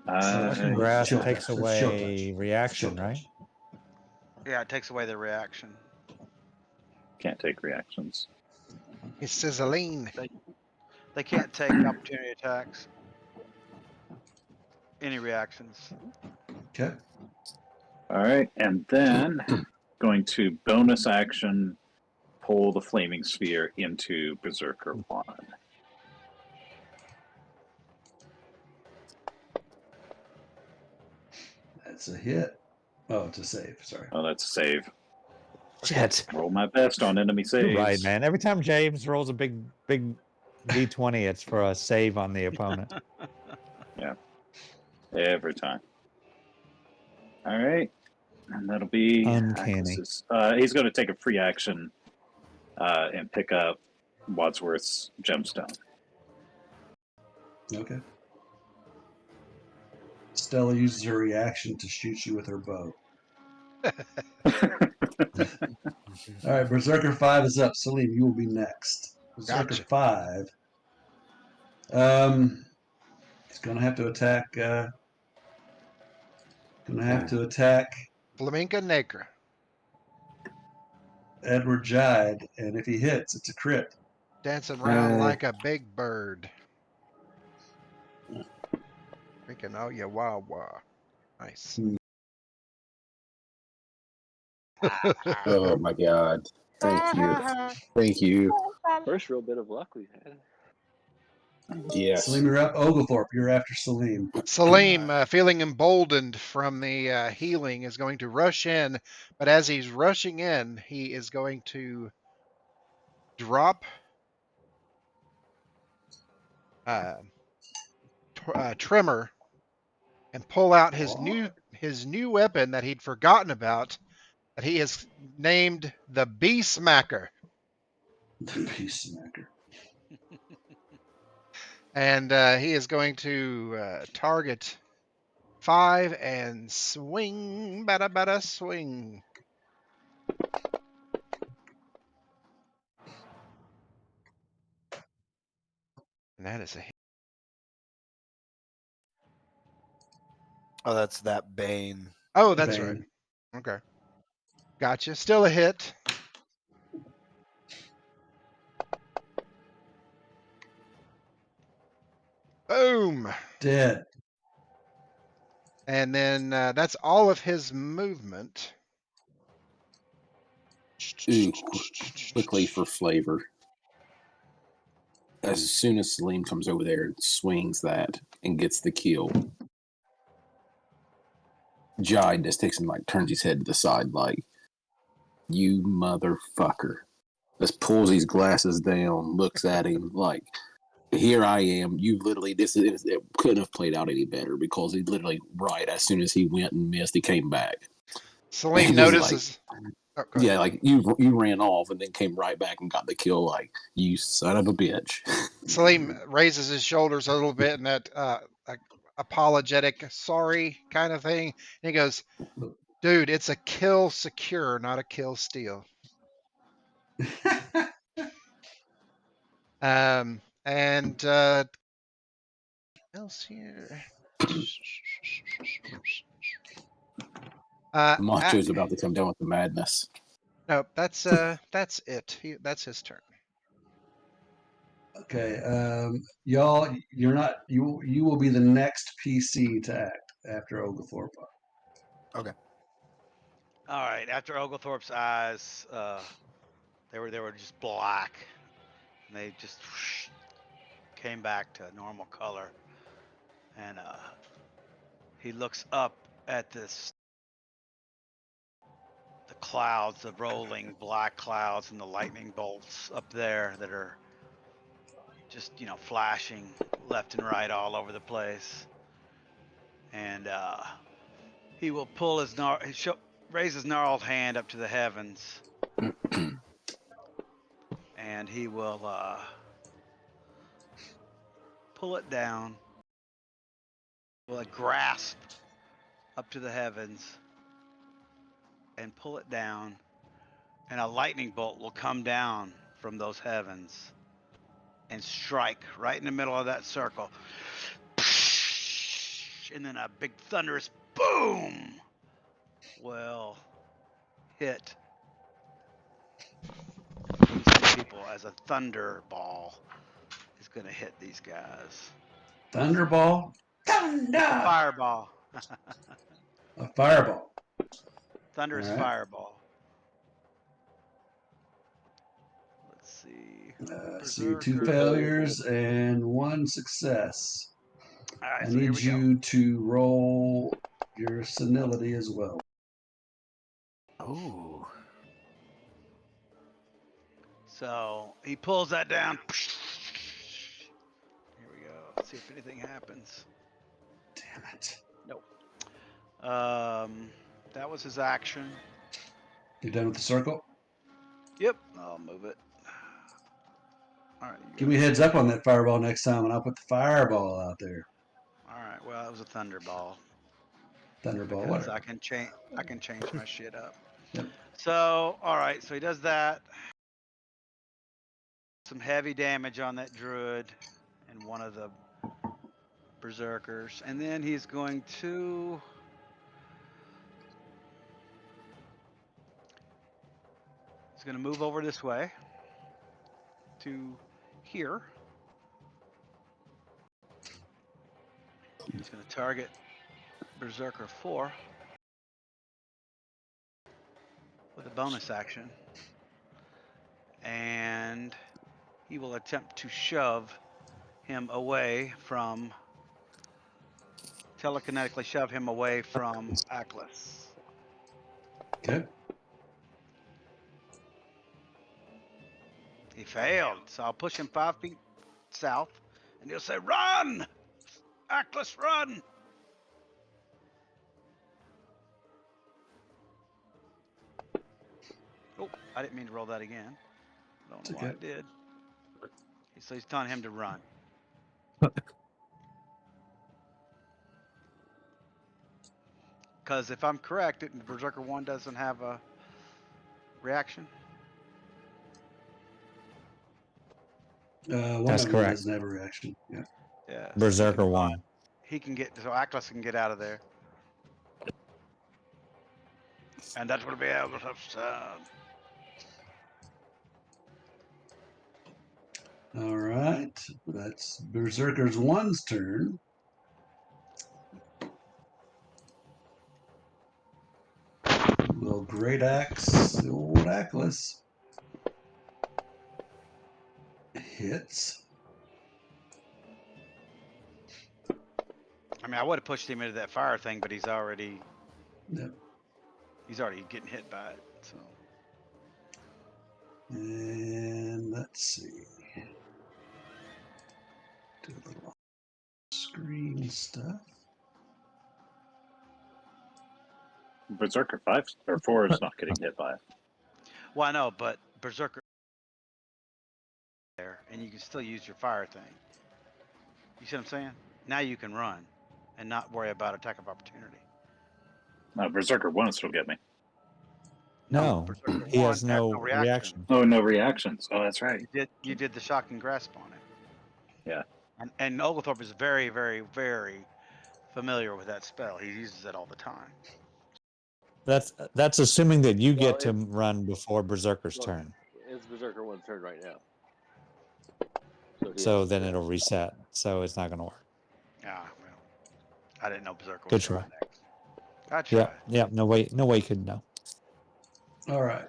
Shocking Uh, Grasp Chill takes touch. That's chill away touch. reaction, Chill right? touch. Yeah, it takes away the reaction. can't take reactions. It's sizzling. They can't take opportunity attacks. Any reactions. Okay. All right, and then going to bonus action pull the flaming sphere into Berserker 1. That's a hit. Oh, it's a save. Sorry. Oh, that's a save. Shit. Roll my best on enemy saves. You're right, man. Every time James rolls a big D20, it's for a save on the opponent. Yeah. Every time. All right. And that'll be Uncanny. He's going to take a free action and pick up Wadsworth's gemstone. Okay. Stella uses her reaction to shoot you with her bow. All right, Berserker 5 is up. Salim, you will be next. Berserker Gotcha. 5. He's gonna have to attack. Flamingo Negra. Edward Jide, and if he hits, it's a crit. Dancing around like a big bird. Drinking all your wah-wah. Nice. Oh my God! Thank you, thank you. First real bit of luck we've had. Yes. Salim, you're up. Oglethorpe, you're after Salim. Salim, feeling emboldened from the healing, is going to rush in. But as he's rushing in, he is going to drop Tremor and pull out his new weapon that he'd forgotten about, that he has named the Bee Smacker. The Beast Smacker. And he is going to target 5 and swing, bada swing. And that is a hit. Oh, that's that Bane. Oh, that's Bane. right. Okay. Gotcha. Still a hit. Boom. Dead. And then that's all of his movement. Ooh, quickly for flavor. As soon as Salim comes over there and swings that and gets the kill, Jai just takes him, like, turns his head to the side, like, you motherfucker. Just pulls his glasses down, looks at him like, here I am. You literally, it couldn't have played out any better because he literally, right as soon as he went and missed, he came back. Salim He was notices. Like, yeah, like you ran off and then came right back and got the kill. Like, you son of a bitch. Salim raises his shoulders a little bit in that apologetic, sorry kind of thing. And he goes, dude, it's a kill secure, not a kill steal. And else here. Macho's about to come down with the madness. No, that's it. That's his turn. Okay, y'all, you're not. You will be the next PC to act after Oglethorpe. Okay. All right. After Oglethorpe's eyes, they were just black, and they just came back to normal color, and he looks up at the clouds, the rolling black clouds, and the lightning bolts up there that are just flashing left and right all over the place, and he will pull his raise his gnarled hand up to the heavens, and he will pull it down. Will grasp up to the heavens and pull it down, and a lightning bolt will come down from those heavens and strike right in the middle of that circle. And then a big thunderous boom will hit these two people as a thunderball is going to hit these guys. Thunderball. Thunder. It's a fireball. A fireball. Thunderous All right. fireball. Let's see. See, 2 failures and 1 success. All right, I so here need we go. you to roll your senility as well. Oh. So he pulls that down. Here we go. Let's see if anything happens. Damn it. Nope. That was his action. You done with the circle? Yep. I'll move it. All right. Give me a heads up on that fireball next time, and I'll put the fireball out there. All right. Well, it was a thunderball. Thunderball, Because whatever. I can change my shit up. Yep. So, all right. So he does that. Some heavy damage on that druid and one of the berserkers, and then he's going to move over this way to here. He's going to target Berserker 4 with a bonus action, and he will attempt to shove him away from, telekinetically shove him away from Aklis. Okay. He failed, so I'll push him 5 feet south, and he'll say, "Run, Aklis, run!" Oh, I didn't mean to roll that again. I don't know why I did. So he's telling him to run. Because if I'm correct, Berserker 1 doesn't have a reaction. One That's of them correct. doesn't have a reaction. Yeah. Yeah. so Berserker 1. He can get so Atlas can get out of there. And that will be Atlas' turn. All right. That's Berserker's 1's turn. Little great axe, the old Atlas hits. I mean, I would have pushed him into that fire thing, but he's already Yep. he's already getting hit by it. So And let's see. Do a little screen stuff. Berserker 5 or 4 is not getting hit by it. well, I know, but Berserker there, and you can still use your fire thing. You see what I'm saying? Now you can run and not worry about attack of opportunity. Berserker 1 will still get me. No, Berserker he 1 has no reaction. Oh, no reactions. Oh, that's right. You did the shocking grasp on it. Yeah. And Oglethorpe is very, very, very familiar with that spell. He uses it all the time. That's assuming that you Well, get to run before Berserker's Well, turn. It's Berserker 1's turn right now. So then it'll reset. So it's not going to work. Ah, well, I didn't know Berserker Good was try. coming next. I tried. Yeah, yeah. No way you could know. All right.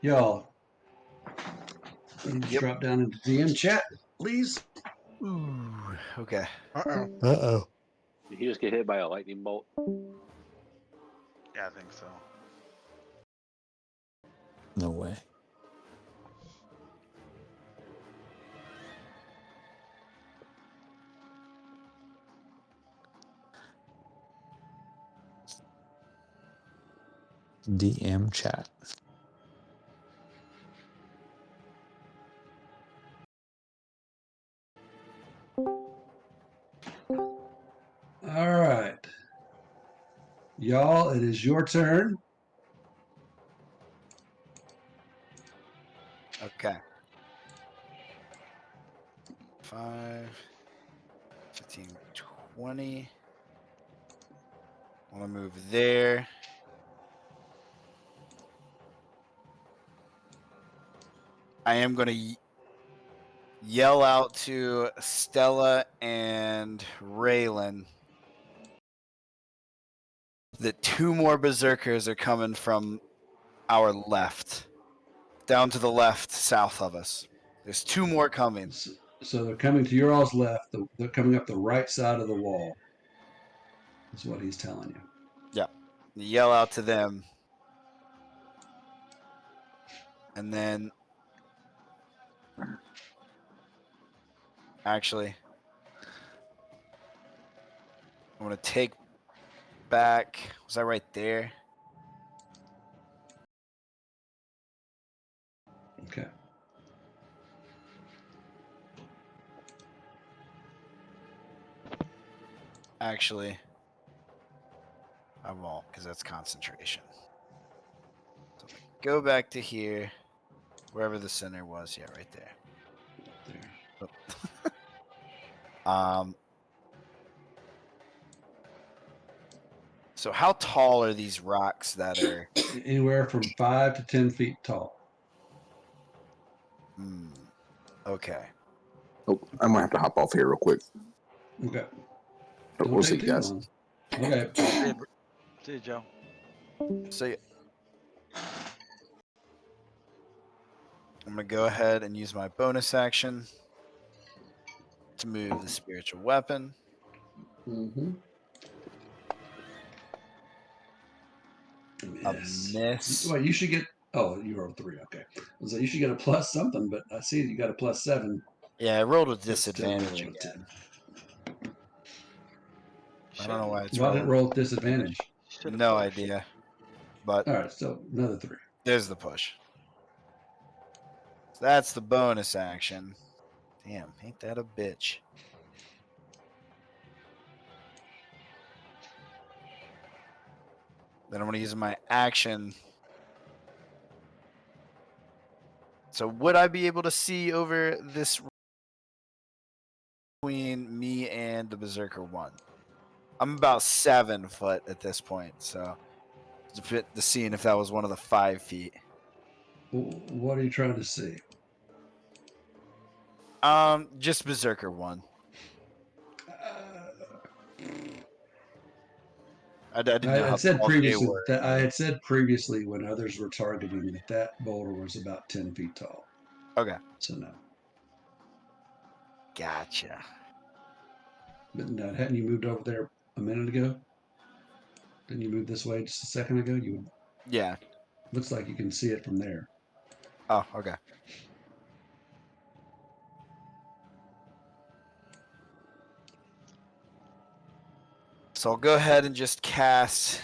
Y'all, you just drop down into DM chat, please. Ooh, okay. Uh-oh. Uh-oh. Did he just get hit by a lightning bolt? Yeah, I think so. No way. DM chat. All right. Y'all, it is your turn. Okay. 5, 15, 20. I want to move there. I am going to yell out to Stella and Raylan that 2 more berserkers are coming from our left, down to the left, south of us. There's 2 more coming. So they're coming to your all's left. They're coming up the right side of the wall. Is what he's telling you. Yep. Yell out to them. And then actually I'm going to take back. Was that right there? Okay. Actually, I won't because that's concentration. So go back to here, wherever the center was. Yeah, right there. There. Oh. So how tall are these rocks that are Anywhere from 5 to 10 feet tall. Okay. Oh, I'm gonna have to hop off here real quick. Okay. But we'll see you guys. Long. Okay. See you, Joe. So I'm gonna go ahead and use my bonus action to move the spiritual weapon. Mm-hmm. Miss. Well, you should get. Oh, you rolled 3. Okay. So you should get a plus something, but I see you got a plus 7. Yeah, I rolled with But still you disadvantage rolled a 10. again. I don't know why it's Why did it rolling. roll with disadvantage? No idea. But all right, so another 3. There's the push. So that's the bonus action. Damn, ain't that a bitch? Then I'm going to use my action So would I be able to see over this between me and the Berserker one? I'm about 7 foot at this point, so to fit the scene if that was one of the 5 feet. What are you trying to see? Just Berserker one. I didn't know I how had said tall they previously were. that I had said previously when others were targeting that boulder was about 10 feet tall. Okay, So no. gotcha. But no, hadn't you moved over there a minute ago? Didn't you move this way just a second ago? You would, Yeah. looks like you can see it from there. Oh, okay. So I'll go ahead and just cast.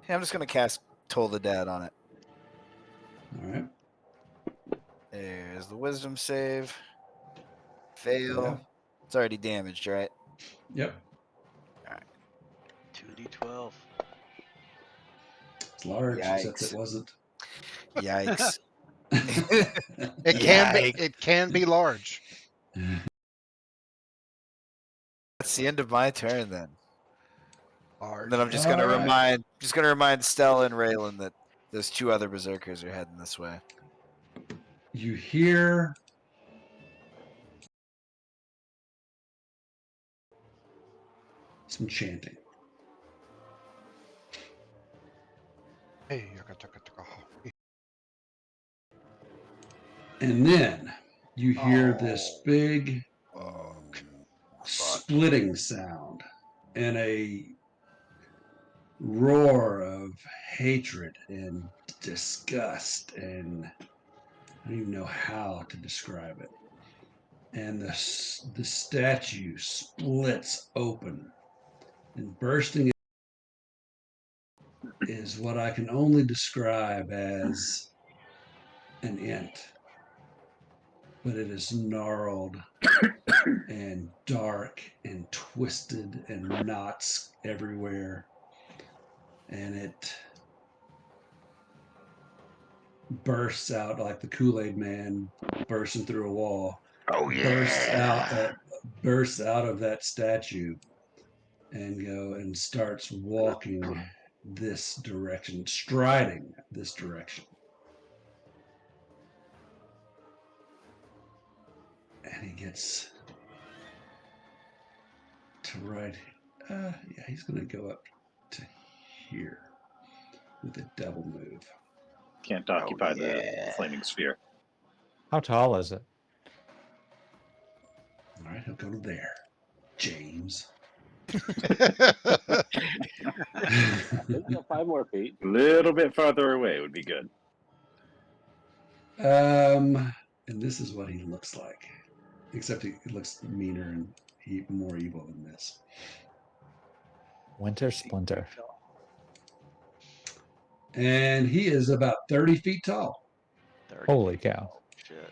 Yeah, I'm just gonna cast Toll the Dead on it. All right. There's the Wisdom save. Fail. Yeah. It's already damaged, right? Yep. 2d12. It's large, except Yikes. it wasn't. Yikes. It can be. It can be large. That's the end of my turn then. Large. And then I'm just All gonna right. remind Stella and Raylan that those 2 other berserkers are heading this way. You hear some chanting. Hey, And then you hear this big splitting sound and a roar of hatred and disgust, and I don't even know how to describe it. And the statue splits open, and bursting is what I can only describe as an ant, but it is gnarled and dark and twisted and knots everywhere, and it bursts out like the Kool-Aid Man bursting through a wall. Oh yeah. Bursts out of that statue and starts walking this direction, striding this direction. And he gets to right. Yeah, he's going to go up to here with a double move. Can't occupy the flaming sphere. How tall is it? All right, he'll go to there. James. I think you got 5 more feet. A little bit farther away would be good. And this is what he looks like, except he looks meaner and more evil than this. Winter Splinter. And he is about 30 feet tall. 30. Holy cow. Shit.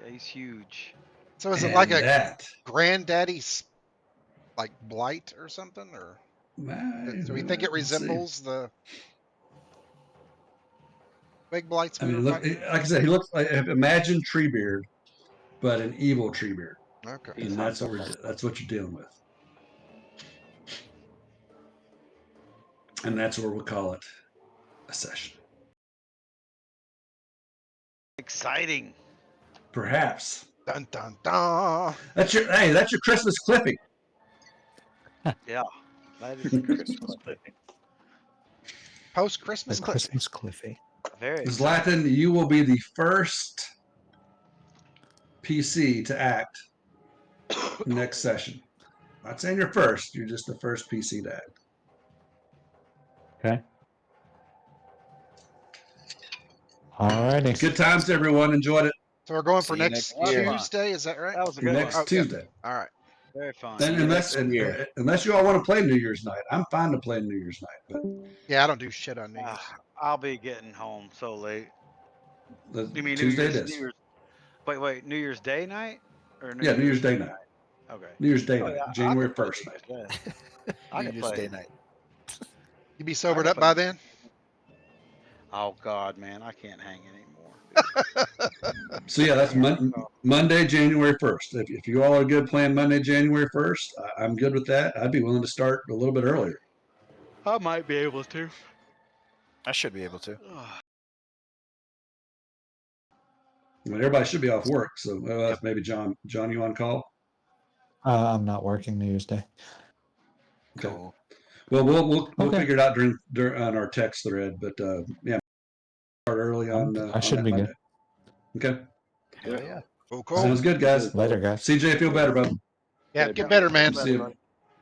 Yeah, he's huge. So is it And like a that, granddaddy's like blight or something, or do we think it let's see. resembles the big blights I we mean, were look, fighting? like I said, he looks like, imagine Treebeard, but an evil Treebeard. Okay. And that's what you're dealing with. And that's where we'll call it a session. Exciting. Perhaps. Dun dun dun. That's your Christmas Cliffy. Yeah. That is Christmas Cliffy. Post Christmas The clip. Christmas Cliffy. very Zlatan, you will be the first PC to act next session. I'm not saying you're first, you're just the first PC to act. Okay. Alrighty. Good times, everyone. Enjoyed it. So we're going See for you next next year. Tuesday, is that right? That was a Your good next one. Tuesday. All right. Very fun. And you unless next year. unless you all want to play New Year's night, I'm fine to play New Year's night. But Yeah, I don't do shit on New Year's. I'll be getting home so late. You mean Tuesday New it Year's, is. New Year's? Wait, New Year's Day night or New Year's Day night. Okay. New Year's Day Oh, night, yeah, I January can play 1st night. New Year's Day. I New can Year's play. Day night. You be sobered can up by play. then? Oh God, man, I can't hang anymore. So yeah, that's Monday, January 1st. If you all are good playing Monday, January 1st, I'm good with that. I'd be willing to start a little bit earlier. I might be able to. I should be able to. I mean, everybody should be off work, so maybe John. John, you on call? I'm not working Tuesday. Okay. Cool. Well, we'll Okay. figure it out during on our text thread, but yeah, start early on I should that be Monday. good. Okay. Hell yeah. Cool. Sounds good, guys. Later, guys. CJ, feel better, bud. Yeah, get better, man. See you.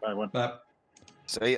Bye, one. Bye. See ya.